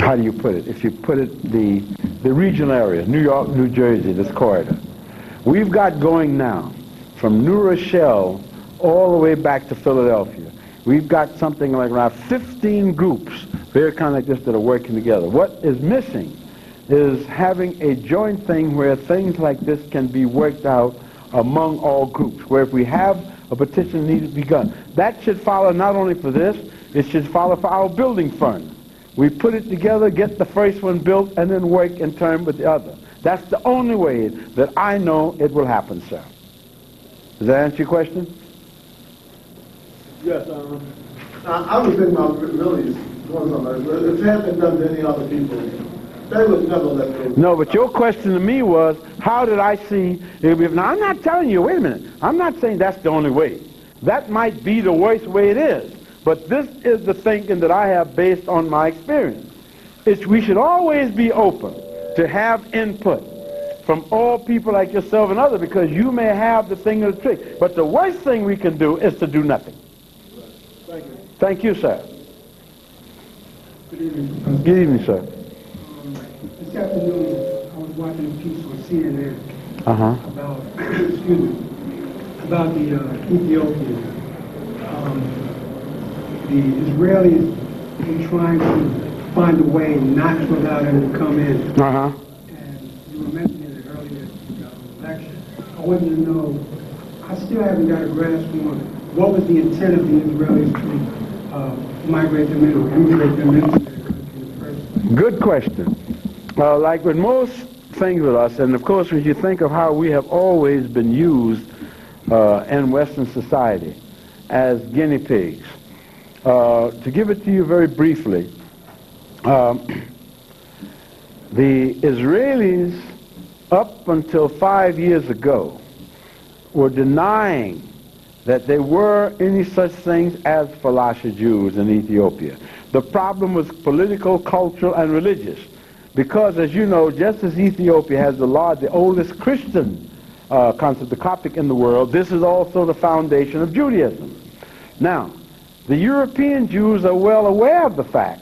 How do you put it? If you put it, the regional area, New York, New Jersey, this corridor. We've got going now from New Rochelle all the way back to Philadelphia. We've got something like around 15 groups, very kind of like this, that are working together. What is missing is having a joint thing where things like this can be worked out among all groups, where if we have a petition that needs to be done, that should follow not only for this, it should follow for our building fund. We put it together, get the first one built, and then work in turn with the other. That's the only way that I know it will happen, sir. Does that answer your question? Yes, I was thinking about really doing something like that. If it had been done to any other people, they would never let go. No, but your question to me was, how did I see it? Now, I'm not telling you, wait a minute, I'm not saying that's the only way. That might be the worst way it is. But this is the thinking that I have based on my experience. We should always be open to have input from all people like yourself and others, because you may have the thing of the trick. But the worst thing we can do is to do nothing. Thank you. Thank you, sir. Good evening. Good evening, sir. This afternoon, I was watching a piece on CNN about, about the Ethiopians. The Israelis were trying to find a way not to allow them to come in. And you were mentioning it earlier in the lecture. I wanted to know, I still haven't got a grasp on what was the intent of the Israelis to migrate them in or immigrate them into their country in the first place. Good question. Like with most things with us, and of course when you think of how we have always been used in Western society as guinea pigs. To give it to you very briefly, the Israelis, up until 5 years ago, were denying that there were any such things as Falasha Jews in Ethiopia. The problem was political, cultural, and religious. Because, as you know, just as Ethiopia has the oldest Christian concept, the Coptic in the world, this is also the foundation of Judaism. Now, the European Jews are well aware of the fact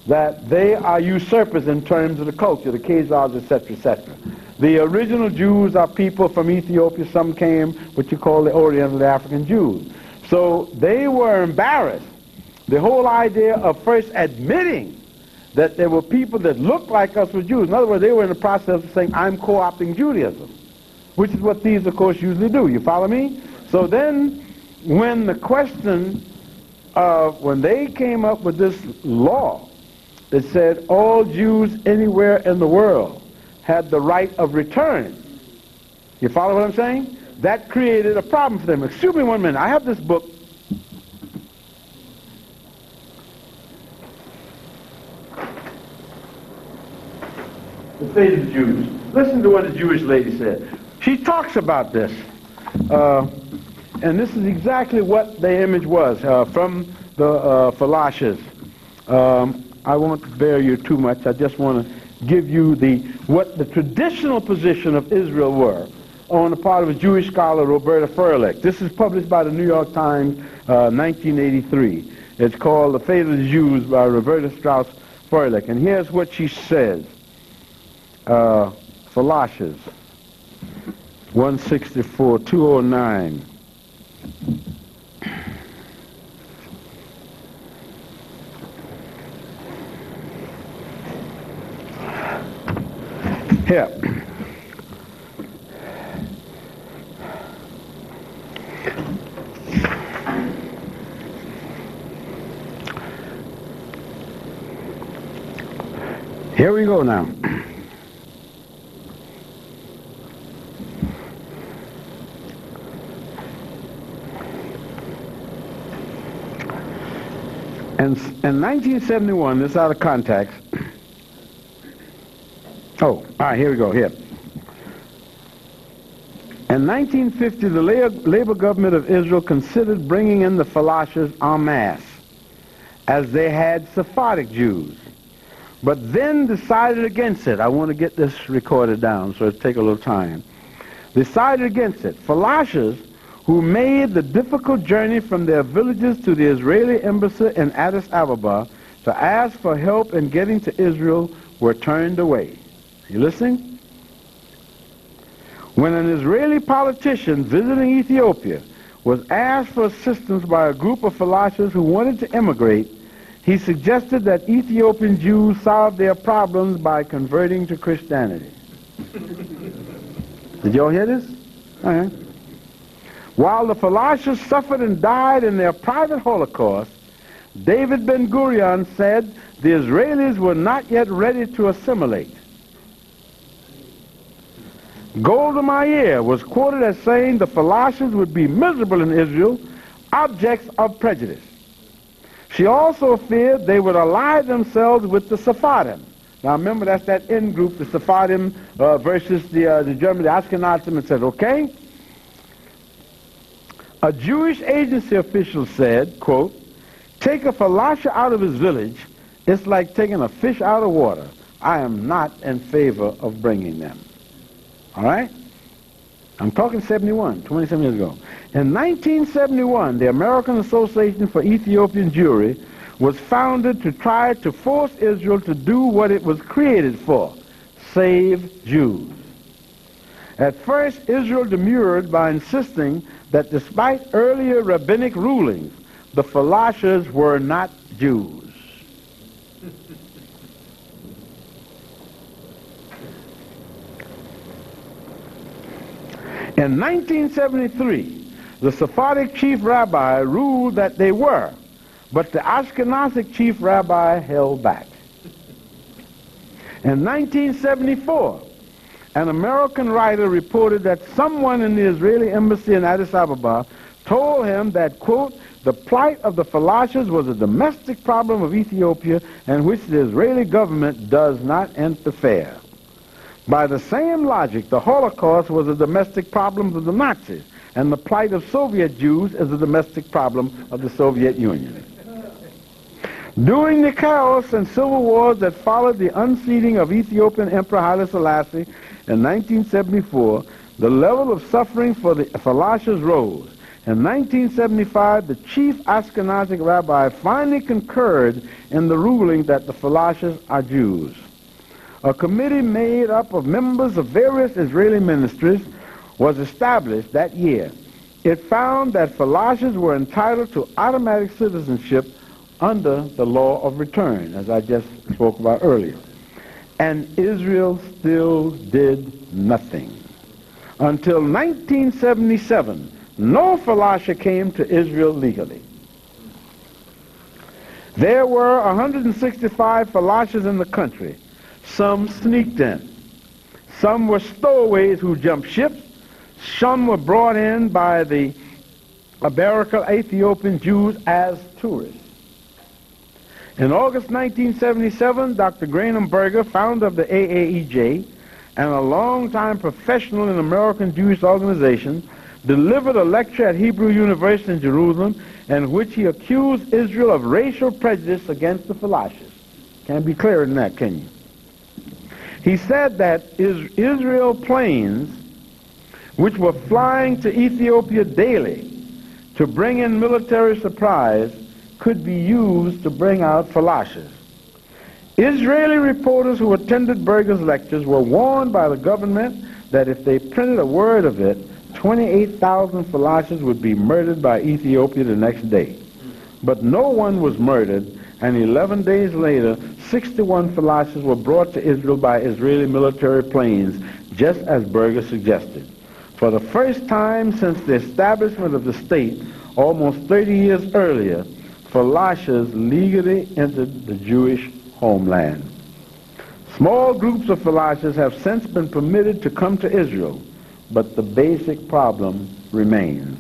that they are usurpers in terms of the culture, the Khazars, etc., etc. The original Jews are people from Ethiopia. Some came, what you call the Oriental, the African Jews. So they were embarrassed. The whole idea of first admitting that there were people that looked like us were Jews. In other words, they were in the process of saying, I'm co-opting Judaism, which is what these, of course, usually do. You follow me? So then, when the question of, when they came up with this law that said all Jews anywhere in the world had the right of return, you follow what I'm saying? That created a problem for them. Excuse me 1 minute. I have this book. The Fate of the Jews. Listen to what the Jewish lady said. She talks about this. And this is exactly what the image was from the Falashas. I won't bear you too much. I just want to give you what the traditional position of Israel were on the part of a Jewish scholar, Roberta Furlick. This is published by the New York Times, 1983. It's called The Fate of the Jews by Roberta Strauss Furlick. And here's what she says. Falashas 164, 209. Here. Here we go now. And in 1971, this is out of context. Oh, all right, here we go, here. In 1950, the Labor government of Israel considered bringing in the Falashas en masse, as they had Sephardic Jews, but then decided against it. I want to get this recorded down, so it'll take a little time. Decided against it. Falashas, who made the difficult journey from their villages to the Israeli embassy in Addis Ababa to ask for help in getting to Israel, were turned away. You listening? When an Israeli politician visiting Ethiopia was asked for assistance by a group of Falashas who wanted to immigrate, he suggested that Ethiopian Jews solve their problems by converting to Christianity. Did y'all hear this? All right. While the Falashas suffered and died in their private Holocaust, David Ben-Gurion said the Israelis were not yet ready to assimilate. Golda Meir was quoted as saying the Falashas would be miserable in Israel, objects of prejudice. She also feared they would ally themselves with the Sephardim. Now remember, that's that in-group, the Sephardim versus the German, the Ashkenazim, and said, okay? A Jewish agency official said, quote, take a Falasha out of his village, it's like taking a fish out of water. I am not in favor of bringing them. All right? I'm talking 27 years ago. In 1971, the American Association for Ethiopian Jewry was founded to try to force Israel to do what it was created for, save Jews. At first, Israel demurred by insisting that despite earlier rabbinic rulings, the Falashas were not Jews. In 1973, the Sephardic chief rabbi ruled that they were, but the Ashkenazic chief rabbi held back. In 1974, An American writer reported that someone in the Israeli embassy in Addis Ababa told him that, quote, the plight of the Falashas was a domestic problem of Ethiopia in which the Israeli government does not interfere. By the same logic, the Holocaust was a domestic problem of the Nazis, and the plight of Soviet Jews is a domestic problem of the Soviet Union. During the chaos and civil wars that followed the unseating of Ethiopian Emperor Haile Selassie in 1974, the level of suffering for the Falashas rose. In 1975, the chief Ashkenazic rabbi finally concurred in the ruling that the Falashas are Jews. A committee made up of members of various Israeli ministries was established that year. It found that Falashas were entitled to automatic citizenship under the law of return, as I just spoke about earlier. And Israel still did nothing. Until 1977, no Falasha came to Israel legally. There were 165 Falashas in the country. Some sneaked in. Some were stowaways who jumped ships. Some were brought in by the American Ethiopian Jews as tourists. In August 1977, Dr. Graham Berger, founder of the AAEJ and a longtime professional in American Jewish organization, delivered a lecture at Hebrew University in Jerusalem in which he accused Israel of racial prejudice against the Falashas. Can't be clearer than that, can you? He said that Israel planes, which were flying to Ethiopia daily to bring in military supplies, could be used to bring out Falashas. Israeli reporters who attended Berger's lectures were warned by the government that if they printed a word of it, 28,000 Falashas would be murdered by Ethiopia the next day. But no one was murdered, and 11 days later, 61 Falashas were brought to Israel by Israeli military planes, just as Berger suggested. For the first time since the establishment of the state, almost 30 years earlier, Falashas legally entered the Jewish homeland. Small groups of Falashas have since been permitted to come to Israel, but the basic problem remains.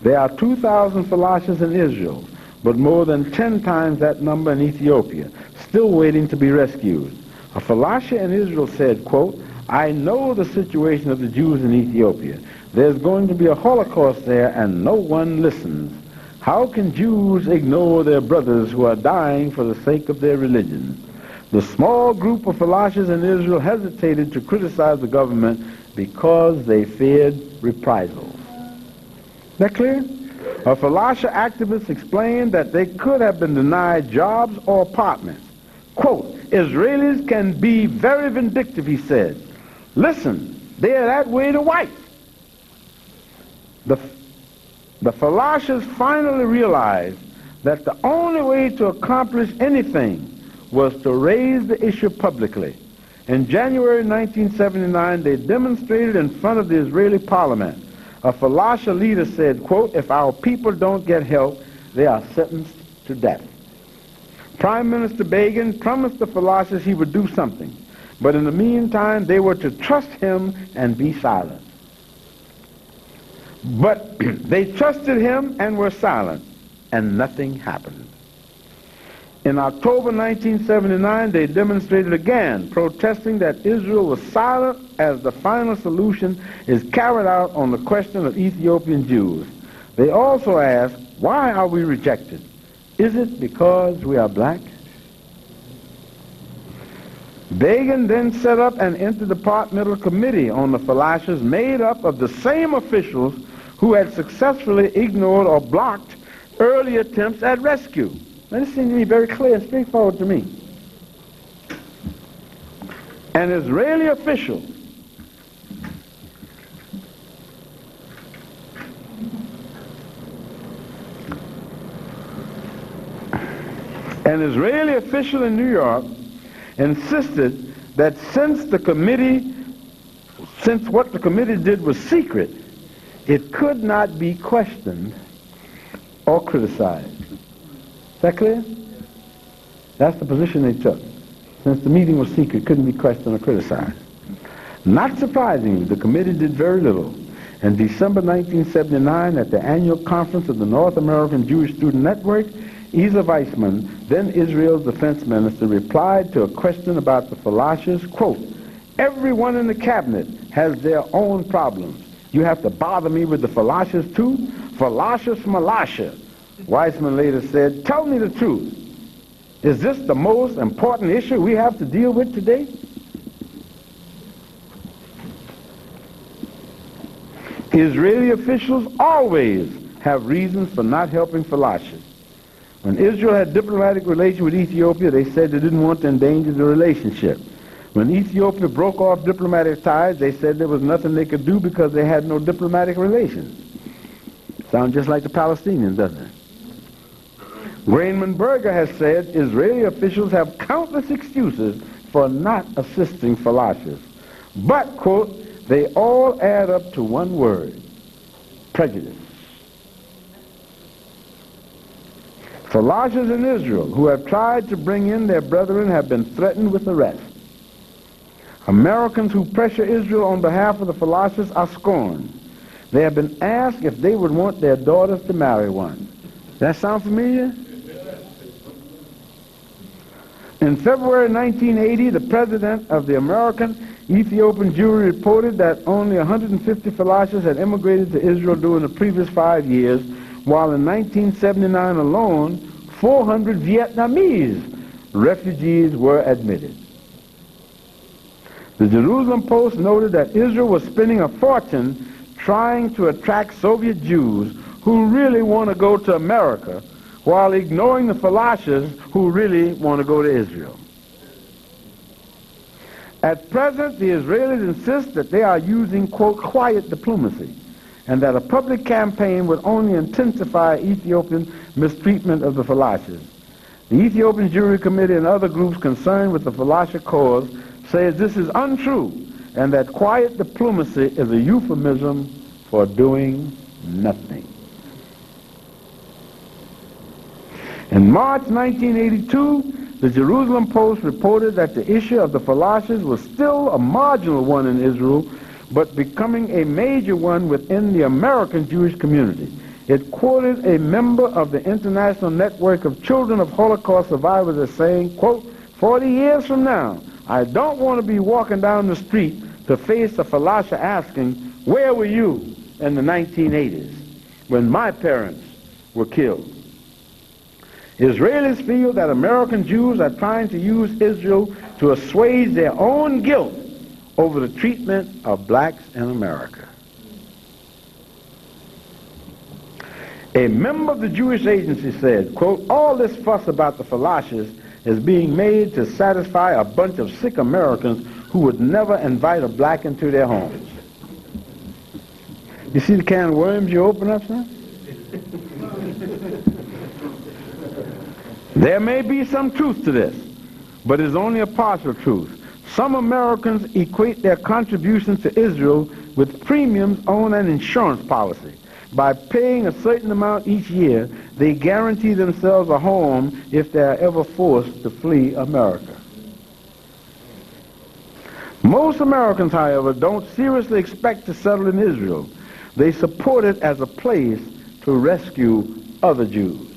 There are 2,000 Falashas in Israel, but more than 10 times that number in Ethiopia, still waiting to be rescued. A Falasha in Israel said, quote, I know the situation of the Jews in Ethiopia. There's going to be a Holocaust there and no one listens. How can Jews ignore their brothers who are dying for the sake of their religion? The small group of Falashas in Israel hesitated to criticize the government because they feared reprisals. Is that clear? A Falasha activist explained that they could have been denied jobs or apartments. Quote, Israelis can be very vindictive, he said. Listen, they're that way to whites. The Falashas finally realized that the only way to accomplish anything was to raise the issue publicly. In January 1979, they demonstrated in front of the Israeli parliament. A Falasha leader said, quote, if our people don't get help, they are sentenced to death. Prime Minister Begin promised the Falashas he would do something, but in the meantime, they were to trust him and be silent. But they trusted him and were silent, and nothing happened. In October 1979, they demonstrated again, protesting that Israel was silent as the final solution is carried out on the question of Ethiopian Jews. They also asked, why are we rejected? Is it because we are black? Begin then set up an interdepartmental committee on the Falashas made up of the same officials who had successfully ignored or blocked early attempts at rescue. Now, this seems to be very clear and straightforward to me. An Israeli official in New York insisted that since what the committee did was secret, it could not be questioned or criticized. Is that clear? That's the position they took. Since the meeting was secret, it couldn't be questioned or criticized. Not surprisingly, the committee did very little. In December 1979, at the annual conference of the North American Jewish Student Network, Ezer Weizmann, then Israel's defense minister, replied to a question about the Falashes, quote, "Everyone in the cabinet has their own problems. You have to bother me with the Falashes too? Falashes Malasha." Weizmann later said, "Tell me the truth. Is this the most important issue we have to deal with today?" Israeli officials always have reasons for not helping Falashes. When Israel had diplomatic relations with Ethiopia, they said they didn't want to endanger the relationship. When Ethiopia broke off diplomatic ties, they said there was nothing they could do because they had no diplomatic relations. Sounds just like the Palestinians, doesn't it? Raymond Berger has said Israeli officials have countless excuses for not assisting Falashes. But, quote, they all add up to one word: prejudice. Falashes in Israel who have tried to bring in their brethren have been threatened with arrest. Americans who pressure Israel on behalf of the Falashes are scorned. They have been asked if they would want their daughters to marry one. Does that sound familiar? In February 1980, the president of the American Ethiopian Jewry reported that only 150 Falashes had immigrated to Israel during the previous 5 years, while in 1979 alone, 400 Vietnamese refugees were admitted. The Jerusalem Post noted that Israel was spending a fortune trying to attract Soviet Jews who really want to go to America, while ignoring the Falashes who really want to go to Israel. At present, the Israelis insist that they are using, quote, quiet diplomacy, and that a public campaign would only intensify Ethiopian mistreatment of the Falashes. The Ethiopian Jewry Committee and other groups concerned with the Falasha cause says this is untrue, and that quiet diplomacy is a euphemism for doing nothing. In March 1982, the Jerusalem Post reported that the issue of the Falashes was still a marginal one in Israel, but becoming a major one within the American Jewish community. It quoted a member of the International Network of Children of Holocaust Survivors as saying, quote, 40 years from now, I don't want to be walking down the street to face a Falasha asking, where were you in the 1980s when my parents were killed? Israelis feel that American Jews are trying to use Israel to assuage their own guilt over the treatment of blacks in America. A member of the Jewish agency said, quote, all this fuss about the Falashes is being made to satisfy a bunch of sick Americans who would never invite a black into their homes. You see the can of worms you open up, son? There may be some truth to this, but it's only a partial truth. Some Americans equate their contributions to Israel with premiums on an insurance policy. By paying a certain amount each year, they guarantee themselves a home if they are ever forced to flee America. Most Americans, however, don't seriously expect to settle in Israel. They support it as a place to rescue other Jews.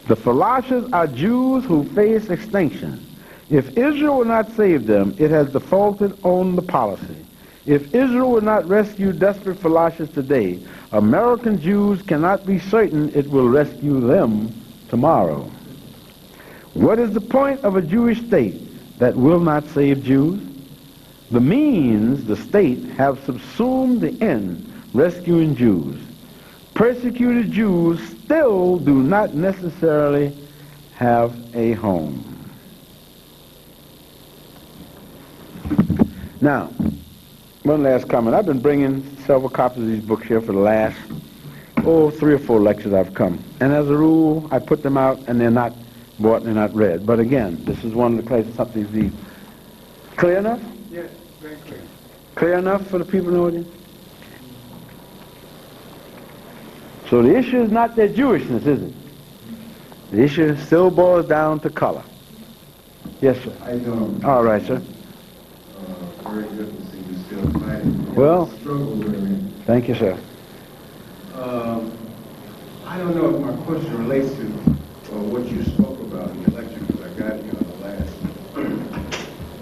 The Falashes are Jews who face extinction. If Israel will not save them, it has defaulted on the policy. If Israel will not rescue desperate Falashes today, American Jews cannot be certain it will rescue them tomorrow. What is the point of a Jewish state that will not save Jews? The means, the state, have subsumed the end, rescuing Jews. Persecuted Jews still do not necessarily have a home. Now, one last comment. I've been bringing several copies of these books here for the last, 3 or 4 lectures I've come. And as a rule, I put them out and they're not bought and they're not read. But again, this is one of the places something's the clear enough? Yes, very clear. Clear enough for the people in the audience? So the issue is not their Jewishness, is it? The issue still boils down to color. Yes, sir. I don't. All right, sir. very good to see you still fighting. Well, Struggle we're in. thank you, sir. I don't know if my question relates to what you spoke about in the lecture, because I got you on the last.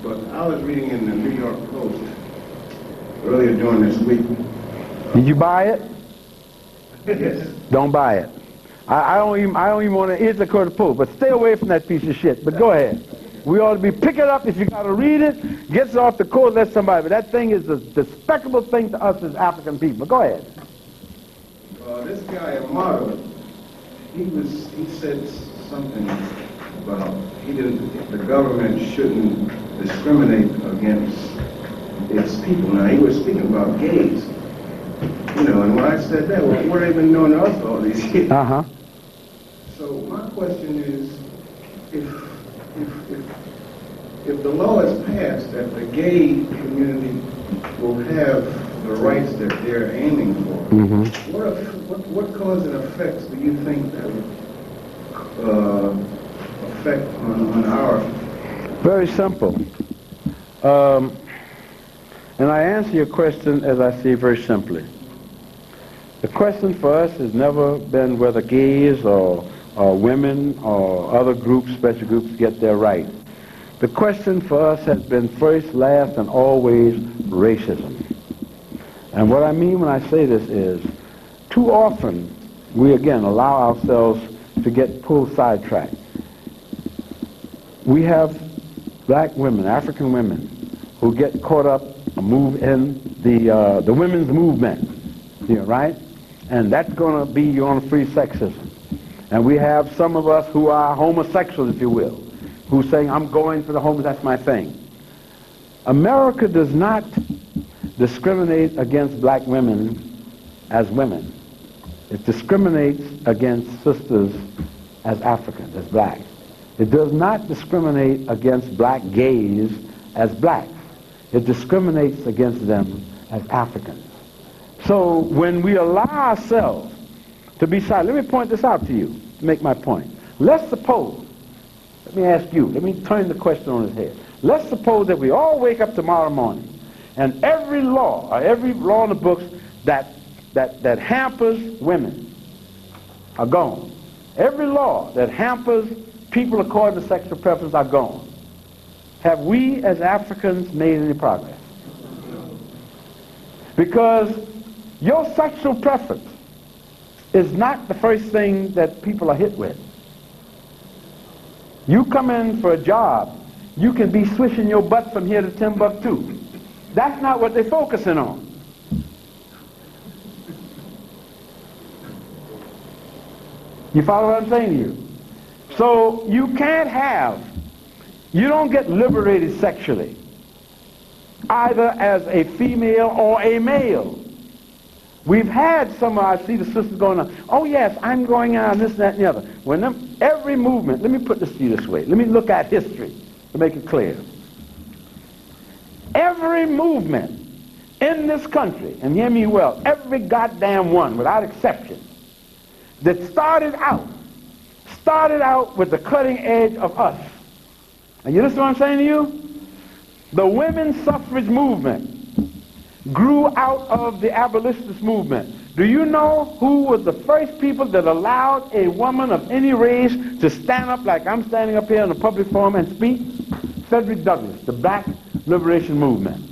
But I was reading in the New York Post earlier during this week. Did you buy it? Yes. Don't buy it. I don't even want to answer the post, but stay away from that piece of shit. But go ahead. We ought to be pick it up if you got to read it. Get it off the court, let somebody. But that thing is a despicable thing to us as African people. Go ahead. This guy, Amato, he said something about the government shouldn't discriminate against its people. Now he was speaking about gays. You know, and when I said that, well, what have they been doing to us all these years? Uh-huh. So my question is, if the law is passed that the gay community will have the rights that they're aiming for, what cause and effects do you think that would affect on our? Very simple. And I answer your question as I see very simply. The question for us has never been whether gays or women or other groups, special groups, get their right. The question for us has been first, last, and always racism. And what I mean when I say this is, too often we again allow ourselves to get pulled sidetracked. We have black women, African women, who get caught up and move in the women's movement, right? And that's going to be on free sexism. And we have some of us who are homosexuals, if you will, who saying, I'm going for the homeless, that's my thing. America does not discriminate against black women as women. It discriminates against sisters as Africans, as blacks. It does not discriminate against black gays as blacks. It discriminates against them as Africans. So when we allow ourselves to be silent, let me point this out to you to make my point. Let's suppose, let me ask you, let me turn the question on its head. Let's suppose that we all wake up tomorrow morning and every law in the books that hampers women are gone. Every law that hampers people according to sexual preference are gone. Have we as Africans made any progress? Because your sexual preference is not the first thing that people are hit with. You come in for a job, you can be swishing your butt from here to Timbuktu. That's not what they're focusing on. You follow what I'm saying to you? So you don't get liberated sexually, either as a female or a male. We've had I see the sisters going on, oh yes, I'm going on this, that, and the other. Every movement, let me put this to you this way. Let me look at history to make it clear. Every movement in this country, and hear me well, every goddamn one, without exception, that started out with the cutting edge of us. And you listen to what I'm saying to you? The women's suffrage movement grew out of the abolitionist movement. Do you know who was the first people that allowed a woman of any race to stand up like I'm standing up here in a public forum and speak? Frederick Douglass, the Black Liberation Movement.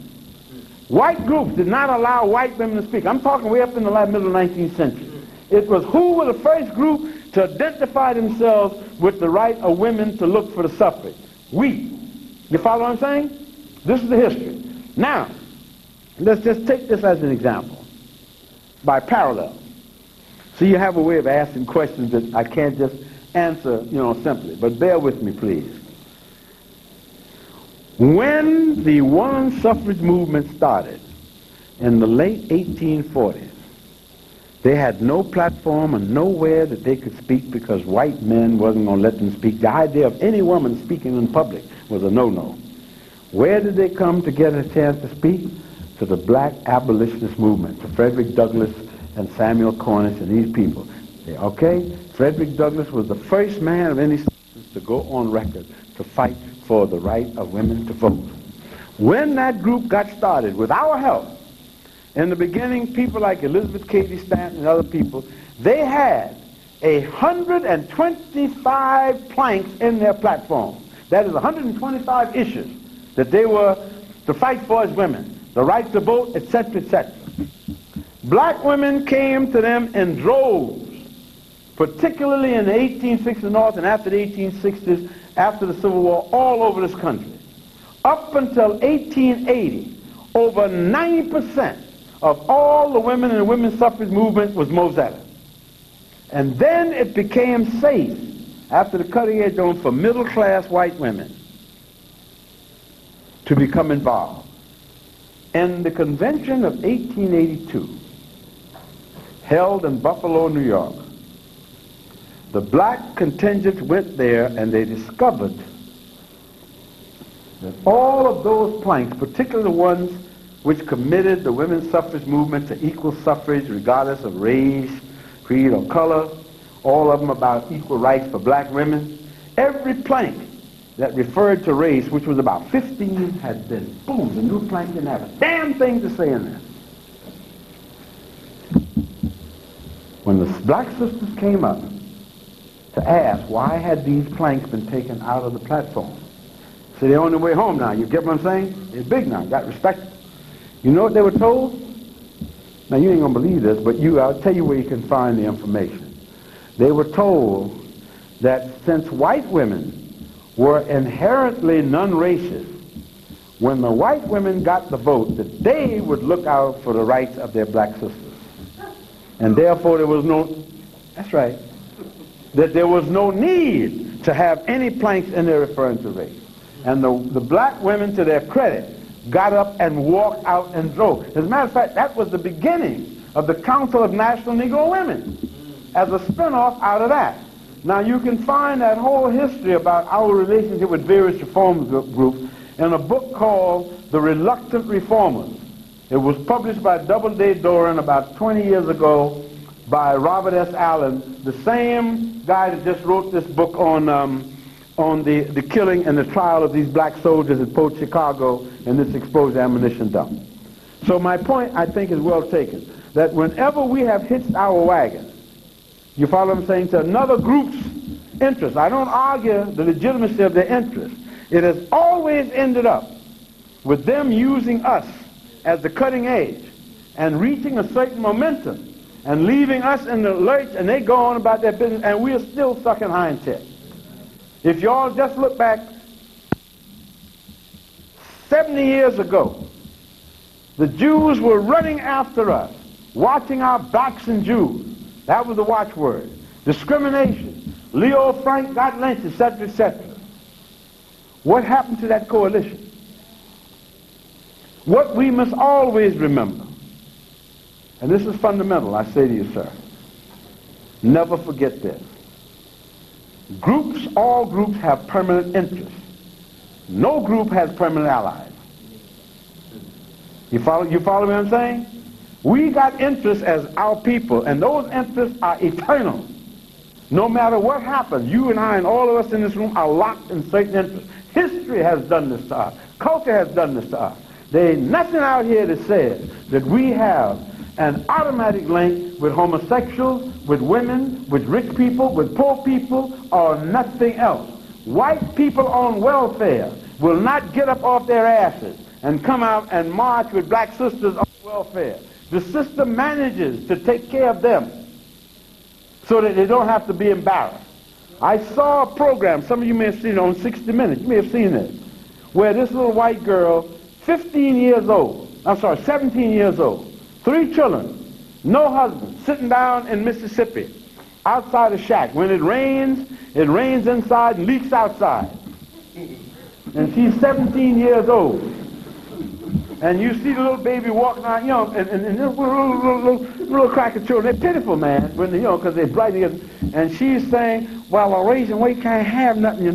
White groups did not allow white women to speak. I'm talking way up in the middle of the 19th century. It was who were the first group to identify themselves with the right of women to look for the suffrage? We. You follow what I'm saying? This is the history. Now, let's just take this as an example, by parallel. So you have a way of asking questions that I can't just answer, simply. But bear with me, please. When the women's suffrage movement started in the late 1840s, they had no platform and nowhere that they could speak because white men wasn't going to let them speak. The idea of any woman speaking in public was a no-no. Where did they come to get a chance to speak? To the black abolitionist movement, to Frederick Douglass and Samuel Cornish and these people. Okay? Frederick Douglass was the first man of any substance to go on record to fight for the right of women to vote. When that group got started, with our help, in the beginning, people like Elizabeth Cady Stanton and other people, they had 125 planks in their platform. That is 125 issues that they were to fight for as women, the right to vote, etc., etc. Black women came to them in droves, particularly in the 1860s North and after the 1860s, after the Civil War, all over this country. Up until 1880, over 90% of all the women in the women's suffrage movement was Mosetta. And then it became safe, after the cutting edge on, for middle-class white women to become involved. In the convention of 1882, held in Buffalo, New York, the black contingent went there and they discovered that all of those planks, particularly the ones which committed the women's suffrage movement to equal suffrage regardless of race, creed, or color, all of them about equal rights for black women, every plank that referred to race, which was about 15, had been, boom, the new plank didn't have a damn thing to say in there. When the black sisters came up to ask why had these planks been taken out of the platform, so they're on their way home now. You get what I'm saying? They're big now, got respect. You know what they were told? Now you ain't gonna believe this, but I'll tell you where you can find the information. They were told that since white women were inherently non-racist, when the white women got the vote, that they would look out for the rights of their black sisters. And therefore there was no, that's right, that there was no need to have any planks in there referring to race. And the black women, to their credit, got up and walked out and drove. As a matter of fact, that was the beginning of the Council of National Negro Women, as a spinoff out of that. Now you can find that whole history about our relationship with various reform groups in a book called The Reluctant Reformers. It was published by Doubleday Doran about 20 years ago by Robert S. Allen, the same guy that just wrote this book on the killing and the trial of these black soldiers at Fort Chicago and this exposed ammunition dump. So my point, I think, is well taken, that whenever we have hitched our wagon, you follow what I'm saying, to another group's interest, I don't argue the legitimacy of their interest. It has always ended up with them using us as the cutting edge and reaching a certain momentum and leaving us in the lurch, and they go on about their business, and we are still sucking hind tip. If y'all just look back 70 years ago, the Jews were running after us, watching our backs and Jews. That was the watchword. Discrimination. Leo Frank got lynched, etc., etc. What happened to that coalition? What we must always remember, and this is fundamental, I say to you, sir, never forget this. Groups, all groups have permanent interests. No group has permanent allies. You follow what I'm saying? We got interests as our people, and those interests are eternal. No matter what happens, you and I and all of us in this room are locked in certain interests. History has done this to us. Culture has done this to us. There ain't nothing out here that says that we have an automatic link with homosexuals, with women, with rich people, with poor people, or nothing else. White people on welfare will not get up off their asses and come out and march with black sisters on welfare. The system manages to take care of them so that they don't have to be embarrassed. I saw a program, some of you may have seen it on 60 Minutes, you may have seen it, where this little white girl, 17 years old, 3 children, no husband, sitting down in Mississippi, outside a shack. When it rains inside and leaks outside. And she's 17 years old. And you see the little baby walking around, and little cracker children, they're pitiful, man, when because they're bright. And she's saying, well, a raising weight can't have nothing,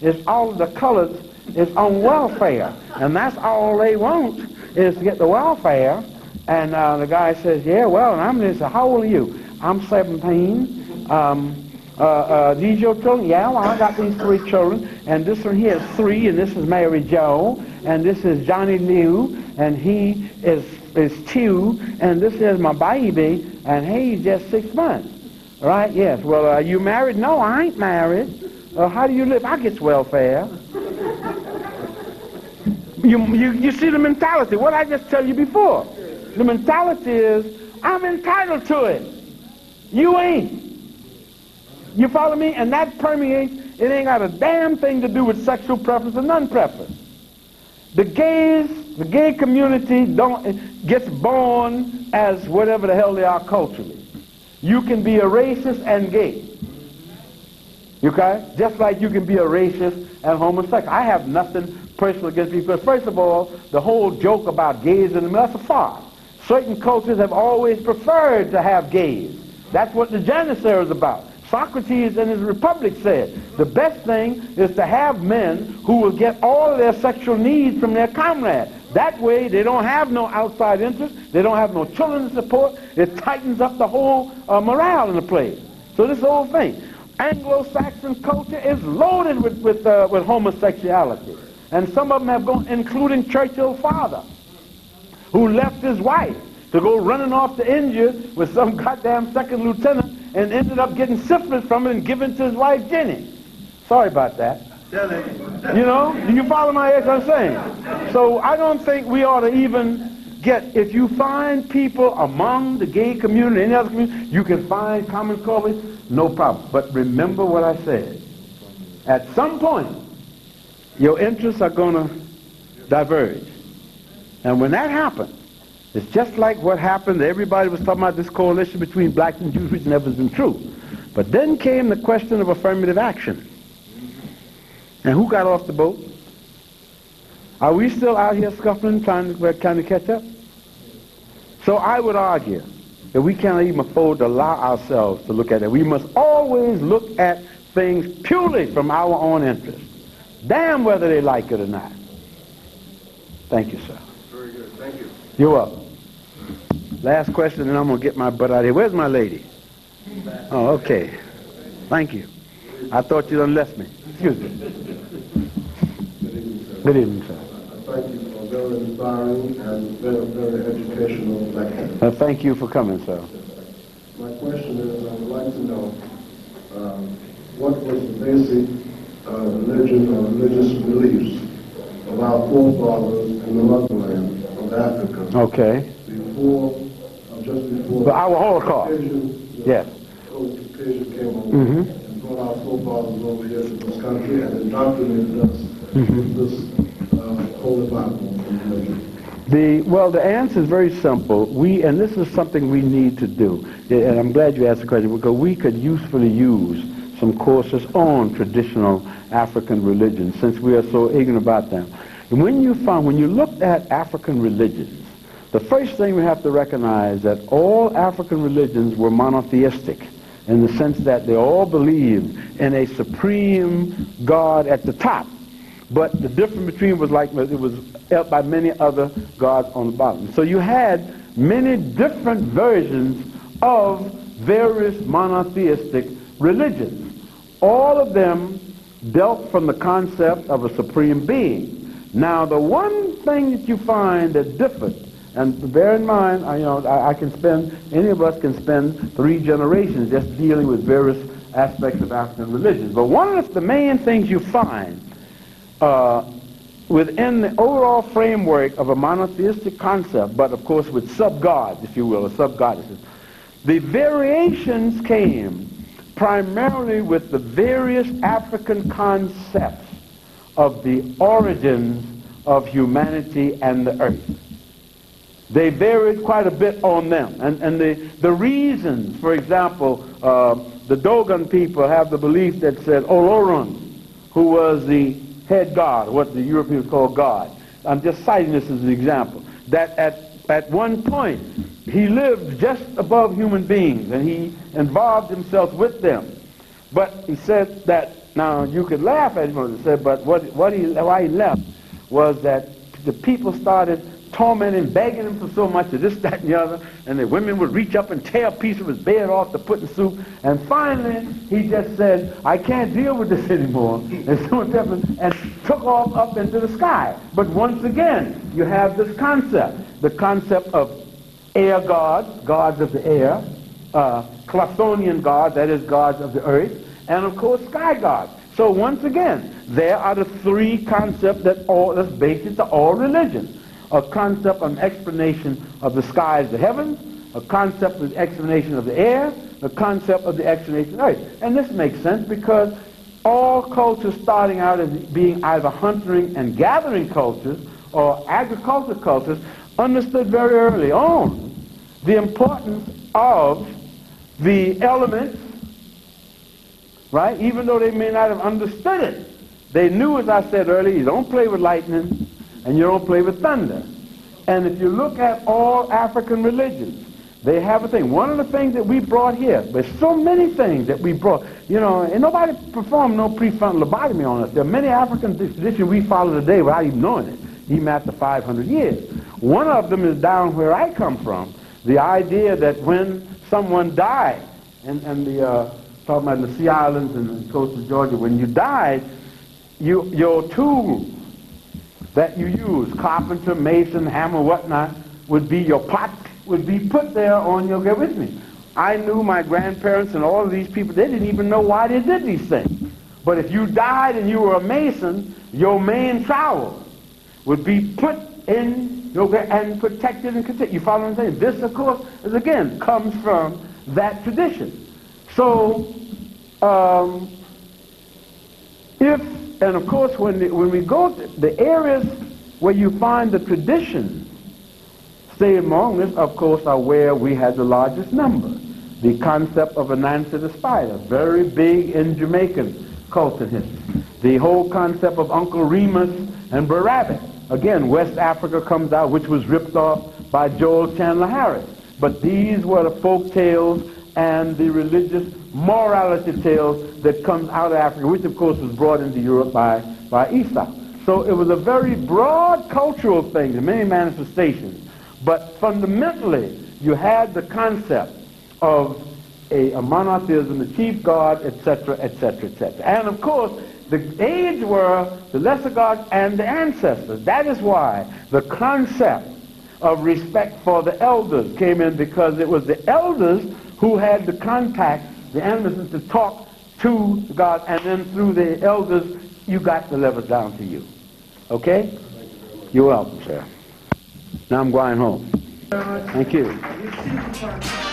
it's all of the colors is on welfare. And that's all they want, is to get the welfare. And the guy says, yeah, well, and I'm this, how old are you? I'm 17. These your children? Yeah, well, I got these 3 children, and this one here is 3, and this is Mary Jo, and this is Johnny Liu, and he is 2, and this is my baby, and he's just 6 months. Right? Yes. Well, are you married? No, I ain't married. How do you live? I get welfare. You see the mentality. What I just tell you before. The mentality is, I'm entitled to it. You ain't. You follow me? And that permeates. It ain't got a damn thing to do with sexual preference or non-preference. The gay community gets born as whatever the hell they are culturally. You can be a racist and gay. Okay? Just like you can be a racist and homosexual. I have nothing personal against people. Because first of all, the whole joke about gays and that's a farce. Certain cultures have always preferred to have gays. That's what the Janissary is about. Socrates in his Republic said, the best thing is to have men who will get all of their sexual needs from their comrades. That way, they don't have no outside interest. They don't have no children to support. It tightens up the whole morale in the place. So this whole thing. Anglo-Saxon culture is loaded with homosexuality. And some of them have gone, including Churchill's father, who left his wife to go running off to India with some goddamn second lieutenant and ended up getting syphilis from it and given to his wife, Jenny. Sorry about that. You know, do you follow what I'm saying? So I don't think we ought to even get, if you find people among the gay community, any other community, you can find common cause, no problem. But remember what I said. At some point, your interests are going to diverge. And when that happens, it's just like what happened. Everybody was talking about this coalition between blacks and Jews, which never has been true. But then came the question of affirmative action. And who got off the boat? Are we still out here scuffling, trying to catch up? So I would argue that we cannot even afford to allow ourselves to look at it. We must always look at things purely from our own interest. Damn whether they like it or not. Thank you, sir. Very good. Thank you. You're welcome. Last question, and I'm going to get my butt out of here. Where's my lady? Oh, okay. Thank you. I thought you done left me. Excuse me. Good evening, sir. Thank you for a very inspiring and very educational lecture. Thank you for coming, sir. My question is, I would like to know what was the basic religion or religious beliefs of our forefathers in the motherland of Africa. Okay. Just before the our Holocaust. Yes. Occupation came over and brought our forefathers over here to this country and indoctrinated us with this holy Bible and religion. Well, the answer is very simple. And this is something we need to do. And I'm glad you asked the question, because we could usefully use some courses on traditional African religions, since we are so ignorant about them. And when you look at African religions, the first thing we have to recognize that all African religions were monotheistic, in the sense that they all believed in a supreme God at the top. But the difference between was like it was held by many other gods on the bottom. So you had many different versions of various monotheistic religions. All of them dealt from the concept of a supreme being. Now, the one thing that you find that differed, and bear in mind, any of us can spend 3 generations just dealing with various aspects of African religions. But one of the main things you find within the overall framework of a monotheistic concept, but of course with sub-gods, if you will, or sub-goddesses, the variations came primarily with the various African concepts of the origins of humanity and the earth. They varied quite a bit on them. And the reasons, for example, the Dogon people have the belief that said Olorun, who was the head god, what the Europeans call God. I'm just citing this as an example. That at one point, he lived just above human beings, and he involved himself with them. But he said that, now you could laugh at him, but why he left was that the people started tormenting, begging him for so much of this, that, and the other, and the women would reach up and tear a piece of his bed off to put in soup, and finally he just said, I can't deal with this anymore, and took off up into the sky. But once again, you have this concept, the concept of air gods, gods of the air, Clathonian gods, that is gods of the earth, and of course sky gods. So once again, there are the three concepts that's basic to all religions. A concept, an explanation of the skies, the heavens, a concept of the explanation of the air, the concept of the explanation of the earth. And this makes sense because all cultures starting out as being either hunting and gathering cultures or agricultural cultures understood very early on the importance of the elements, right? Even though they may not have understood it, they knew, as I said earlier, you don't play with lightning and you don't play with thunder. And if you look at all African religions, they have a thing. One of the things that we brought here, there's so many things that we brought, and nobody performed no prefrontal lobotomy on us. There are many African traditions we follow today without even knowing it, even after 500 years. One of them is down where I come from, the idea that when someone died, and talking about the Sea Islands and the coast of Georgia, when you died, your tools that you use, carpenter, mason, hammer, whatnot, would be your pot, would be put there on your, get with me. I knew my grandparents and all of these people, they didn't even know why they did these things. But if you died and you were a mason, your main trowel would be put in and protected and protected. You follow what I'm saying? This, of course, is again, comes from that tradition. So, and of course, when we go to the areas where you find the traditions, stay among us, of course, are where we had the largest number. The concept of an answer to the spider, very big in Jamaican culture history. The whole concept of Uncle Remus and Barabbas. Again, West Africa comes out, which was ripped off by Joel Chandler Harris. But these were the folk tales and the religious morality tales that comes out of Africa, which of course was brought into Europe by Esau. So it was a very broad cultural thing, in many manifestations. But fundamentally, you had the concept of a monotheism, the chief god, etc., etc., etc. And of course, the aids were the lesser gods and the ancestors. That is why the concept of respect for the elders came in, because it was the elders who had the contact, the animism, to talk to God, and then through the elders, you got the levels down to you. Okay? You're welcome, sir. Now I'm going home. Thank you.